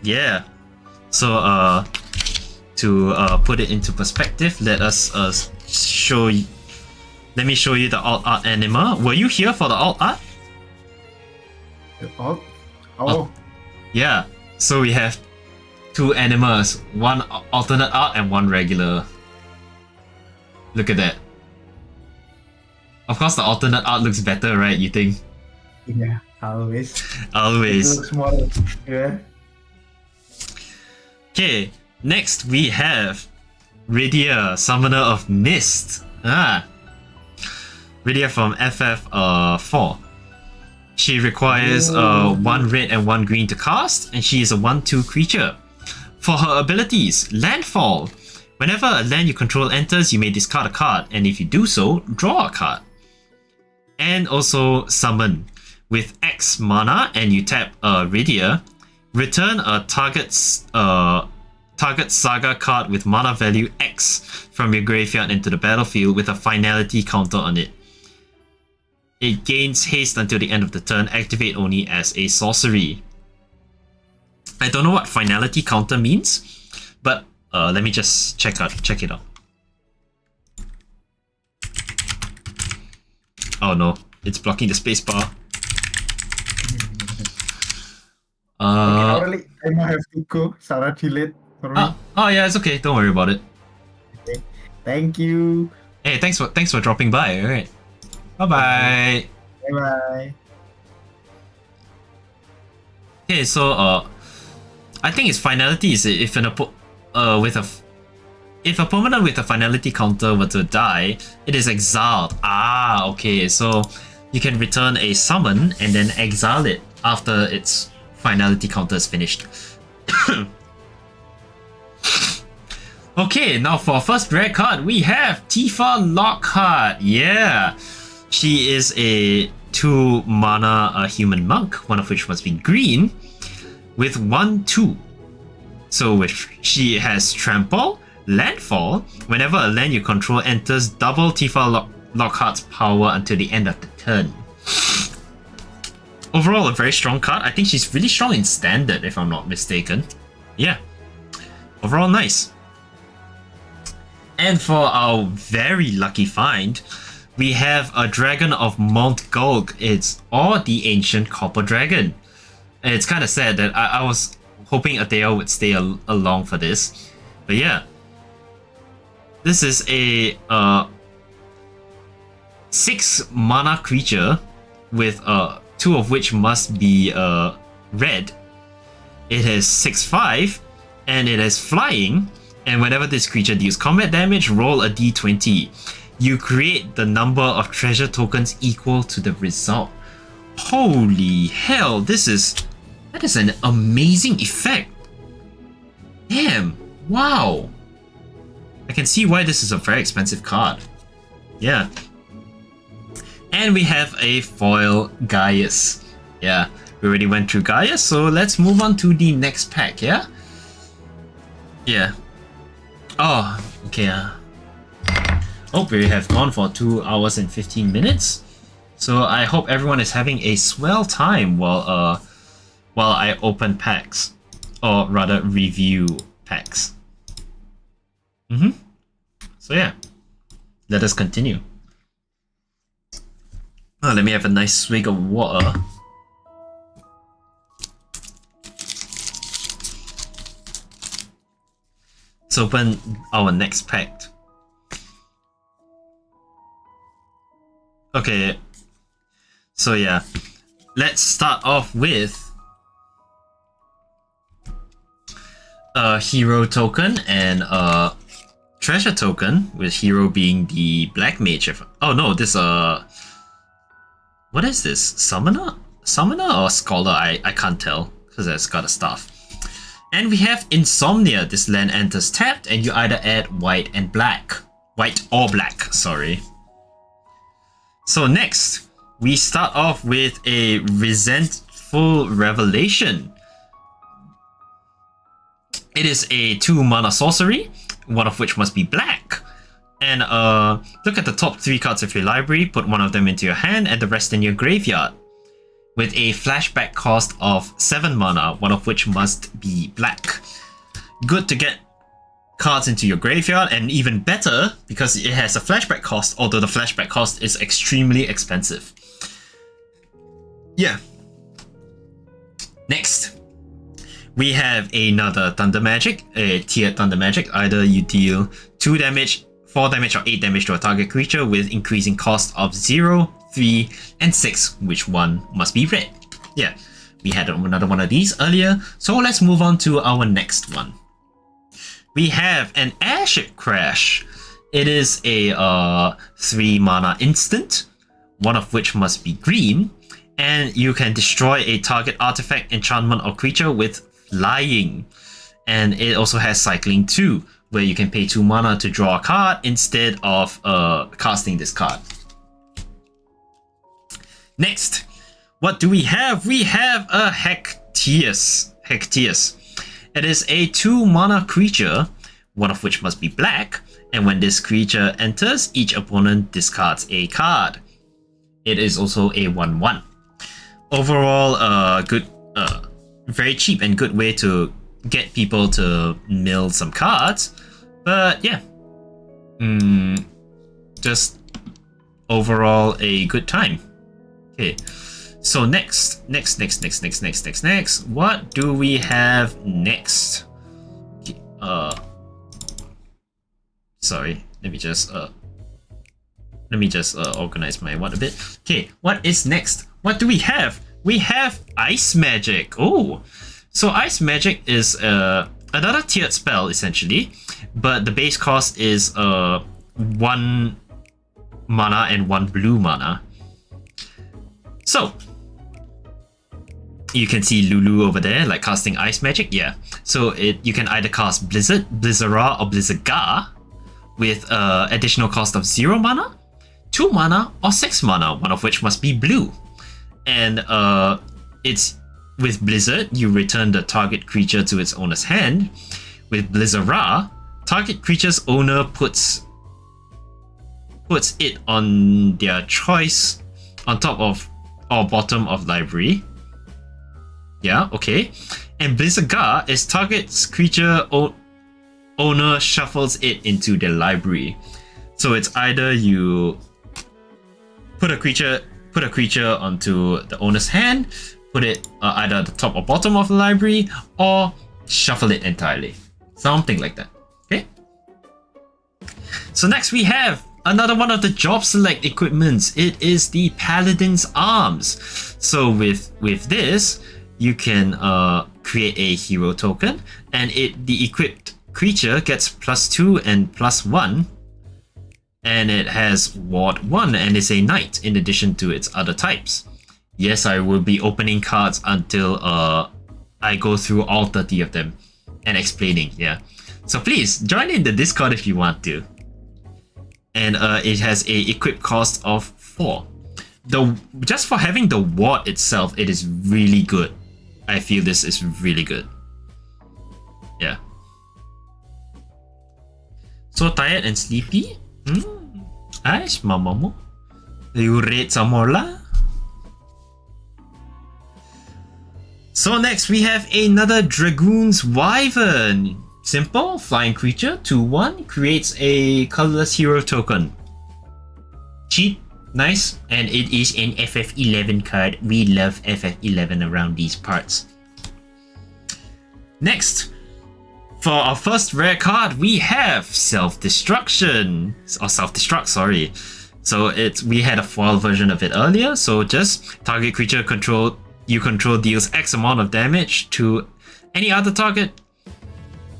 Speaker 1: Yeah. So to put it into perspective, let us show you. Let me show you the alt art anima. Were you here for the alt art?
Speaker 2: The alt? Oh.
Speaker 1: Yeah. So we have 2 animas, 1 alternate art and 1 regular. Look at that. Of course, the alternate art looks better, right? You think?
Speaker 2: Yeah, always.
Speaker 1: Always.
Speaker 2: It looks more, yeah.
Speaker 1: Okay, next we have Rydia, Summoner of Mist. Rydia from FF4. She requires 1 red and 1 green to cast, and she is a 1/2 creature. For her abilities, Landfall. Whenever a land you control enters, you may discard a card, and if you do so, draw a card. And also Summon. With X mana and you tap Rydia, return a target saga card with mana value X from your graveyard into the battlefield with a finality counter on it. It gains haste until the end of the turn, activate only as a sorcery. I don't know what finality counter means, but let me just check it out. Oh no, it's blocking the spacebar.
Speaker 2: Okay, I might have to go. Sarah, delete for me.
Speaker 1: Oh yeah, it's okay. Don't worry about it.
Speaker 2: Okay. Thank you.
Speaker 1: Hey, thanks for dropping by. All right. Bye bye.
Speaker 2: Bye bye.
Speaker 1: Okay, so I think its finality is if if a permanent with a finality counter were to die, it is exiled. Ah, okay, so you can return a summon and then exile it after its finality counter is finished. Okay, now for our first rare card, we have Tifa Lockhart. Yeah, she is a 2 mana human monk, one of which must be green, with 1/2. So she has Trample, Landfall. Whenever a land you control enters, double Tifa Lockhart's power until the end of the turn. Overall, a very strong card. I think she's really strong in Standard, if I'm not mistaken. Yeah, overall nice. And for our very lucky find, we have a Dragon of Mount Gulg. It's the Ancient Copper Dragon. And it's kind of sad that I was hoping Atea would stay along for this. But yeah, this is a 6 mana creature with 2 of which must be red. It has 6/5 and it has flying. And whenever this creature deals combat damage, roll a d20. You create the number of treasure tokens equal to the result. Holy hell, that is an amazing effect. Damn, wow. I can see why this is a very expensive card. Yeah. And we have a foil Gaius. Yeah, we already went through Gaius, so let's move on to the next pack, yeah? Yeah. Oh, okay. Oh, we have gone for 2 hours and 15 minutes. So I hope everyone is having a swell time while I open packs, or rather review packs. So yeah, let us continue. Oh, let me have a nice swig of water. Let's open our next pack. Okay, so yeah, let's start off with a hero token and a treasure token, with hero being the black mage. Oh no, this what is this? Summoner or scholar? I can't tell because it's got a staff. And we have Insomnia. This land enters tapped and you either add white or black, sorry. So next, we start off with a Resentful Revelation. It is a 2 mana sorcery, one of which must be black. And look at the top 3 cards of your library, put one of them into your hand and the rest in your graveyard. With a flashback cost of 7 mana, one of which must be black. Good to get cards into your graveyard, and even better because it has a flashback cost, although the flashback cost is extremely expensive. Yeah. Next, we have another Thunder Magic, a tiered Thunder Magic. Either you deal 2 damage, 4 damage or 8 damage to a target creature with increasing cost of 0, 3, and 6, which one must be red. Yeah, we had another one of these earlier, so let's move on to our next one. We have an Airship Crash. It is a 3 mana instant, one of which must be green, and you can destroy a target artifact, enchantment, or creature with flying. And it also has cycling 2, where you can pay 2 mana to draw a card instead of casting this card. Next, what do we have? We have a Hecteus. It is a 2 mana creature, one of which must be black, and when this creature enters, each opponent discards a card. It is also a 1/1. Overall, good, very cheap and good way to get people to mill some cards. But yeah, just overall a good time. Okay, so next, what do we have next? Okay, sorry, let me just organize my one a bit. Okay, what is next? What do we have? We have Ice Magic. Oh, so Ice Magic is another tiered spell essentially, but the base cost is 1 mana and 1 blue mana. So you can see Lulu over there, like casting ice magic. Yeah. So you can either cast Blizzard, Blizzara, or Blizzardgar with additional cost of 0 mana, 2 mana, or 6 mana, one of which must be blue. And it's with Blizzard, you return the target creature to its owner's hand. With Blizzara, target creature's owner puts it on their choice on top of or bottom of library. Yeah, okay. And Blizzardgar is target's creature owner shuffles it into the library. So it's either you put a creature onto the owner's hand, put it either at the top or bottom of the library, or shuffle it entirely. Something like that. Okay. So next we have another one of the job select equipments. It is the Paladin's Arms. So with this, you can create a hero token, and the equipped creature gets +2 and +1, and it has Ward 1 and is a knight in addition to its other types. Yes, I will be opening cards until I go through all 30 of them and explaining. Yeah, so please join in the Discord if you want to. And it has a equip cost of 4. Just for having the ward itself, it is really good. I feel this is really good. Yeah. So tired and sleepy? Aish, mamamu. You read some more lah? So next we have another Dragoon's Wyvern. Simple, flying creature, 2/1, creates a colorless hero token. Cheap, nice, and it is an FF11 card. We love FF11 around these parts. Next, for our first rare card, we have Self-Destruction. Or Self-Destruct, sorry. So we had a foil version of it earlier, so just target creature you control deals X amount of damage to any other target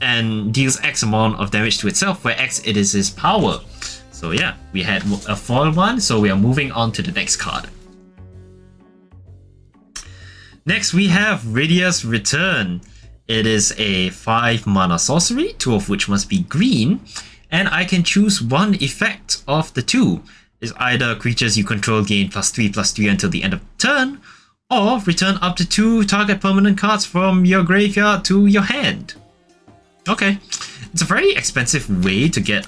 Speaker 1: and deals X amount of damage to itself, where X it is its power. So yeah, we had a foil one, so we are moving on to the next card. Next we have Rydia's Return. It is a 5 mana sorcery, 2 of which must be green, and I can choose one effect of the 2. It's either creatures you control gain +3/+3 until the end of the turn, or return up to 2 target permanent cards from your graveyard to your hand. Okay, it's a very expensive way to get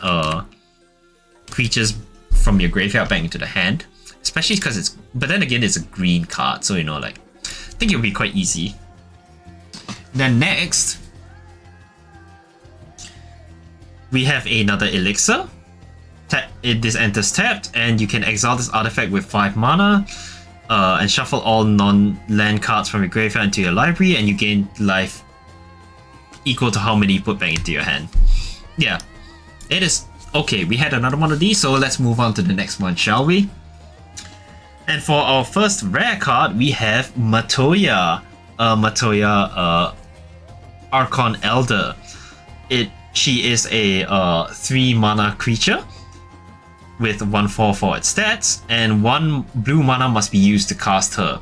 Speaker 1: creatures from your graveyard back into the hand, especially because but then again, it's a green card, so like, I think it'll be quite easy. Then next, we have another Elixir. This enters tapped, and you can exile this artifact with 5 mana, and shuffle all non-land cards from your graveyard into your library, and you gain life equal to how many you put back into your hand. Yeah, it is okay. We had another one of these, so let's move on to the next one, shall we? And for our first rare card, we have Matoya. Archon Elder. She is a 3 mana creature with 1/4 for its stats, and 1 blue mana must be used to cast her.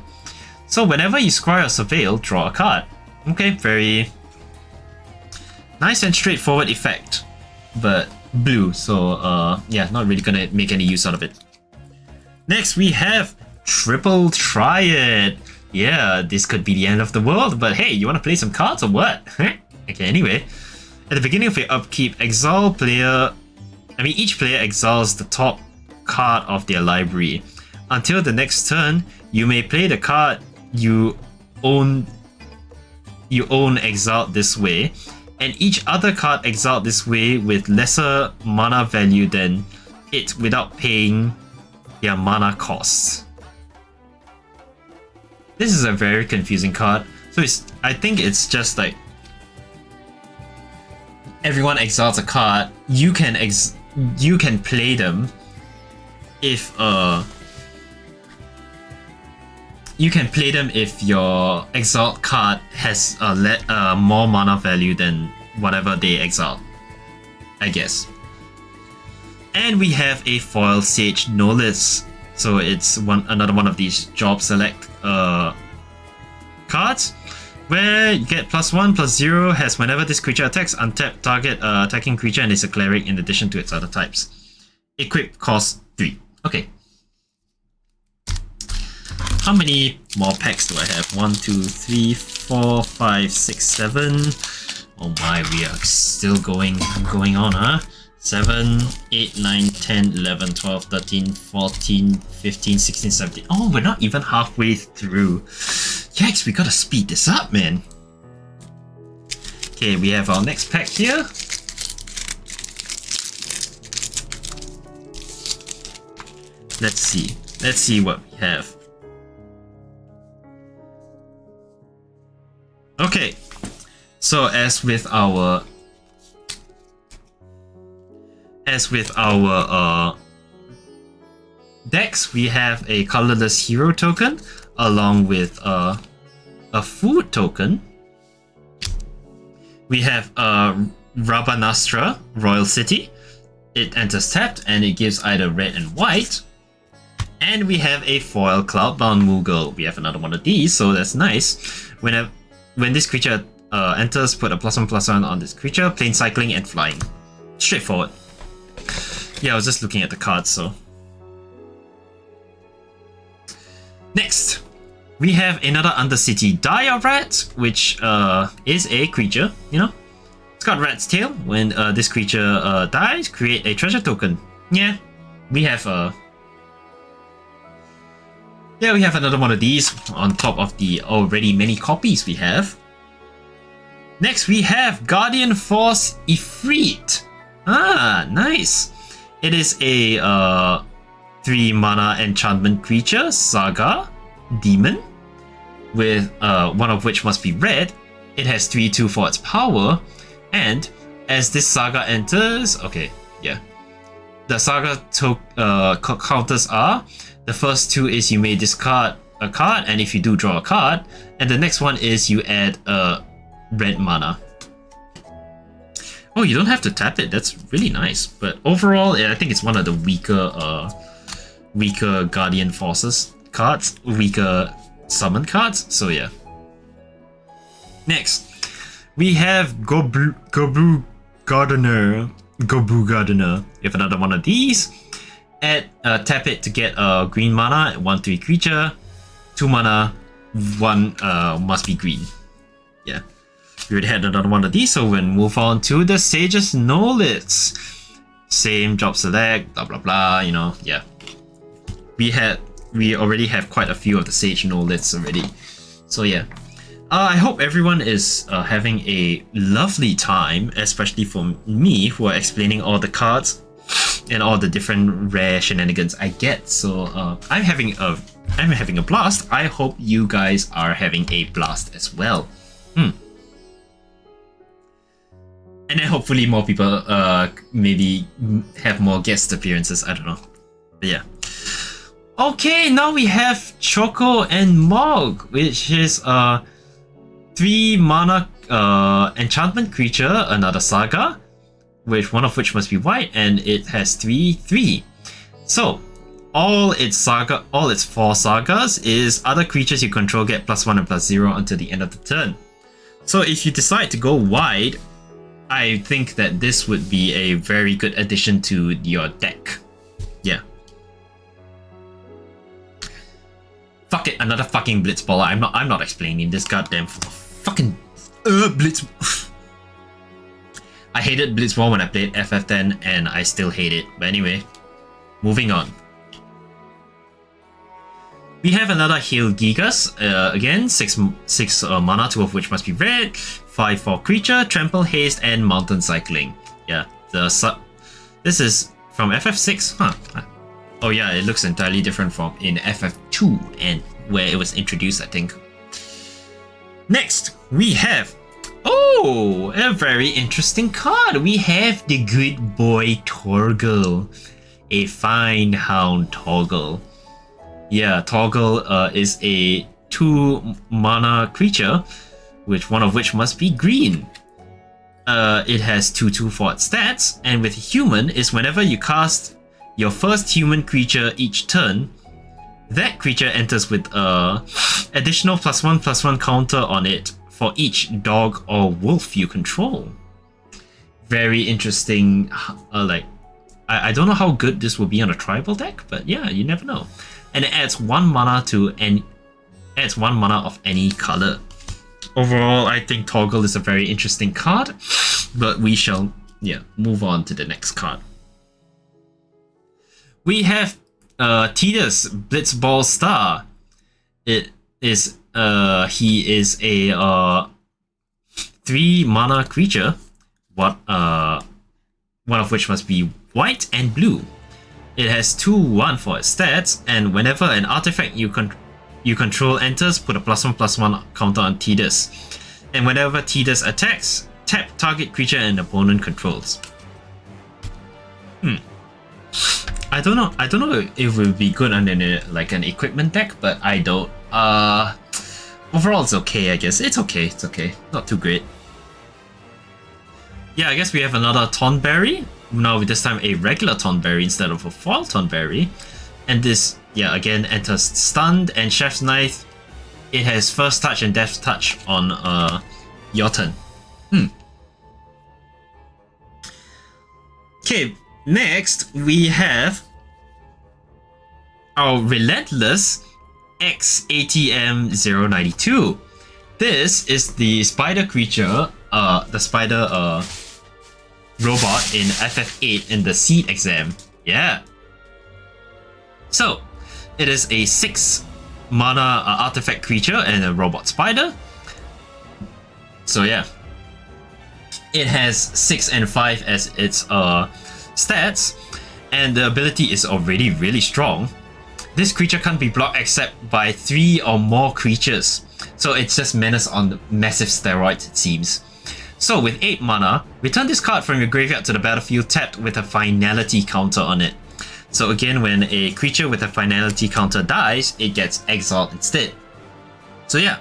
Speaker 1: So whenever you scry or surveil, draw a card. Okay, very nice and straightforward effect, but blue, so yeah, not really gonna make any use out of it. Next we have Triple Triad. Yeah, this could be the end of the world, but hey, you wanna play some cards or what? Okay, anyway. At the beginning of your upkeep, each player exiles the top card of their library. Until the next turn, you may play the card you own exiled this way, and each other card exiled this way with lesser mana value than it without paying their mana costs. This is a very confusing card. So I think it's just like everyone exiles a card. You can play them if your exiled card has more mana value than whatever they exile, I guess. And we have a foil Sage Nolis. So it's another one of these job select cards, where you get +1/+0, has whenever this creature attacks, untap target attacking creature and is a cleric in addition to its other types. Equip cost 3. Okay. How many more packs do I have? 1, 2, 3, 4, 5, 6, 7. Oh my, we are still going on, huh? 7, 8, 9, 10, 11, 12, 13, 14, 15, 16, 17. Oh, we're not even halfway through. Yikes, we gotta speed this up, man. Okay, we have our next pack here. Let's see what we have. Okay, so as with our decks, we have a colorless hero token along with a food token. We have Rabanastra Royal City. It enters tapped and it gives either red and white. And we have a foil Cloudbound Moogle. We have another one of these, so that's nice. When this creature enters, put a +1/+1 on this creature, plane cycling and flying. Straightforward. Yeah, I was just looking at the cards, so. Next, we have another Undercity Dire Rat, which is a creature, you know. It's got Rat's Tail. When this creature dies, create a treasure token. Yeah, we have we have another one of these on top of the already many copies we have. Next, we have Guardian Force Ifrit. Ah, nice. It is a 3-mana enchantment creature, Saga Demon, with one of which must be red. It has 3/2 for its power, and as this Saga enters, okay, yeah, the Saga counters are: the first 2 is you may discard a card, and if you do, draw a card, and the next one is you add a red mana. Oh, you don't have to tap it. That's really nice. But overall, I think it's one of the weaker Guardian Forces cards, weaker summon cards. So yeah. Next, we have Gobu Gardener. You have another one of these. Tap it to get a green mana, 1/3 creature, 2 mana, 1 must be green. Yeah. We already had another one of these, so we'll move on to the Sage's Knowledge. Same job select, blah blah blah, you know, yeah. We already have quite a few of the Sage Knowledge already. So yeah. I hope everyone is having a lovely time, especially for me, who are explaining all the cards and all the different rare shenanigans I get. So I'm having a blast. I hope you guys are having a blast as well. And then hopefully more people maybe have more guest appearances. I don't know. But yeah. Okay, now we have Choco and Mog, which is a 3-mana enchantment creature, another Saga, one of which must be white, and it has 3/3. So all its 4 sagas is other creatures you control get +1 and +0 until the end of the turn. So if you decide to go wide, I think that this would be a very good addition to your deck. Yeah. Fuck it, another fucking Blitzballer. I'm not explaining this goddamn fucking Blitz. I hated Blitzball when I played FF10 and I still hate it. But anyway, moving on. We have another Hail Gigas, again, 6 mana, 2 of which must be red, 5/4 creature, trample, haste, and mountain cycling. Yeah, this is from FF6, huh? Oh yeah, it looks entirely different from in FF2 and where it was introduced, I think. Next, we have, oh, a very interesting card. We have the good boy Torgal, a fine hound Torgal. Yeah, Torgal is a 2-mana creature, one of which must be green. it has 2/2 for its stats, and with human is whenever you cast your first human creature each turn, that creature enters with a additional +1/+1 counter on it for each dog or wolf you control. Very interesting. I don't know how good this will be on a tribal deck, but yeah, you never know. And it adds 1 mana of any color. Overall, I think Toggle is a very interesting card, but we shall move on to the next card. We have Tidus Blitzball Star. He is a 3 mana creature. One of which must be white and blue. It has 2/1 for its stats, and whenever an artifact you control enters, put a +1/+1 counter on Tidus. And whenever Tidus attacks, tap target creature an opponent controls. I don't know if it would be good under an equipment deck, but I don't. Overall, it's okay. I guess it's okay. Not too great. Yeah, I guess we have another Tonberry. Now this time a regular Tonberry instead of a foil Tonberry. And this, again enters stunned, and Chef's Knife. It has first touch and death touch on your turn. Okay, next we have our Relentless XATM092. This is the spider creature, the spider robot in FF8 in the Seed exam. Yeah. So, it is a 6 mana artifact creature and a robot spider. So yeah. It has 6 and 5 as its stats, and the ability is already really strong. This creature can't be blocked except by 3 or more creatures. So it's just menace on massive steroids, it seems. So with 8 mana, return this card from your graveyard to the battlefield tapped with a finality counter on it. So again, when a creature with a finality counter dies, it gets exiled instead. So yeah,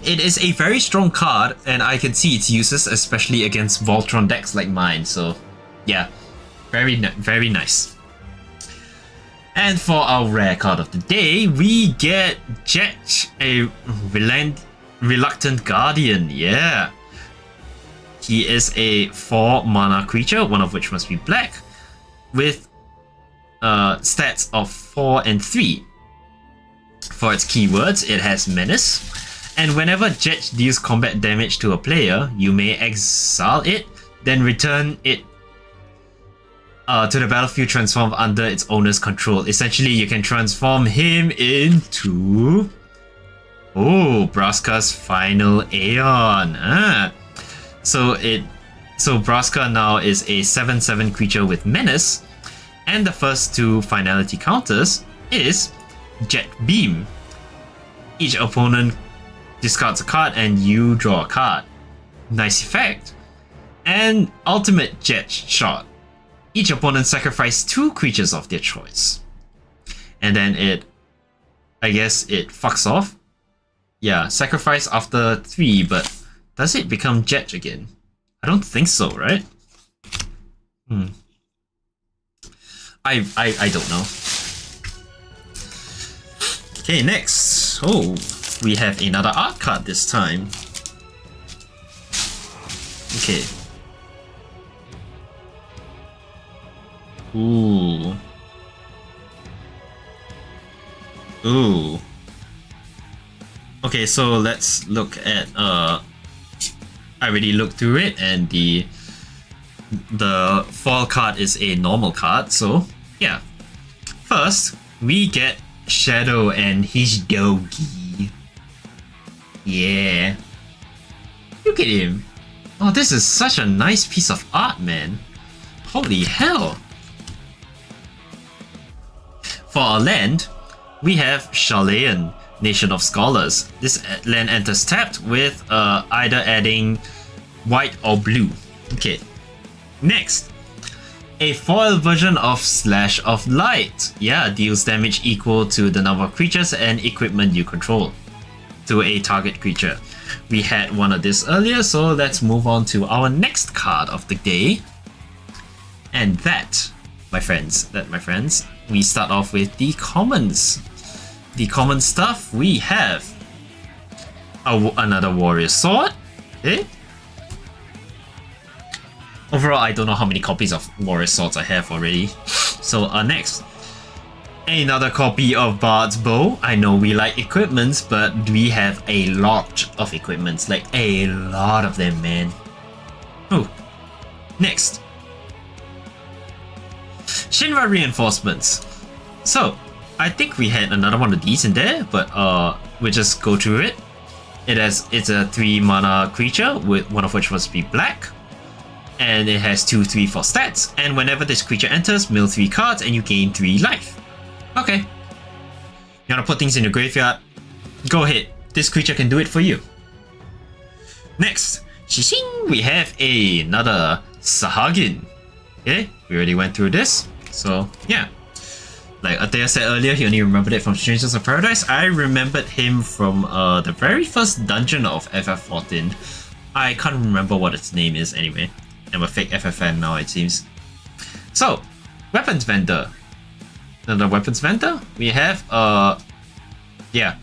Speaker 1: it is a very strong card, and I can see its uses, especially against Voltron decks like mine. So yeah, very nice. And for our rare card of the day, we get Jet, a Reluctant Guardian. Yeah. He is a 4 mana creature, one of which must be black, with stats of 4 and 3. For its keywords, it has Menace, and whenever Jet deals combat damage to a player, you may exile it, then return it to the battlefield transformed under its owner's control. Essentially, you can transform him into Braska's Final Aeon. So Braska now is a 7/7 creature with Menace, and the first 2 finality counters is Jet Beam. Each opponent discards a card and you draw a card. Nice effect. And Ultimate Jet Shot. Each opponent sacrifices 2 creatures of their choice. And then I guess it fucks off. Yeah, sacrifice after 3, but does it become Jet again? I don't think so, right? I don't know. Okay, next. We have another art card this time. Okay. Ooh. Okay, so let's look at I already looked through it, and the foil card is a normal card, so yeah. First, we get Shadow and his doggy. Yeah. Look at him. Oh, this is such a nice piece of art, man. Holy hell. For our land, we have Sharlayan, Nation of Scholars. This land enters tapped with either adding white or blue. Okay. Next, a foil version of Slash of Light. Yeah, deals damage equal to the number of creatures and equipment you control to a target creature. We had one of this earlier, so let's move on to our next card of the day. And that, my friends, we start off with the commons. The common stuff, we have another warrior sword. Okay. Overall, I don't know how many copies of warrior swords I have already. So next, another copy of Bard's Bow. I know we like equipments, but we have a lot of equipments, like a lot of them, man. Oh, next, Shinra reinforcements. So I think we had another one of these in there, but we'll just go through it. It's a 3 mana creature, with one of which must be black. And it has 2/3/4 stats, and whenever this creature enters, mill 3 cards and you gain 3 life. Okay. You wanna put things in your graveyard? Go ahead. This creature can do it for you. Next, shishing, we have another Sahagin. Okay, we already went through this, so yeah. Like Atea said earlier, he only remembered it from Strangers of Paradise. I remembered him from the very first dungeon of FF14. I can't remember what its name is anyway. I'm a fake FF fan now, it seems. So, weapons vendor. Another weapons vendor. We have yeah.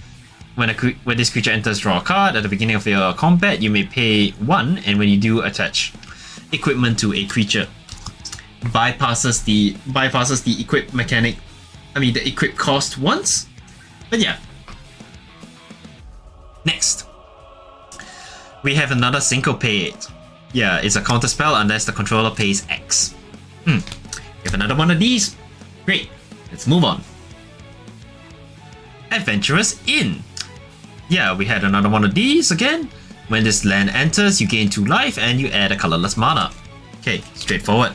Speaker 1: When this creature enters, draw a card. At the beginning of your combat, you may pay 1, and when you do, attach equipment to a creature. Bypasses the equip mechanic. I mean the equip cost once. But yeah. Next, we have another Syncopate. Yeah, it's a counter spell unless the controller pays X. We have another one of these. Great. Let's move on. Adventurous Inn. Yeah, we had another one of these again. When this land enters, you gain 2 life and you add a colorless mana. Okay, straightforward.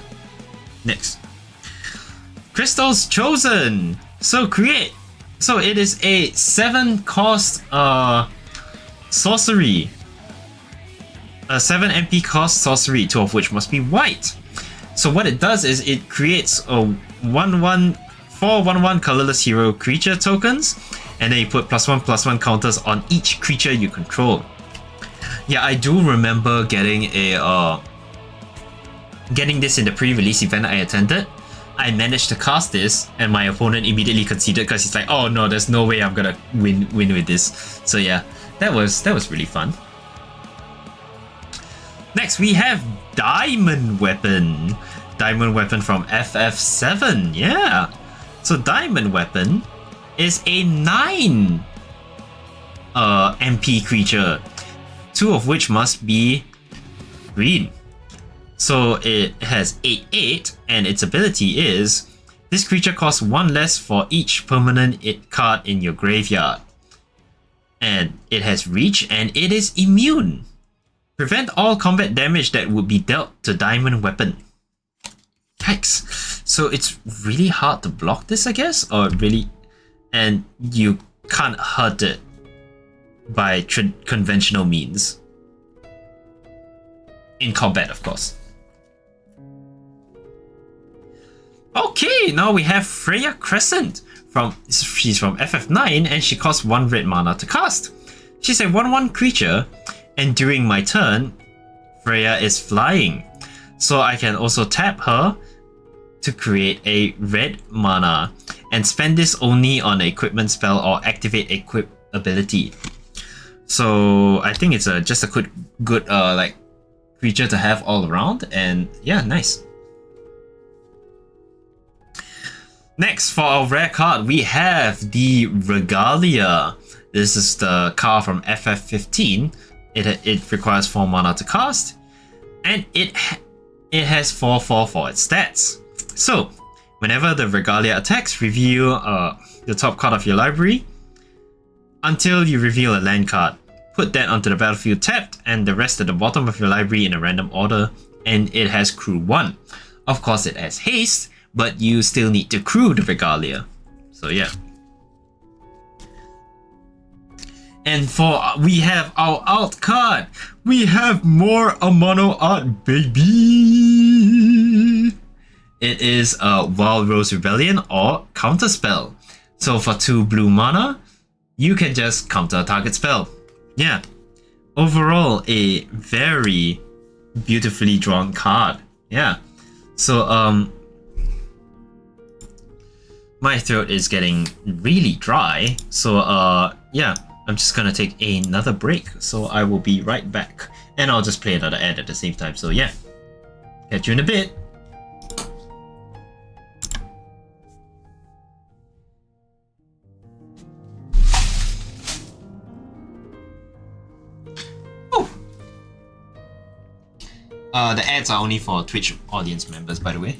Speaker 1: Next, Crystals Chosen. So it is a 7 cost sorcery. A 7 MP cost sorcery, 2 of which must be white. So what it does is it creates a 4/1/1 colorless hero creature tokens, and then you put +1/+1 counters on each creature you control. Yeah, I do remember getting this in the pre-release event I attended. I managed to cast this, and my opponent immediately conceded because he's like, "Oh no, there's no way I'm gonna win with this." So yeah, that was really fun. Next, we have Diamond Weapon. Diamond Weapon from FF7, yeah. So Diamond Weapon is a 9 MP creature, 2 of which must be green. So it has 8/8, and its ability is, this creature costs 1 less for each permanent card in your graveyard. And it has reach, and it is immune. Prevent all combat damage that would be dealt to Diamond Weapon. Yikes. So it's really hard to block this, I guess? Or really... And you can't hurt it by conventional means. In combat, of course. Okay, now we have Freya Crescent. She's from FF9, and she costs 1 red mana to cast. She's a 1/1 creature, and during my turn, Freya is flying. So I can also tap her to create a red mana, and spend this only on an equipment spell or activate equip ability. So I think it's just a good like creature to have all around, and yeah, nice. Next, for our rare card, we have the Regalia. This is the card from FF15. It requires 4 mana to cast, and it has 4/4 for its stats. So, whenever the Regalia attacks, reveal the top card of your library until you reveal a land card. Put that onto the battlefield tapped, and the rest at the bottom of your library in a random order, and it has crew 1. Of course, it has haste, but you still need to crew the Regalia. So yeah. And we have our alt card. We have more Amano art, baby. It is a Wild Rose Rebellion or Counterspell. So for 2 blue mana, you can just counter a target spell. Yeah. overall a very beautifully drawn card. Yeah. So my throat is getting really dry. So yeah, I'm just gonna take another break. So I will be right back, and I'll just play another ad at the same time. So yeah, catch you in a bit. The ads are only for Twitch audience members, by the way.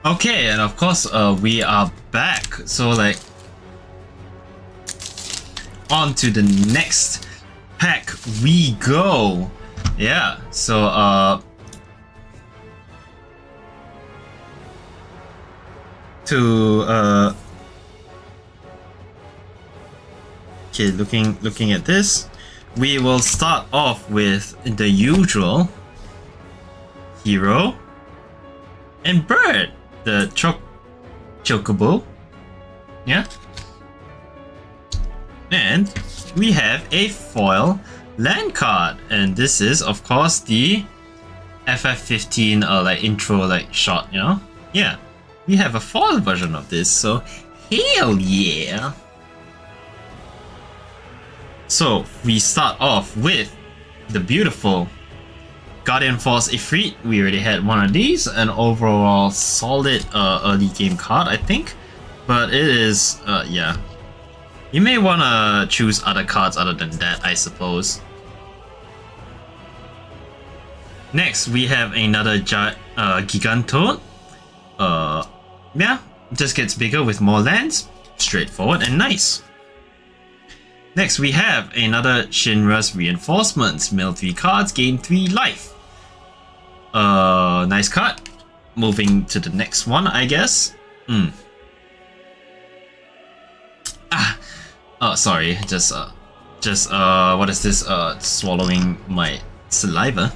Speaker 1: Okay, and of course, we are back. So like, on to the next pack we go. Yeah. So okay, looking at this, we will start off with the usual hero and bird, the chocobo. Yeah. And we have a foil land card, and this is of course the FF15 like intro like shot, you know? Yeah. We have a foil version of this, so hell yeah. So we start off with the beautiful Guardian Force Ifrit. We already had one of these, an overall solid early game card, I think. But it is, yeah. You may want to choose other cards other than that, I suppose. Next, we have another Gigantone. Yeah, just gets bigger with more lands. Straightforward and nice. Next, we have another Shinra's Reinforcements. Mill 3 cards, gain 3 life. Nice card. Moving to the next one, I guess. Oh, sorry. Just what is this? Swallowing my saliva.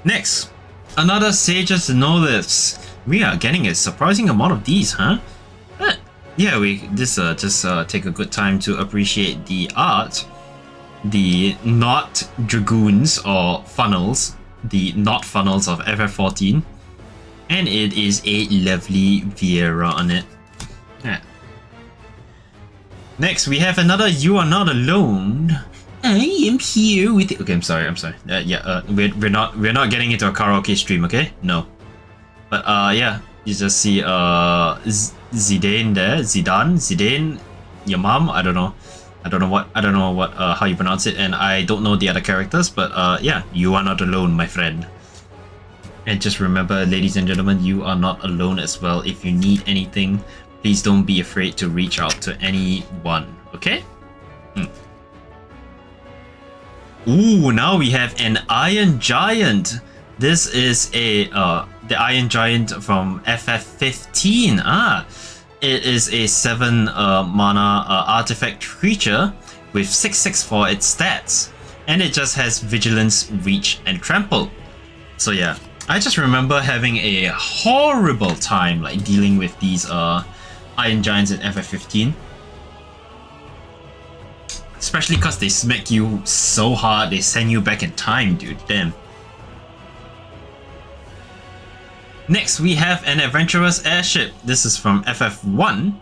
Speaker 1: Next, another Sage's Noliths. We are getting a surprising amount of these, huh? But yeah, just take a good time to appreciate the art. The not dragoons or funnels, the not funnels of FF14, and it is a lovely Viera on it. Yeah. Next, we have another You Are Not Alone. I am here with. Okay, I'm sorry. We're not getting into a karaoke stream, okay? No. But yeah, you just see Zidane there, Zidane, your mom. I don't know what how you pronounce it, and I don't know the other characters. But yeah, you are not alone, my friend. And just remember, ladies and gentlemen, you are not alone as well. If you need anything, please don't be afraid to reach out to anyone. Okay? Ooh, now we have an Iron Giant. This is a the Iron Giant from FF15. It is a 7 mana artifact creature with 6/6 for its stats, and it just has Vigilance, Reach, and Trample. So yeah, I just remember having a horrible time like dealing with these Iron Giants in FF15. Especially because they smack you so hard, they send you back in time, dude. Damn. Next, we have an Adventurous Airship. This is from FF1.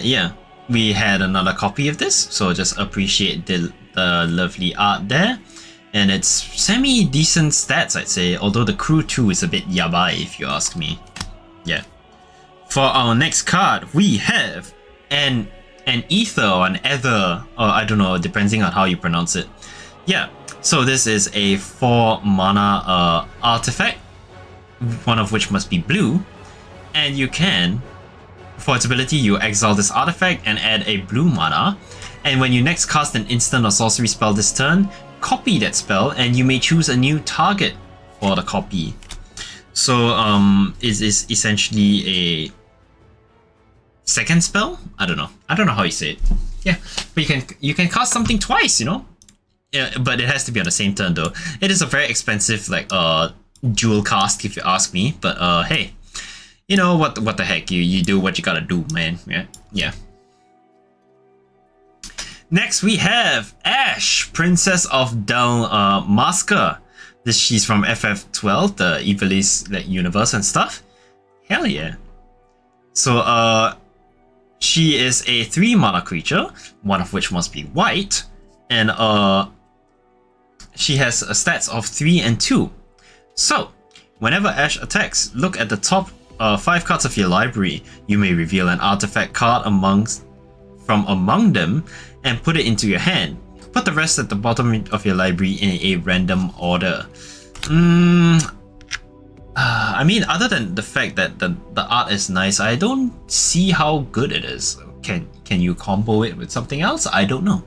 Speaker 1: Yeah, we had another copy of this, so just appreciate the lovely art there. And it's semi-decent stats, I'd say, although the crew 2 is a bit yabai, if you ask me. Yeah. For our next card, we have an ether or an ether, or I don't know, depending on how you pronounce it. Yeah, so this is a 4 mana artifact, one of which must be blue, and you can, for its ability, you exile this artifact and add a blue mana, and when you next cast an instant or sorcery spell this turn, copy that spell, and you may choose a new target for the copy. So it is essentially a second spell? I don't know how you say it. Yeah, but you can cast something twice, you know? Yeah, but it has to be on the same turn though. It is a very expensive like dual cast if you ask me, but hey, you know what the heck, you do what you gotta do, man. Yeah. Next we have Ash, Princess of Dalmasca. She's from FF12, the Ivalice like universe and stuff. Hell yeah. So she is a 3 mana creature, one of which must be white, and she has stats of 3 and 2. So whenever Ash attacks, look at the top 5 cards of your library. You may reveal an artifact card from among them and put it into your hand. Put the rest at the bottom of your library in a random order. I mean, other than the fact that the art is nice, I don't see how good it is. Can you combo it with something else? I don't know.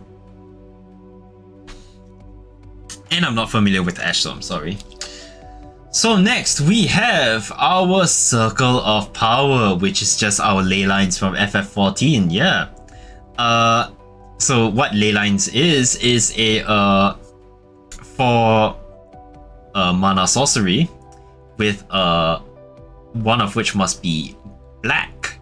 Speaker 1: And I'm not familiar with Ash, so I'm sorry. So next we have our Circle of Power, which is just our ley lines from FF14. Yeah. So what ley lines is a 4 mana sorcery with one of which must be black.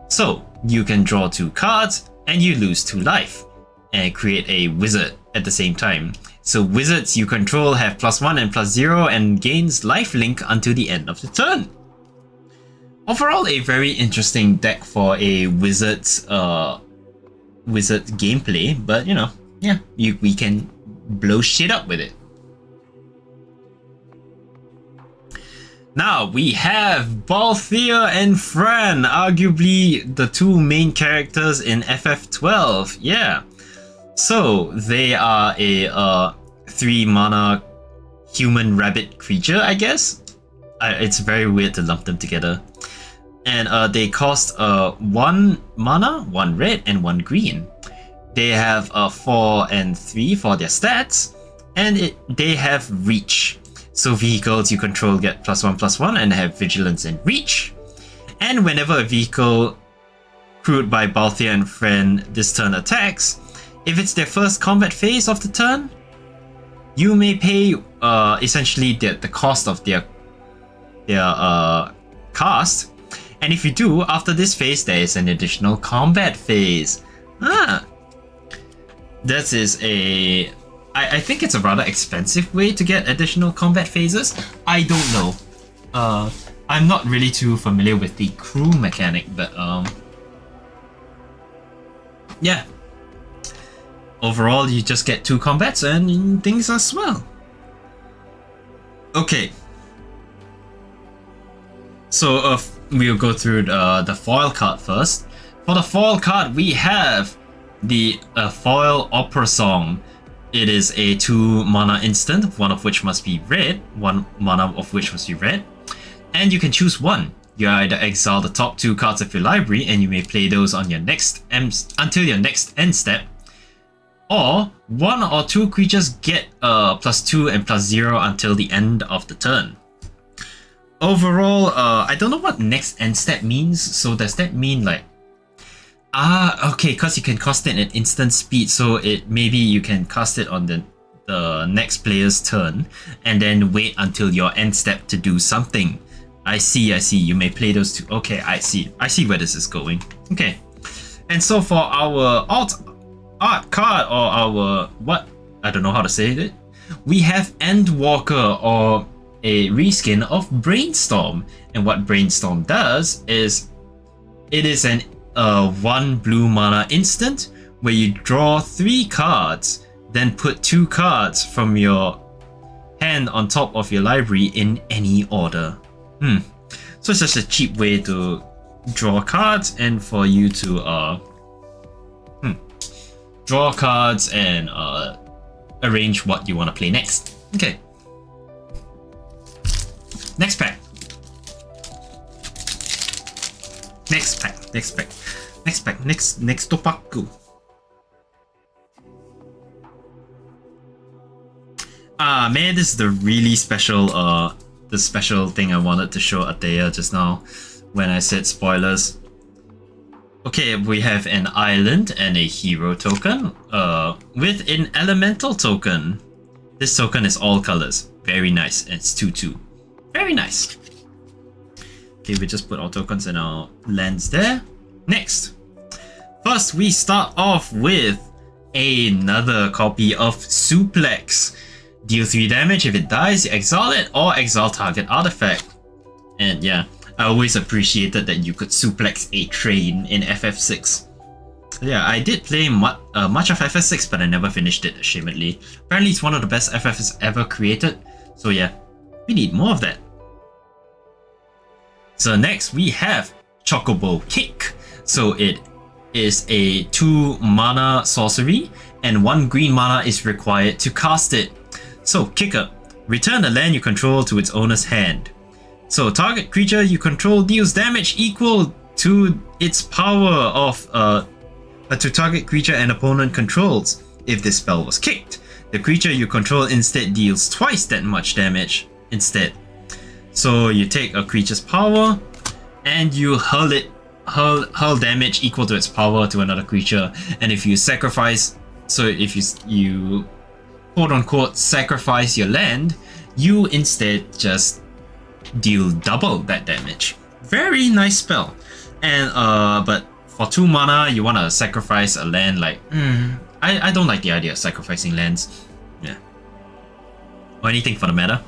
Speaker 1: So you can draw 2 cards and you lose 2 life and create a wizard at the same time. So wizards you control have +1 and +0 and gains lifelink until the end of the turn. Overall, a very interesting deck for a wizard's gameplay, but you know, yeah, we can blow shit up with it. Now we have Balthier and Fran, arguably the 2 main characters in FF12. Yeah. So they are a 3 mana human rabbit creature, I guess. It's very weird to lump them together. And they cost 1 mana, 1 red, and 1 green. They have 4 and 3 for their stats, and they have reach. So vehicles you control get +1/+1 and have vigilance and reach. And whenever a vehicle crewed by Balthier and Fran this turn attacks, if it's their first combat phase of the turn, you may pay essentially the cost of their cast. And if you do, after this phase, there is an additional combat phase. That is I think it's a rather expensive way to get additional combat phases. I don't know. I'm not really too familiar with the crew mechanic, but yeah. Overall, you just get 2 combats and things are swell. Okay. So we'll go through the foil card first. For the foil card, we have the foil opera song. It is a 2 mana instant, one of which must be red, 1 mana of which must be red. And you can choose one. You either exile the top 2 cards of your library and you may play those on your next until your next end step. Or 1 or 2 creatures get +2 and +0 until the end of the turn. Overall, I don't know what next end step means. So does that mean like okay, because you can cast it at instant speed, so maybe you can cast it on the next player's turn and then wait until your end step to do something. I see. You may play those 2. Okay, I see where this is going. Okay, and so for our art card, or our I don't know how to say it. We have Endwalker, or a reskin of Brainstorm, and what Brainstorm does is it is an 1 blue mana instant where you draw 3 cards, then put 2 cards from your hand on top of your library in any order. So it's just a cheap way to draw cards and for you to draw cards and arrange what you want to play next. Okay. Next pack. Next topaku. Man, this is the really special the special thing I wanted to show Atea just now when I said spoilers. Okay, we have an island and a hero token with an elemental token. This token is all colors. Very nice. And it's 2/2. Very nice. Okay, we just put our tokens in our lands there. Next. First, we start off with another copy of Suplex. Deal 3 damage. If it dies, you exile it or exile target artifact. And yeah, I always appreciated that you could suplex a train in FF6. Yeah, I did play much of FF6, but I never finished it, ashamedly. Apparently, it's one of the best FFs ever created. So yeah, we need more of that. So next, we have Chocobo Kick. So it is a 2 mana sorcery, and 1 green mana is required to cast it. So Kicker, return a land you control to its owner's hand. So target creature you control deals damage equal to its power of to target creature an opponent controls. If this spell was kicked, the creature you control instead deals twice that much damage instead. So you take a creature's power and you hurl damage equal to its power to another creature. And if you sacrifice, so if you quote unquote sacrifice your land, you instead just deal double that damage. Very nice spell. And but for 2 mana, you want to sacrifice a land. Like I don't like the idea of sacrificing lands. Yeah. Or anything for the meta.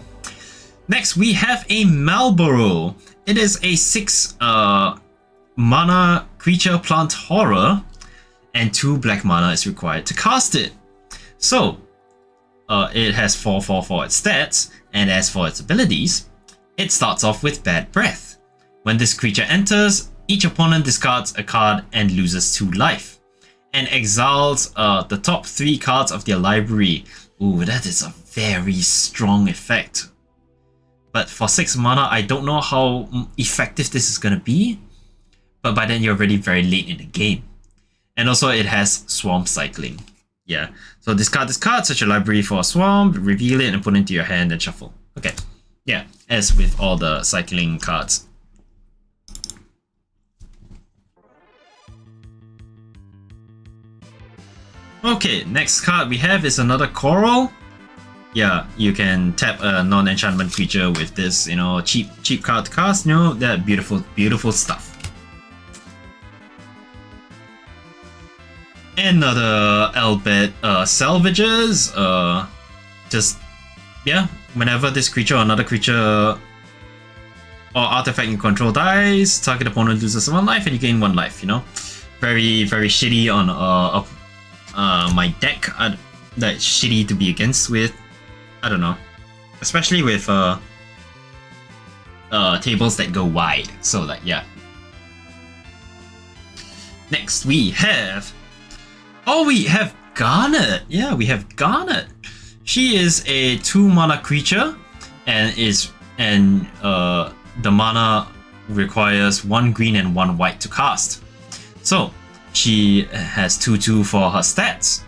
Speaker 1: Next, we have a Malboro. It is a 6 mana creature plant horror, and 2 black mana is required to cast it. So, it has 4/4 for its stats, and as for its abilities, it starts off with Bad Breath. When this creature enters, each opponent discards a card and loses 2 life, and exiles the top 3 cards of their library. Ooh, that is a very strong effect. But for 6 mana, I don't know how effective this is gonna be. But by then you're already very late in the game. And also it has Swamp Cycling. Yeah. So discard this card, search your library for a swamp, reveal it and put it into your hand and shuffle. Okay. Yeah, as with all the cycling cards. Okay, next card we have is another Coral. Yeah, you can tap a non-enchantment creature with this, you know, cheap card to cast. You know, that beautiful stuff. Another Elbet salvages. Just yeah, whenever this creature or another creature or artifact you control dies, target opponent loses 1 life and you gain 1 life. You know, very shitty on my deck. That's shitty to be against with. I don't know, especially with tables that go wide. So like yeah. Next we have Garnet. Yeah, we have Garnet. She is a 2 mana creature and the mana requires 1 green and 1 white to cast. So she has 2/2 for her stats,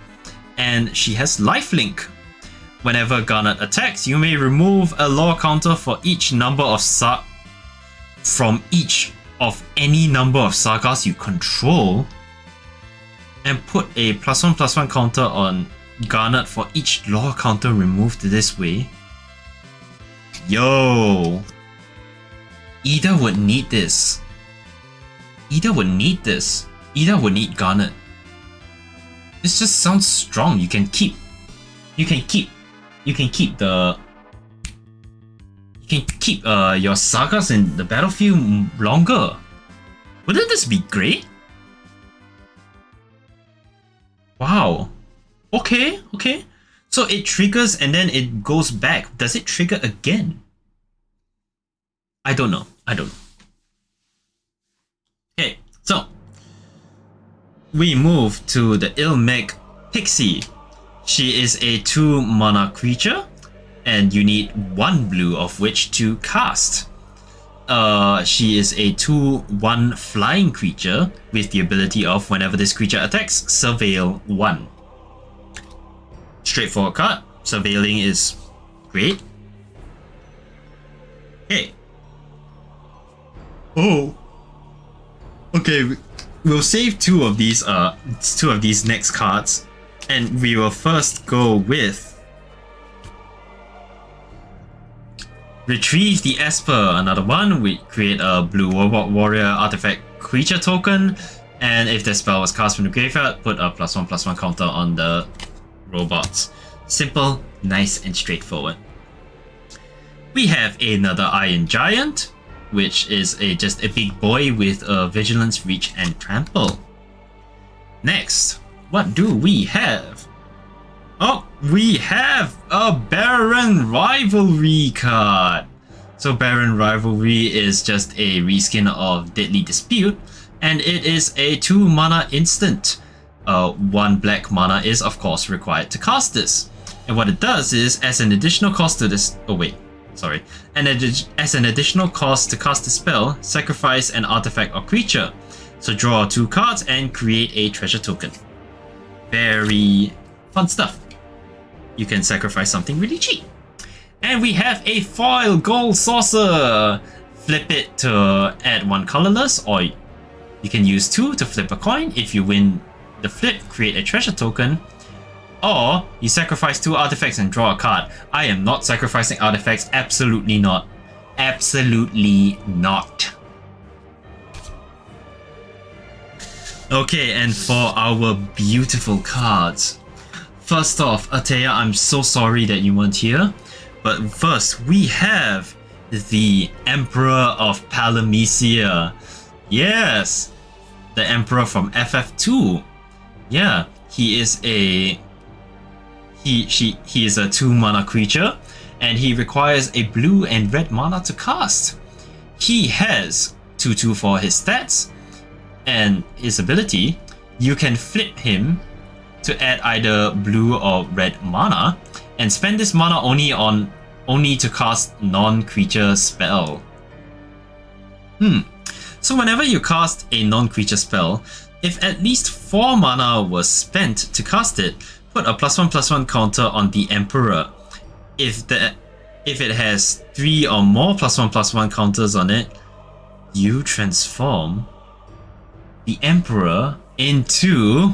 Speaker 1: and she has lifelink. Whenever Garnet attacks, you may remove a lore counter for each number of from each of any number of sagas you control, and put a +1/+1 counter on Garnet for each lore counter removed this way. Yo! Ida would need this. Ida would need Garnet. This just sounds strong. You can keep your sagas in the battlefield longer. Wouldn't this be great? Wow. Okay. So it triggers and then it goes back. Does it trigger again? I don't know. Okay, so we move to the Ilmeg Pixie. She is a 2 mana creature, and you need 1 blue of which to cast. She is a 2/1 flying creature with the ability of whenever this creature attacks, surveil 1. Straightforward card. Surveilling is great. Okay. Oh. Okay, we'll save 2 of these next cards, and we will first go with Retrieve the Esper, another one. We create a blue robot warrior artifact creature token, and if the spell was cast from the graveyard, put a +1/+1 counter on the robots. Simple, nice, and straightforward. We have another Iron Giant, which is just a big boy with Vigilance, Reach, and Trample. Next, what do we have? Oh, we have a Baron Rivalry card. So Baron Rivalry is just a reskin of Deadly Dispute, and it is a 2 mana instant. 1 black mana is of course required to cast this. And what it does is, as an additional cost to this, oh wait, sorry, and as an additional cost to cast the spell, sacrifice an artifact or creature. So draw 2 cards and create a treasure token. Very fun stuff. You can sacrifice something really cheap. And we have a foil gold saucer. Flip it to add 1 colorless, or you can use 2 to flip a coin. If you win the flip, create a treasure token. Or you sacrifice 2 artifacts and draw a card. I am not sacrificing artifacts. Absolutely not. Absolutely not. Okay, and for our beautiful cards. First off, Ateya, I'm so sorry that you weren't here. But first, we have the Emperor of Palamecia. Yes, the Emperor from FF2. Yeah, he is a he is a 2 mana creature, and he requires a blue and red mana to cast. He has 2/2 for his stats, and his ability. You can flip him to add either blue or red mana, and spend this mana only to cast non-creature spell. So whenever you cast a non-creature spell, if at least 4 mana was spent to cast it, put a +1/+1 counter on the Emperor. If it has 3 or more +1/+1 counters on it, you transform the Emperor into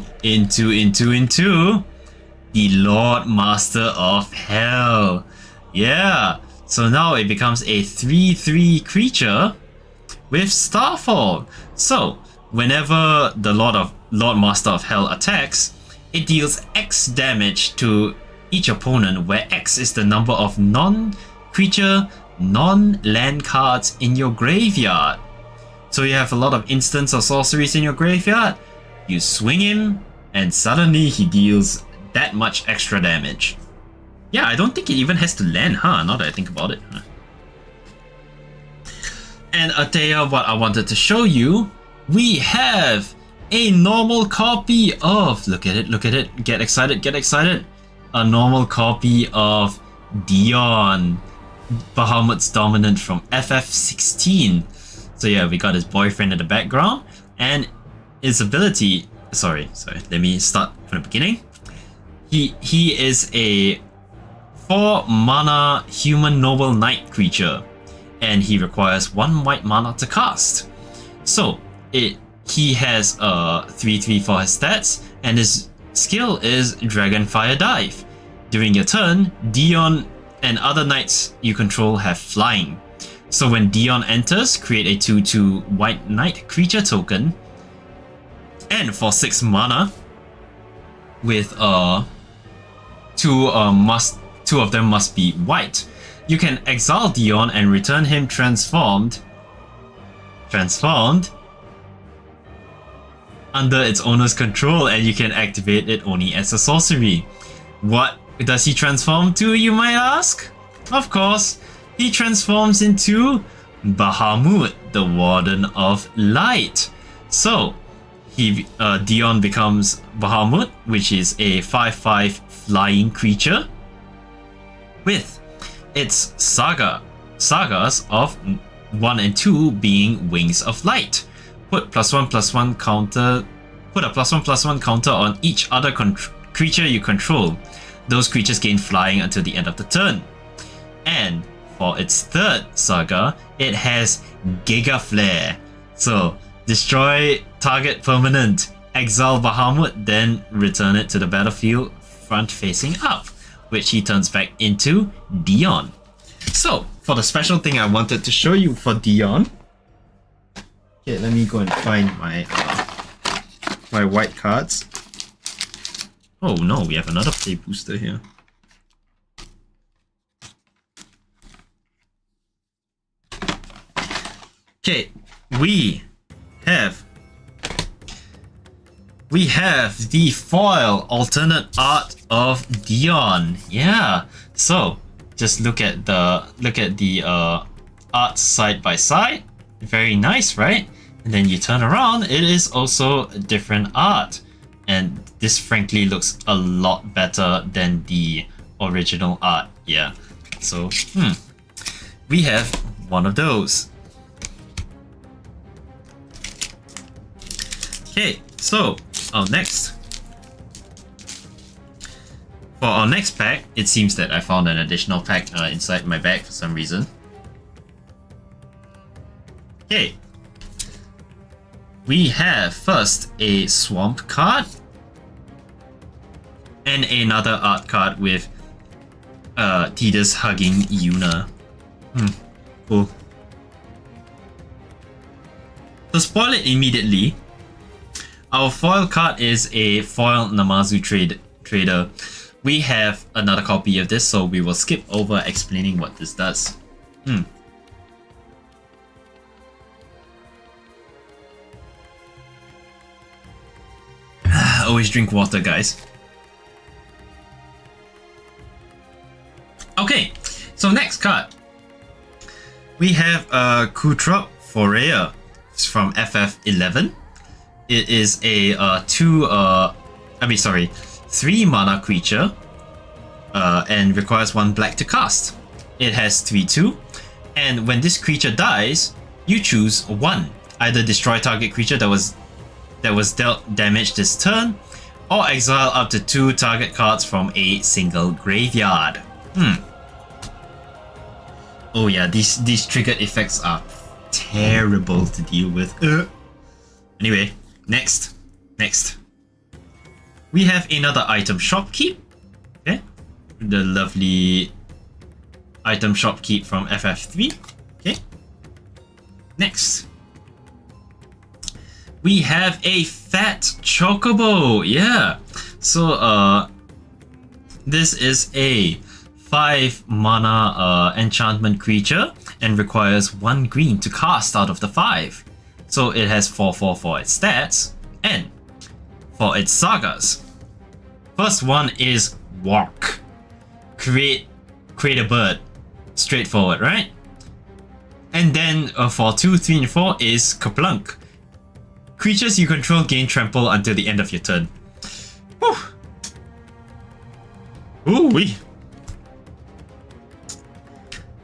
Speaker 1: the Lord Master of Hell. Yeah, so now it becomes a 3/3 creature with Starfall. So whenever the Lord Master of Hell attacks, it deals X damage to each opponent, where X is the number of non-creature, non-land cards in your graveyard. So you have a lot of instants or sorceries in your graveyard, you swing him, and suddenly he deals that much extra damage. Yeah, I don't think it even has to land, huh? Now that I think about it. And Ateya, what I wanted to show you, we have a normal copy of, look at it, get excited, a normal copy of Dion, Bahamut's Dominant from FF16. So yeah, we got his boyfriend in the background, and his ability, sorry, let me start from the beginning. He is a 4 mana human noble knight creature, and he requires 1 white mana to cast. So he has a 3/3 for his stats, and his skill is Dragonfire Dive. During your turn, Dion and other knights you control have flying. So when Dion enters, create a 2/2 white knight creature token, and for 6 mana, with 2 of them must be white. You can exile Dion and return him transformed under its owner's control, and you can activate it only as a sorcery. What does he transform to, you might ask? Of course, he transforms into Bahamut, the Warden of Light. So Dion becomes Bahamut, which is a 5/5 flying creature with its sagas of 1 and 2 being Wings of Light. Put a +1/+1 counter on each other creature you control. Those creatures gain flying until the end of the turn. And for its 3rd saga, it has Giga Flare. So destroy target permanent, exile Bahamut, then return it to the battlefield front facing up, which he turns back into Dion. So for the special thing I wanted to show you for Dion, okay, let me go and find my my white cards. Oh no, we have another play booster here. Okay, we have the foil alternate art of Dion. Yeah, so just look at the art side by side. Very nice, right? And then you turn around, it is also a different art, and this frankly looks a lot better than the original art. Yeah, so we have one of those. Okay, so our next. For our next pack, it seems that I found an additional pack inside my bag for some reason. Okay. We have first a Swamp card. And another art card with Tidus hugging Yuna. Cool. To spoil it immediately, our foil card is a foil Namazu trader. We have another copy of this, so we will skip over explaining what this does. Always drink water, guys. Okay, so next card. We have Kutrup Forea from FF11. It is a 3 mana creature and requires 1 black to cast. It has 3/2, and when this creature dies, you choose 1. Either destroy target creature that was dealt damage this turn, or exile up to 2 target cards from a single graveyard. Oh yeah, these triggered effects are terrible to deal with. Anyway, next. We have another item shopkeep. Okay, the lovely item shopkeep from FF3. Okay. Next, we have a fat chocobo. Yeah. So this is a 5 mana enchantment creature and requires 1 green to cast out of the 5. So it has 4/4 for its stats and for its sagas. First one is walk. Create a bird. Straightforward, right? And then for 2, 3, and 4 is Kaplunk. Creatures you control gain trample until the end of your turn. Whew. Ooh-wee.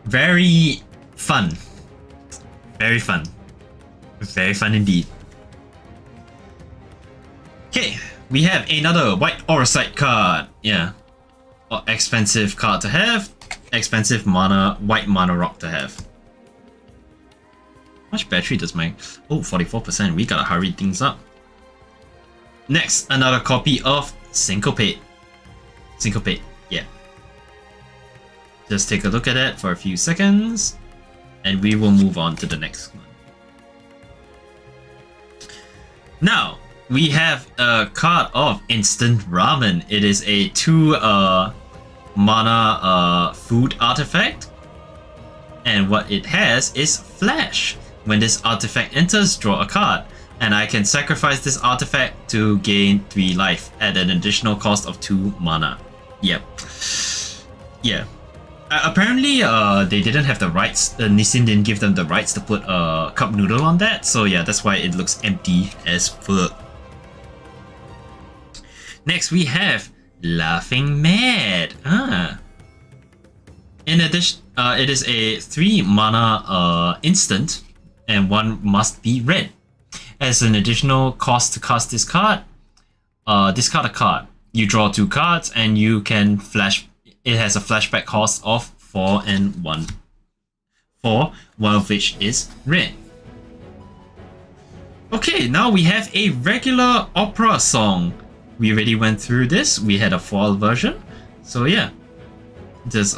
Speaker 1: Very fun. Very fun. Very fun indeed. Okay, we have another White Auracite card. Yeah. Expensive card to have. Expensive mana, white mana rock to have. How much battery does my... Oh, 44%. We gotta hurry things up. Next, another copy of Syncopate. Syncopate, yeah. Just take a look at it for a few seconds, and we will move on to the next one. Now, we have a card of Instant Ramen. It is a 2 mana food artifact, and what it has is Flash. When this artifact enters, draw a card, and I can sacrifice this artifact to gain 3 life at an additional cost of 2 mana. Yep. Yeah. Apparently, they didn't have the rights. Nissin didn't give them the rights to put a cup noodle on that, so yeah, that's why it looks empty as fuck. Next, we have Laughing Mad. In addition, it is a 3 mana instant, and 1 must be red. As an additional cost to cast this card, discard a card. You draw 2 cards, and you can flash. It has a flashback cost of 4 and 1. 4, one of which is red. Okay, now we have a regular opera song. We already went through this. We had a foil version. So yeah. Just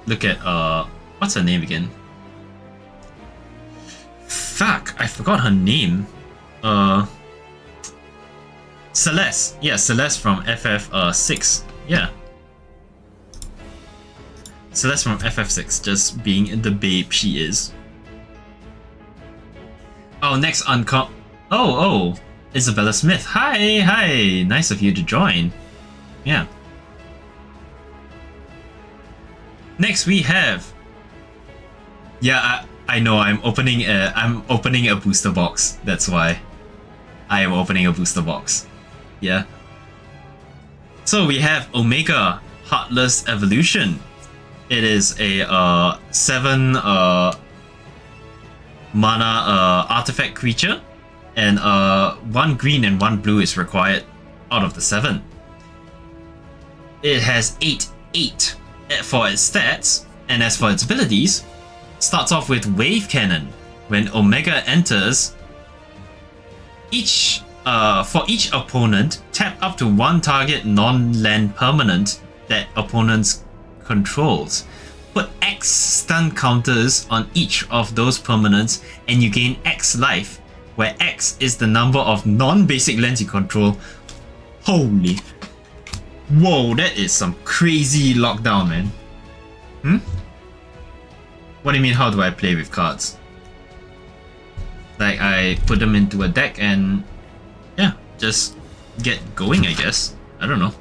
Speaker 1: look at what's her name again? Fuck, I forgot her name. Celeste. Yeah, Celeste from FF6. Yeah. Celeste from FF6, just being the babe she is. Oh, next Oh, Isabella Smith. Hi. Nice of you to join. Yeah. Next we have. Yeah, I know. I'm opening a booster box. That's why. I am opening a booster box. Yeah. So we have Omega Heartless Evolution. It is a 7 mana artifact creature, and 1 green and 1 blue is required out of the 7. It has 8/8 for its stats, and as for its abilities, starts off with Wave Cannon. When Omega enters, for each opponent, tap up to 1 target non-land permanent that opponents controls. Put X stun counters on each of those permanents and you gain X life, where X is the number of non-basic lands you control. Holy... Whoa, that is some crazy lockdown, man. What do you mean, how do I play with cards? Like, I put them into a deck and... yeah, just get going, I guess. I don't know.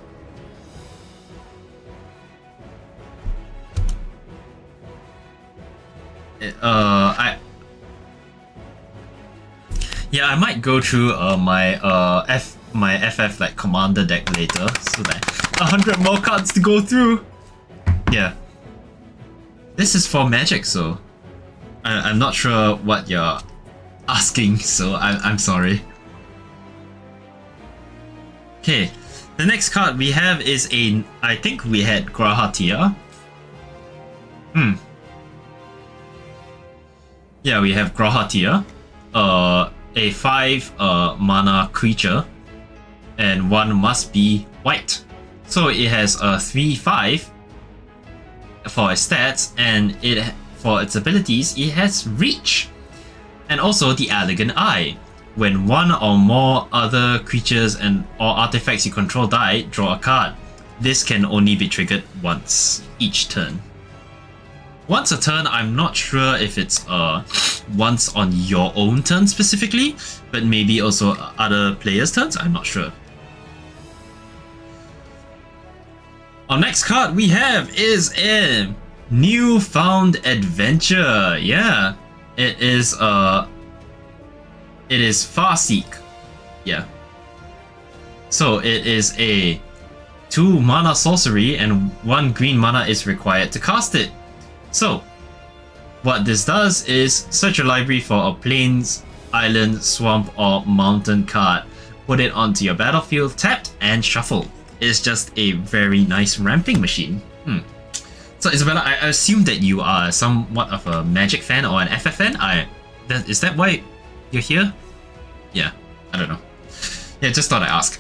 Speaker 1: I might go through my FF like commander deck later, so that 100 more cards to go through. Yeah, this is for Magic, so I'm not sure what you're asking, so I'm sorry. Okay, the next card we have is I think we had Grahatia. Yeah, we have Grahatia, a 5 mana creature, and 1 must be white. So it has a 3/5 for its stats, and for its abilities, it has Reach, and also the Elegant Eye. When 1 or more other creatures or artifacts you control die, draw a card. This can only be triggered once each turn. Once a turn, I'm not sure if it's once on your own turn specifically, but maybe also other players' turns, I'm not sure. Our next card we have is a Newfound Adventure. Yeah, it is Farseek. Yeah. So it is a 2 mana sorcery and 1 green mana is required to cast it. So, what this does is search your library for a plains, island, swamp, or mountain card. Put it onto your battlefield, tapped, and shuffle. It's just a very nice ramping machine. So Isabella, I assume that you are somewhat of a Magic fan or an FF fan? Is that why you're here? Yeah, I don't know. Yeah, just thought I'd ask.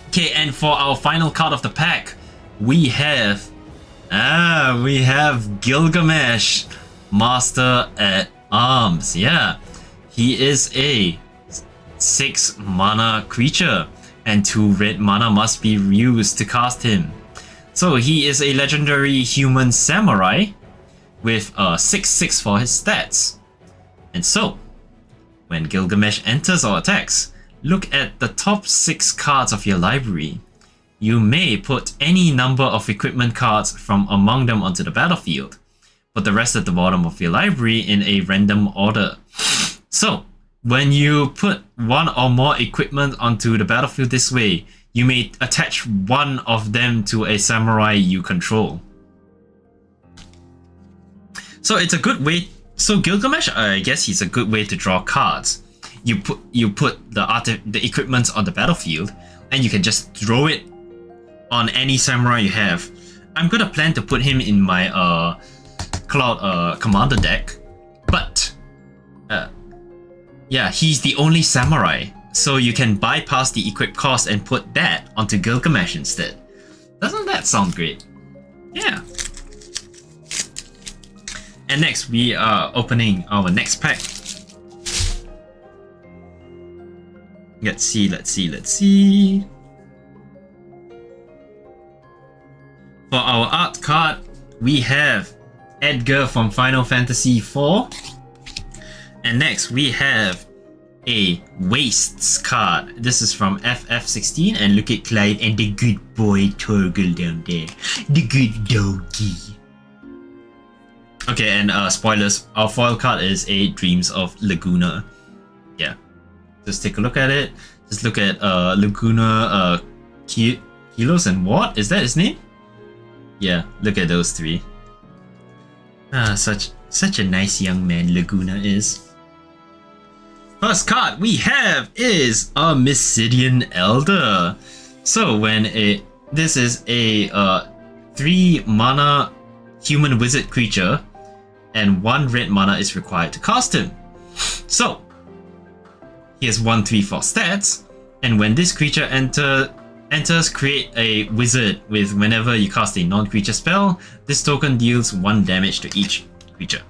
Speaker 1: Okay, and for our final card of the pack, we have Gilgamesh, Master at Arms. Yeah, he is a 6 mana creature, and 2 red mana must be used to cast him. So he is a legendary human samurai with 6/6 for his stats. And so, when Gilgamesh enters or attacks, look at the top 6 cards of your library. You may put any number of equipment cards from among them onto the battlefield. Put the rest at the bottom of your library in a random order. So, when you put 1 or more equipment onto the battlefield this way, you may attach 1 of them to a samurai you control. So it's a good way. So Gilgamesh, I guess he's a good way to draw cards. You put the equipment on the battlefield, and you can just throw it on any samurai you have. I'm gonna plan to put him in my Cloud Commander deck, but yeah, he's the only samurai, so you can bypass the equip cost and put that onto Gilgamesh instead. Doesn't that sound great? Yeah. And next, we are opening our next pack. Let's see. For our art card, we have Edgar from Final Fantasy IV. And next, we have a Wastes card. This is from FF16, and look at Clyde and the good boy Torgal down there. The good doggy. Okay, and spoilers, our foil card is a Dreams of Laguna. Yeah, just take a look at it. Just look at Laguna Kilos and what? Is that his name? Yeah, look at those three. Ah, such a nice young man Laguna is. First card we have is a Mysidian Elder. So when this is a 3 mana human wizard creature, and 1 red mana is required to cast him. So he has 1/3/4 stats, and when this creature enters, create a wizard with whenever you cast a non-creature spell, this token deals 1 damage to each creature.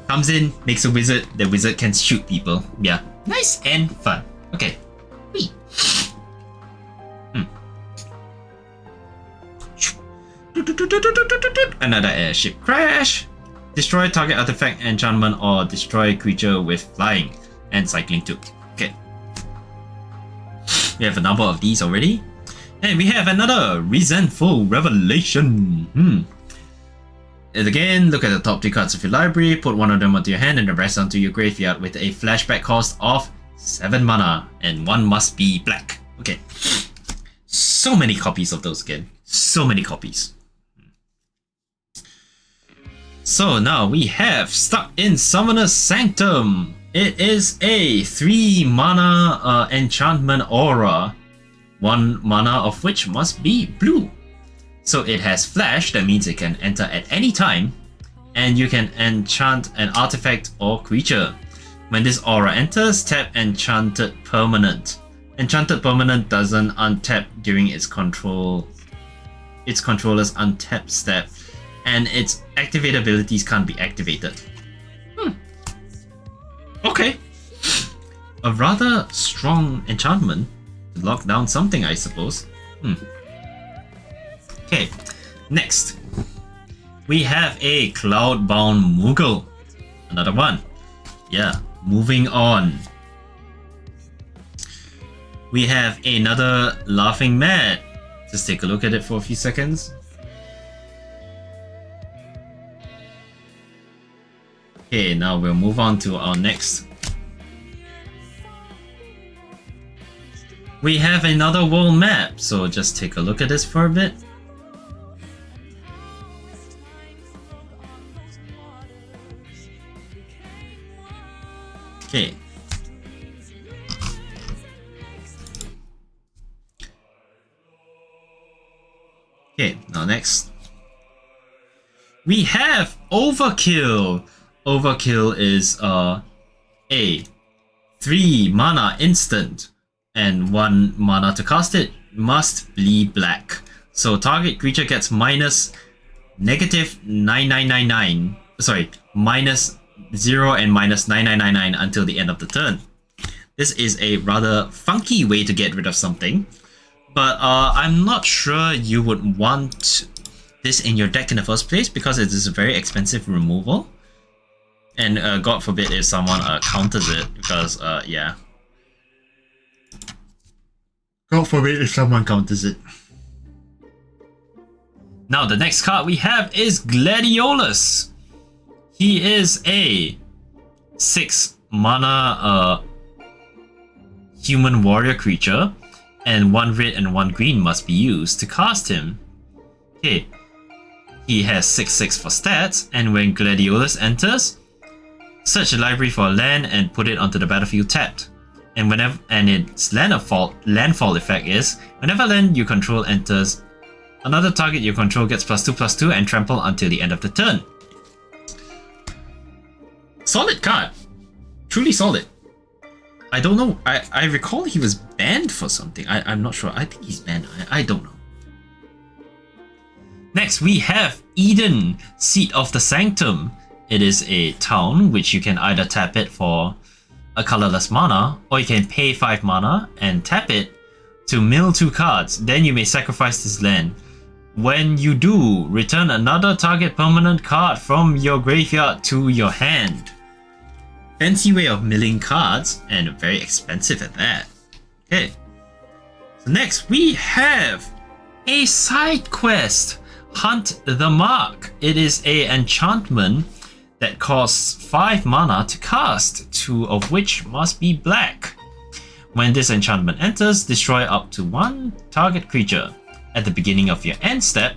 Speaker 1: Comes in, makes a wizard, the wizard can shoot people. Yeah, nice and fun. Okay. Whee. Another airship crash. Destroy target artifact, enchantment, or destroy creature with flying and cycling too. Okay. We have a number of these already. And we have another Resentful Revelation. And again, look at the top 2 cards of your library, put 1 of them onto your hand and the rest onto your graveyard with a flashback cost of 7 mana, and 1 must be black. Okay. So many copies of those again. So many copies. So now we have Stuck in Summoner's Sanctum. It is a 3 mana enchantment aura, 1 mana of which must be blue. So it has flash, that means it can enter at any time, and you can enchant an artifact or creature. When this aura enters, tap Enchanted Permanent. Enchanted Permanent doesn't untap during its controller's untap step, and its activate abilities can't be activated. Okay. A rather strong enchantment to lock down something, I suppose. Okay, next. We have a Cloudbound Moogle. Another one. Yeah, moving on. We have another Laughing Mad. Just take a look at it for a few seconds. Okay, now we'll move on to our next. We have another world map, so just take a look at this for a bit. Okay. Okay, now next. We have Overkill. Overkill is a 3 mana instant, and 1 mana to cast it must be black. So target creature gets minus -9999. Sorry, minus 0 and minus 9999 until the end of the turn. This is a rather funky way to get rid of something, but I'm not sure you would want this in your deck in the first place because it is a very expensive removal. And God forbid if someone counters it, because yeah. God forbid if someone counters it. Now the next card we have is Gladiolus. He is a 6 mana human warrior creature, and 1 red and 1 green must be used to cast him. Okay. He has 6/6 for stats, and when Gladiolus enters, search the library for a land and put it onto the battlefield tapped. And its landfall effect is whenever land you control enters, another target you control gets +2/+2 and trample until the end of the turn. Solid card. Truly solid. I don't know. I recall he was banned for something. I'm not sure. I think he's banned. I don't know. Next we have Eden, Seat of the Sanctum. It is a town which you can either tap it for a colorless mana, or you can pay 5 mana and tap it to mill 2 cards. Then you may sacrifice this land. When you do, return another target permanent card from your graveyard to your hand. Fancy way of milling cards, and very expensive at that. Okay. So next we have a side quest, Hunt the Mark. It is a enchantment that costs 5 mana to cast, 2 of which must be black. When this enchantment enters, destroy up to 1 target creature. At the beginning of your end step,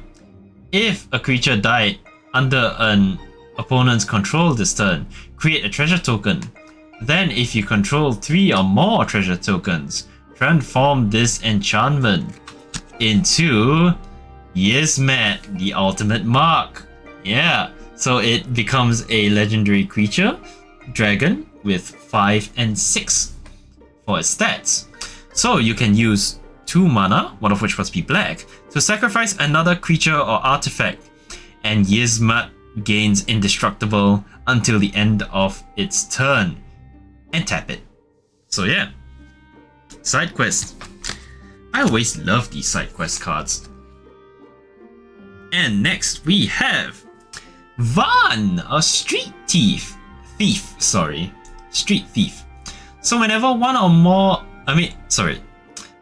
Speaker 1: If a creature died under an opponent's control this turn, create a treasure token. Then if you control 3 or more treasure tokens, transform this enchantment into Yizmet, the ultimate mark. Yeah, so it becomes a legendary creature, dragon, with 5 and 6 for its stats. So you can use 2 mana, one of which must be black, to sacrifice another creature or artifact, and Yizmet gains indestructible until the end of its turn, and tap it. So yeah, side quest. I always love these side quest cards. And next we have Van, a street thief. Street thief. So whenever one or more,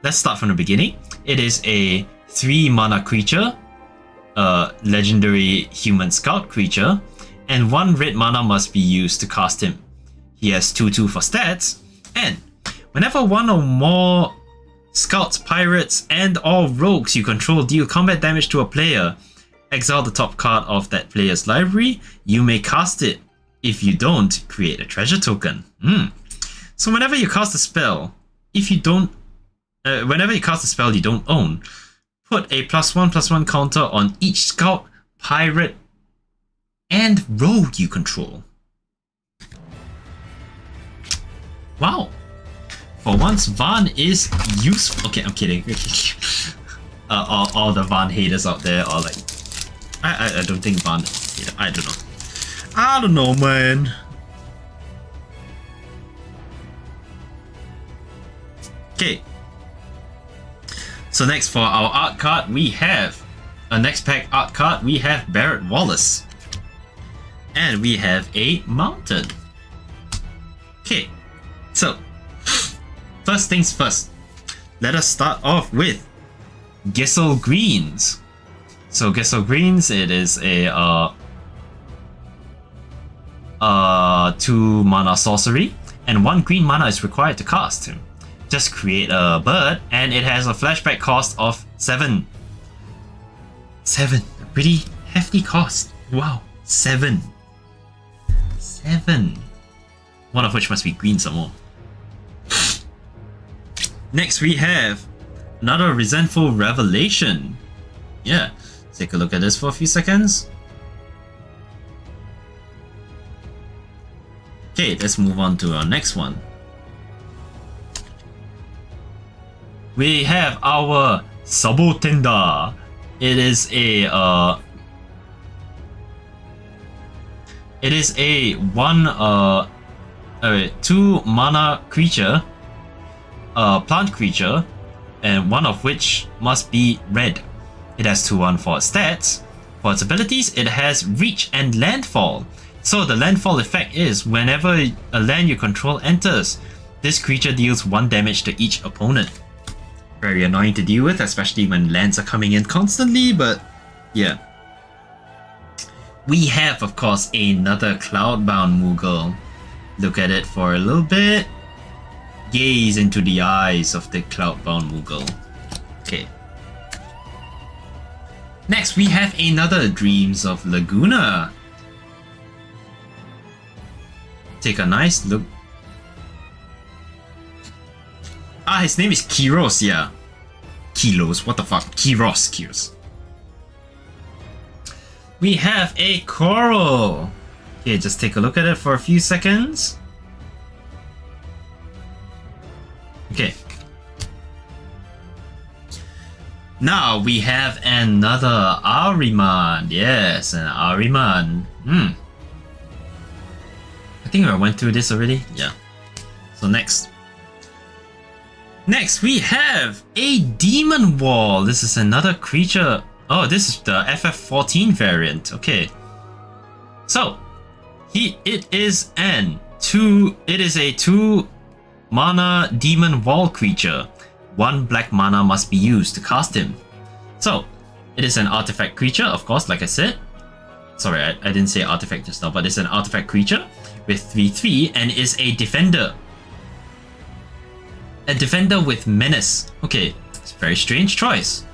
Speaker 1: let's start from the beginning. It is a 3 mana creature, legendary human scout creature, and 1 red mana must be used to cast him. He has 2/2 for stats, and whenever one or more scouts, pirates, and or rogues you control deal combat damage to a player, exile the top card of that player's library, you may cast it. If you don't, create a treasure token. So whenever you cast a spell, whenever you cast a spell you don't own, put a +1/+1 counter on each scout, pirate, and rogue you control. Wow. For once, Van is useful. Okay, I'm kidding. All the Van haters out there are like, I don't think Van is hater. I don't know, man. Okay. So next for our art card, we have next pack art card. We have Barrett Wallace, and we have a mountain. Okay. So, first things first, let us start off with Gissel Greens. So Gissel Greens, it is a 2 mana sorcery, and 1 green mana is required to cast him. Just create a bird, and it has a flashback cost of 7. 7, a pretty hefty cost. Wow, 7. 7. One of which must be green some more. Next we have another Resentful Revelation. Yeah, take a look at this for a few seconds. Okay, let's move on to our next one. We have our Sabotenda. It is a 2 mana creature, plant creature, and one of which must be red. It has 2/1 for its stats. For its abilities, it has reach and landfall. So the landfall effect is whenever a land you control enters, this creature deals 1 damage to each opponent. Very annoying to deal with, especially when lands are coming in constantly, but yeah. We have, of course, another Cloudbound Moogle. Look at it for a little bit. Gaze into the eyes of the Cloudbound Moogle. Okay. Next, we have another Dreams of Laguna. Take a nice look. Ah, his name is Kiros, yeah. Kilos, what the fuck? Kiros. We have a Coral. Okay, just take a look at it for a few seconds. Okay. Now we have another Ahriman. Yes, an Ahriman. I think I went through this already. Yeah. So next we have a Demon Wall. This is another creature. Oh, this is the FF14 variant. Okay. So it is a 2 mana Demon Wall creature. 1 black mana must be used to cast him. So it is an artifact creature, of course, like I said. Sorry, I didn't say artifact just now, but it's an artifact creature with 3/3 and is a defender. A defender with menace. Okay, it's a very strange choice.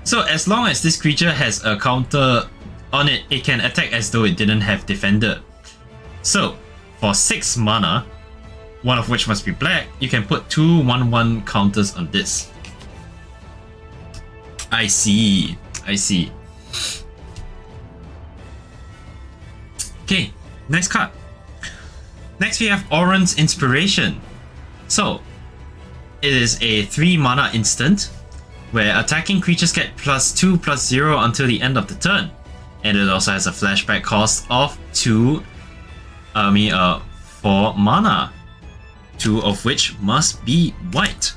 Speaker 1: So as long as this creature has a counter on it, it can attack as though it didn't have defender. So for 6 mana, one of which must be black, you can put 2 1/1 counters on this. I see. Okay, next card. Next we have Oran's Inspiration. So it is a 3 mana instant where attacking creatures get +2/+0 until the end of the turn. And it also has a flashback cost of 4 mana, 2 of which must be white.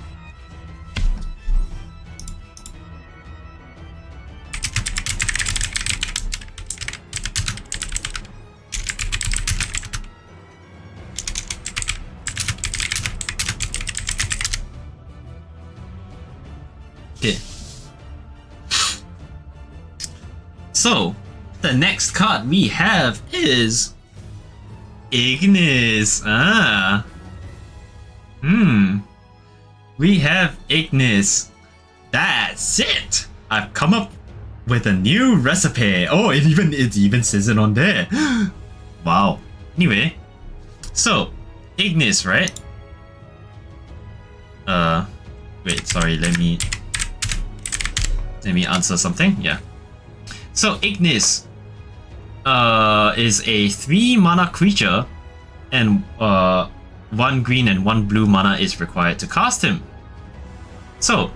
Speaker 1: Okay. So, the next card we have is Ignis. We have Ignis. That's it. I've come up with a new recipe. Oh, it even says it on there. Wow. Anyway, so Ignis, right? Wait, sorry. Let me answer something. Yeah. So Ignis is a 3 mana creature, and 1 green and 1 blue mana is required to cast him. So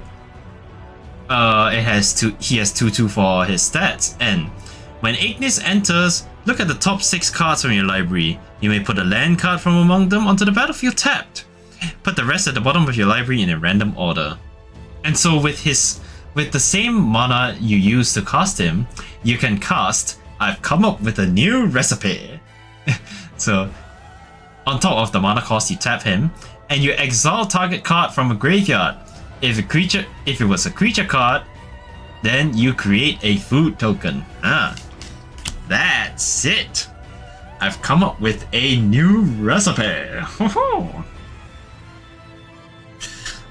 Speaker 1: he has 2/2 for his stats, and when Ignis enters, look at the top 6 cards from your library. You may put a land card from among them onto the battlefield tapped. Put the rest at the bottom of your library in a random order. And so with the same mana you use to cast him, you can cast I've come up with a new recipe. So on top of the mana cost, you tap him and you exile target card from a graveyard. If it was a creature card, then you create a food token. That's it. I've come up with a new recipe.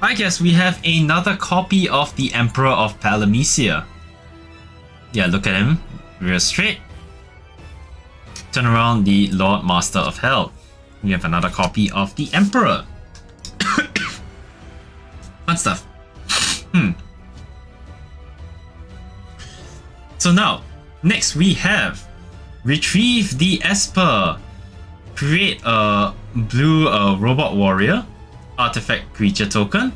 Speaker 1: I guess we have another copy of the Emperor of Palamecia. Yeah, look at him. Real straight. Turn around, the Lord Master of Hell. We have another copy of the Emperor. Fun stuff. So now, next we have Retrieve the Esper. Create a blue robot warrior artifact creature token.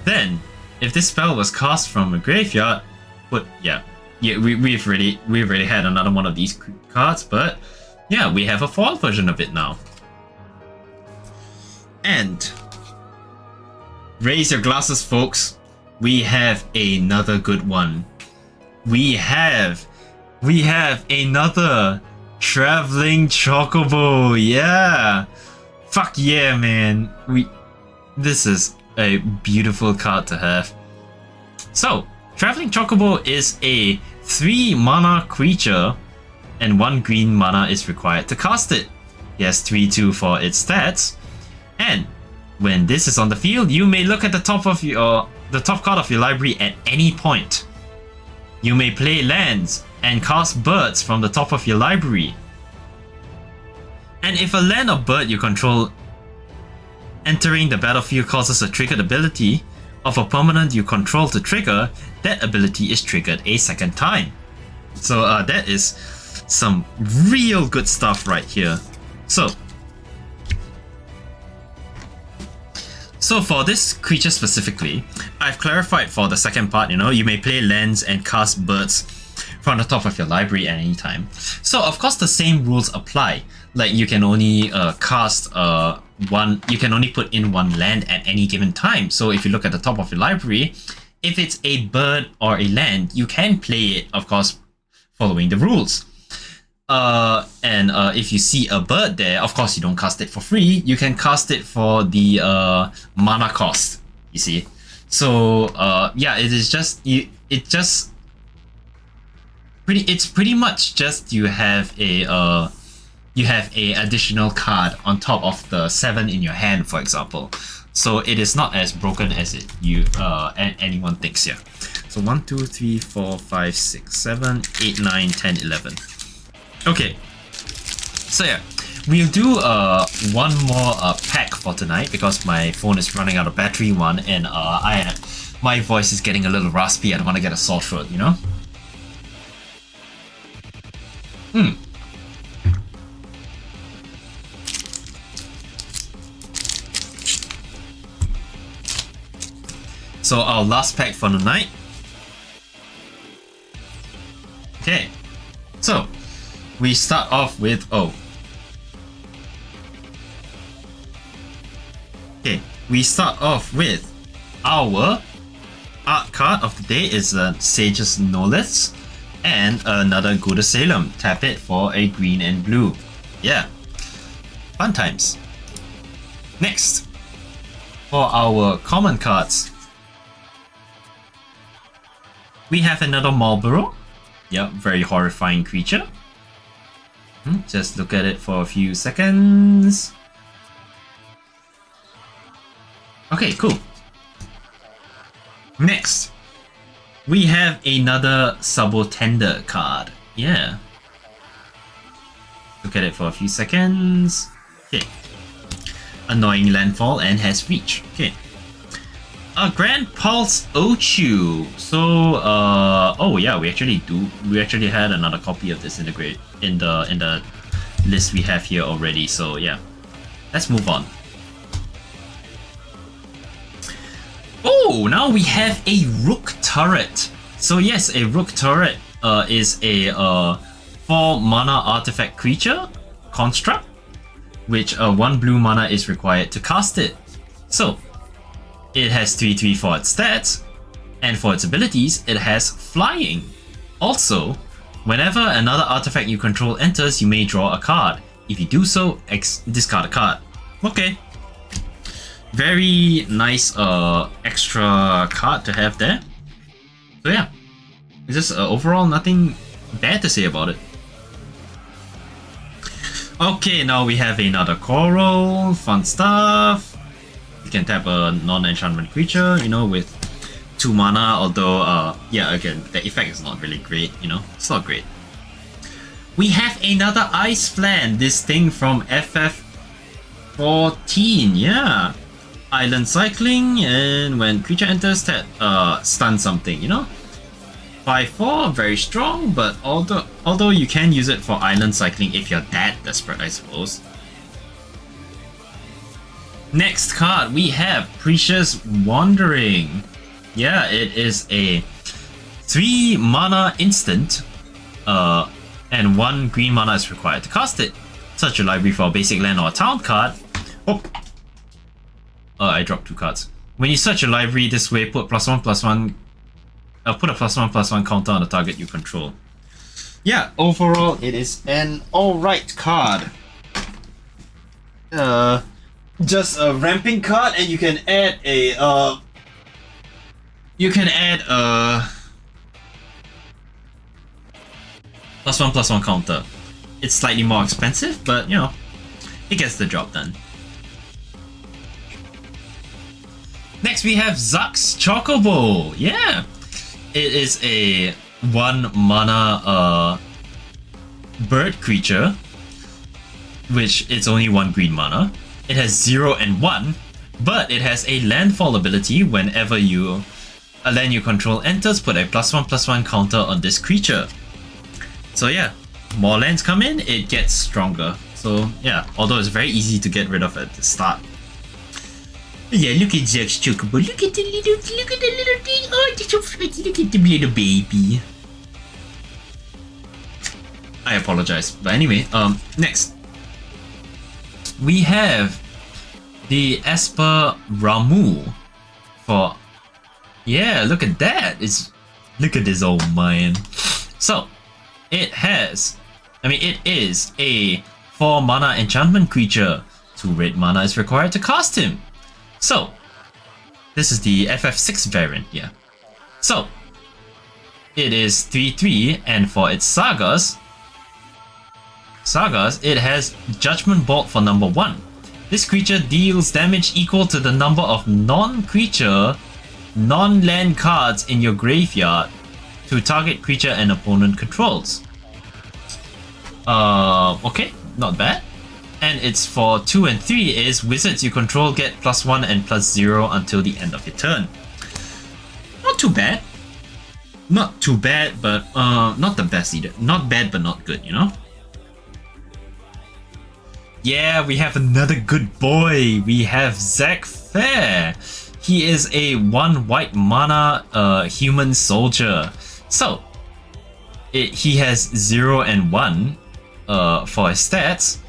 Speaker 1: Then, if this spell was cast from a graveyard, we've already had another one of these cards, but yeah, we have a foil version of it now. And raise your glasses, folks. We have another good one. We have another Traveling Chocobo. Yeah, fuck yeah, man. This is a beautiful card to have. So, Traveling Chocobo is a 3 mana creature, and 1 green mana is required to cast it. It has 3/2 for its stats, and when this is on the field, you may look at the top card of your library at any point. You may play lands and cast birds from the top of your library. And if a land or bird you control entering the battlefield causes a triggered ability of a permanent you control to trigger, that ability is triggered a second time. So that is some real good stuff right here. So for this creature specifically, I've clarified for the second part, you may play lands and cast birds from the top of your library at any time. So of course the same rules apply. Like you can only you can only put in 1 land at any given time. So if you look at the top of your library, if it's a bird or a land, you can play it, of course, following the rules. And if you see a bird there, of course you don't cast it for free. You can cast it for the mana cost. You see, so yeah, it's pretty much just you have a additional card on top of the 7 in your hand, for example. So it is not as broken as anyone thinks here. So 1, 2, 3, 4, 5, 6, 7, 8, 9, 10, 11. Okay. So yeah, we'll do one more pack for tonight because my phone is running out of battery and my voice is getting a little raspy. I don't want to get a sore throat, you know? So our last pack for the night. Okay, so we start off with we start off with our art card of the day is Sage's Knowledge and another Go to Salem. Tap it for a green and blue. Yeah, fun times. Next, for our common cards, we have another Marlboro. Yep, very horrifying creature. Just look at it for a few seconds. Okay, cool. Next, we have another Subotender card. Yeah. Look at it for a few seconds. Okay. Annoying landfall and has reach. Okay. A Grand Pulse Ochu. So, oh yeah, we actually had another copy of this in the list we have here already. So yeah, let's move on. Oh, now we have a Rook Turret. So yes, a Rook Turret is a 4 mana artifact creature construct, which 1 blue mana is required to cast it. So it has 3/3 for its stats, and for its abilities, it has flying. Also, whenever another artifact you control enters, you may draw a card. If you do so, discard a card. Okay. Very nice extra card to have there. So yeah, it's just overall nothing bad to say about it. Okay, now we have another Coral, fun stuff. You can tap a non-enchantment creature, you know, with 2 mana, although, yeah, again, the effect is not really great, you know, it's not great. We have another Ice Flan, this thing from FF14, yeah. Island Cycling, and when creature enters, stun something, you know. 5/4, very strong, but although you can use it for Island Cycling if you're that desperate, I suppose. Next card, we have Precious Wandering. Yeah, it is a 3 mana instant, and 1 green mana is required to cast it. Search your library for a basic land or a town card. Oh, I dropped 2 cards. When you search your library this way, put +1/+1. Put a +1/+1 counter on the target you control. Yeah, overall, it is an alright card. Just a ramping card, and you can add a +1/+1 counter. It's slightly more expensive, but you know, it gets the job done. Next we have Zuck's Chocobo. Yeah, it is a 1 mana bird creature, which it's only 1 green mana. It has 0 and 1, but it has a landfall ability. Whenever a land you control enters, put a +1/+1 counter on this creature. So yeah, more lands come in, it gets stronger. So yeah, although it's very easy to get rid of at the start. Yeah, look at Zuck's Chocobo. Look at the little thing. Oh, it's so pretty. Look at the little baby. I apologize, but anyway, next. We have the Esper Ramu for, yeah, look at that. Look at this old man. So it is a 4 mana enchantment creature. 2 red mana is required to cast him. So this is the FF6 variant, yeah. So it is 3/3, and for its sagas, it has Judgment Bolt for number 1. This creature deals damage equal to the number of non-creature non-land cards in your graveyard to target creature an opponent controls. Okay, not bad. And it's for 2 and 3 is wizards you control get +1 and +0 until the end of your turn. Not too bad. Not too bad, but not the best either. Not bad, but not good, you know? Yeah, we have another good boy. We have Zac Fair. He is a 1 white mana human soldier. So, he has 0 and 1 for his stats.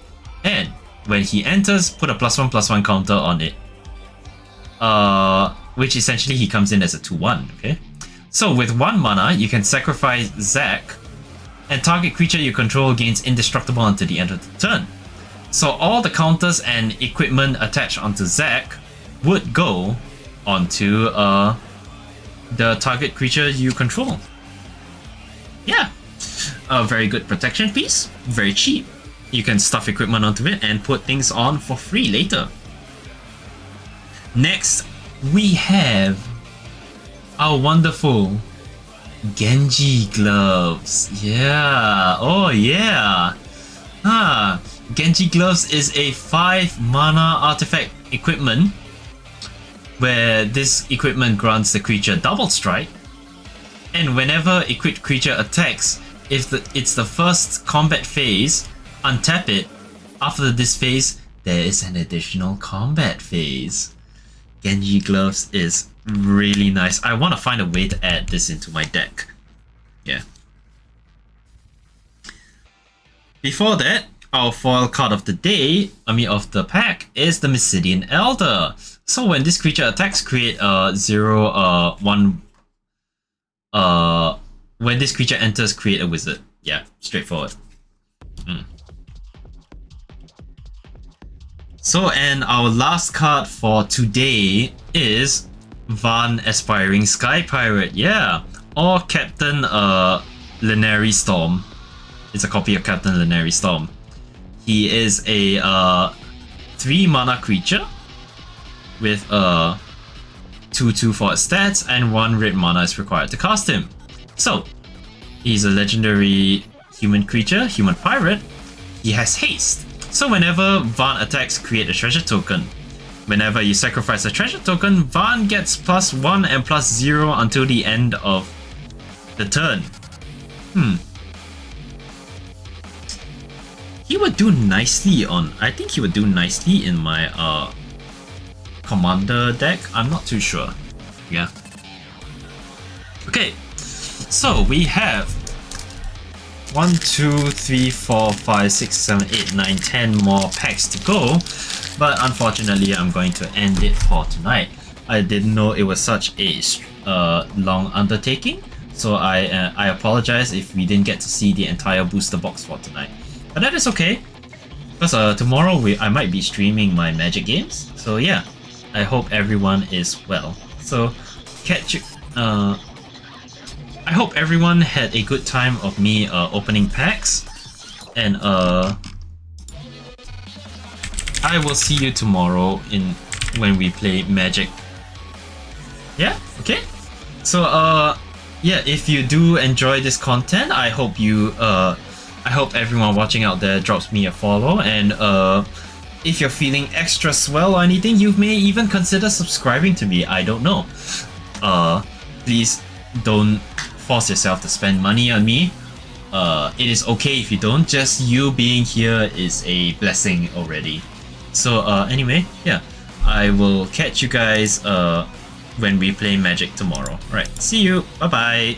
Speaker 1: And when he enters, put a +1/+1 counter on it. Which essentially he comes in as a 2/1, okay? So with 1 mana, you can sacrifice Zac, and target creature you control gains indestructible until the end of the turn. So all the counters and equipment attached onto Zac would go onto the target creature you control. Yeah, a very good protection piece, very cheap. You can stuff equipment onto it and put things on for free later. Next, we have our wonderful Genji gloves. Yeah, oh yeah. Genji gloves is a 5 mana artifact equipment where this equipment grants the creature double strike, and whenever equipped creature attacks, if it's the first combat phase, untap it. After this phase, there is an additional combat phase. Genji gloves is really nice. I want to find a way to add this into my deck. Yeah. Before that, our foil card of the day, of the pack, is the Mysidian Elder. So when this creature attacks, create a 0/1. When this creature enters, create a wizard. Yeah, straightforward. So, and our last card for today is Van Aspiring Sky Pirate. Yeah, or Captain Linary Storm. It's a copy of Captain Linary Storm. He is a 3 mana creature with a 2/2 for its stats, and 1 red mana is required to cast him. So, he's a legendary human creature, human pirate. He has haste. So whenever Van attacks, create a treasure token. Whenever you sacrifice a treasure token, Van gets +1 and +0 until the end of the turn. He would do nicely on... I think he would do nicely in my commander deck. I'm not too sure. Yeah. Okay. So we have 1, 2, 3, 4, 5, 6, 7, 8, 9, 10 more packs to go. But unfortunately, I'm going to end it for tonight. I didn't know it was such a long undertaking. So I apologize if we didn't get to see the entire booster box for tonight. But that is okay. Because tomorrow I might be streaming my Magic games. So yeah, I hope everyone is well. So catch you... I hope everyone had a good time of me opening packs, and I will see you tomorrow when we play Magic. Yeah, okay. So yeah, if you do enjoy this content, I hope everyone watching out there drops me a follow, and if you're feeling extra swell or anything, you may even consider subscribing to me. I don't know. Please don't force yourself to spend money on me. It is okay if you don't. Just you being here is a blessing already. So anyway, yeah, I will catch you guys when we play Magic tomorrow. Alright, see you. Bye bye.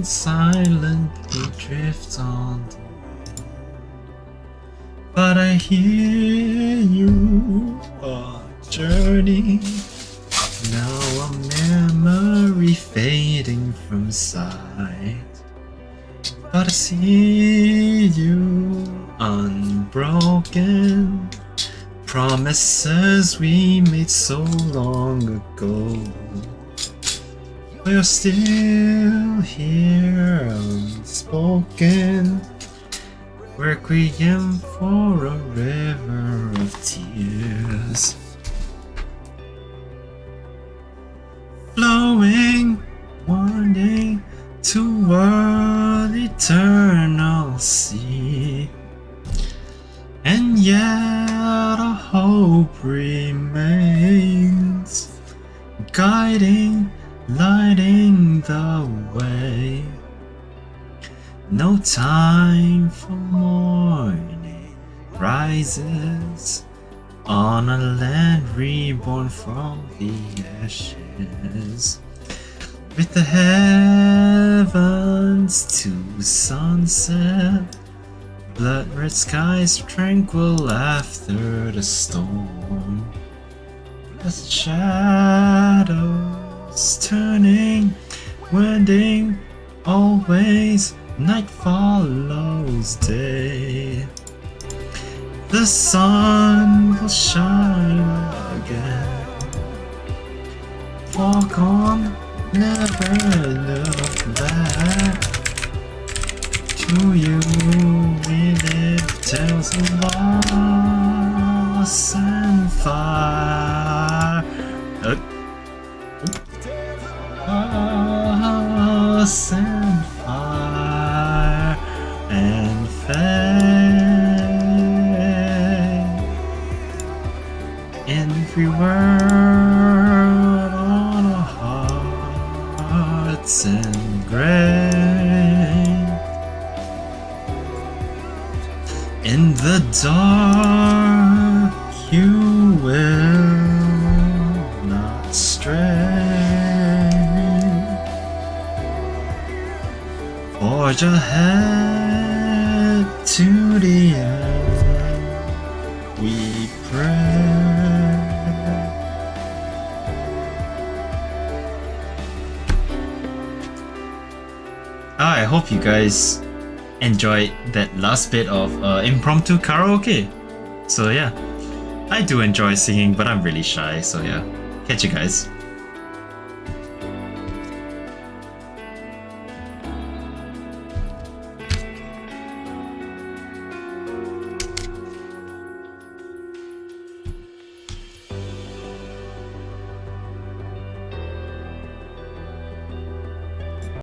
Speaker 1: Silently drifts on, but I hear you are journey Now a memory fading from sight, but I see you unbroken. Promises we made so long ago, we're still here unspoken. Requiem for a river of tears, flowing, winding toward eternal sea. And yet a hope remains, guiding, lighting the way. No time for morning rises on a land reborn from the ashes, with the heavens to sunset, blood red skies tranquil after the storm. As shadows turning, wending, always night follows day. The sun will shine again. Walk on, never look back. To you we live tales of loss and fire. Loss and fire and fate. Every word on our hearts engraved. In the dark you will not stray. Forge ahead to the end, we pray. I hope you guys enjoyed that last bit of impromptu karaoke. So yeah, I do enjoy singing, but I'm really shy, so yeah. Catch you guys.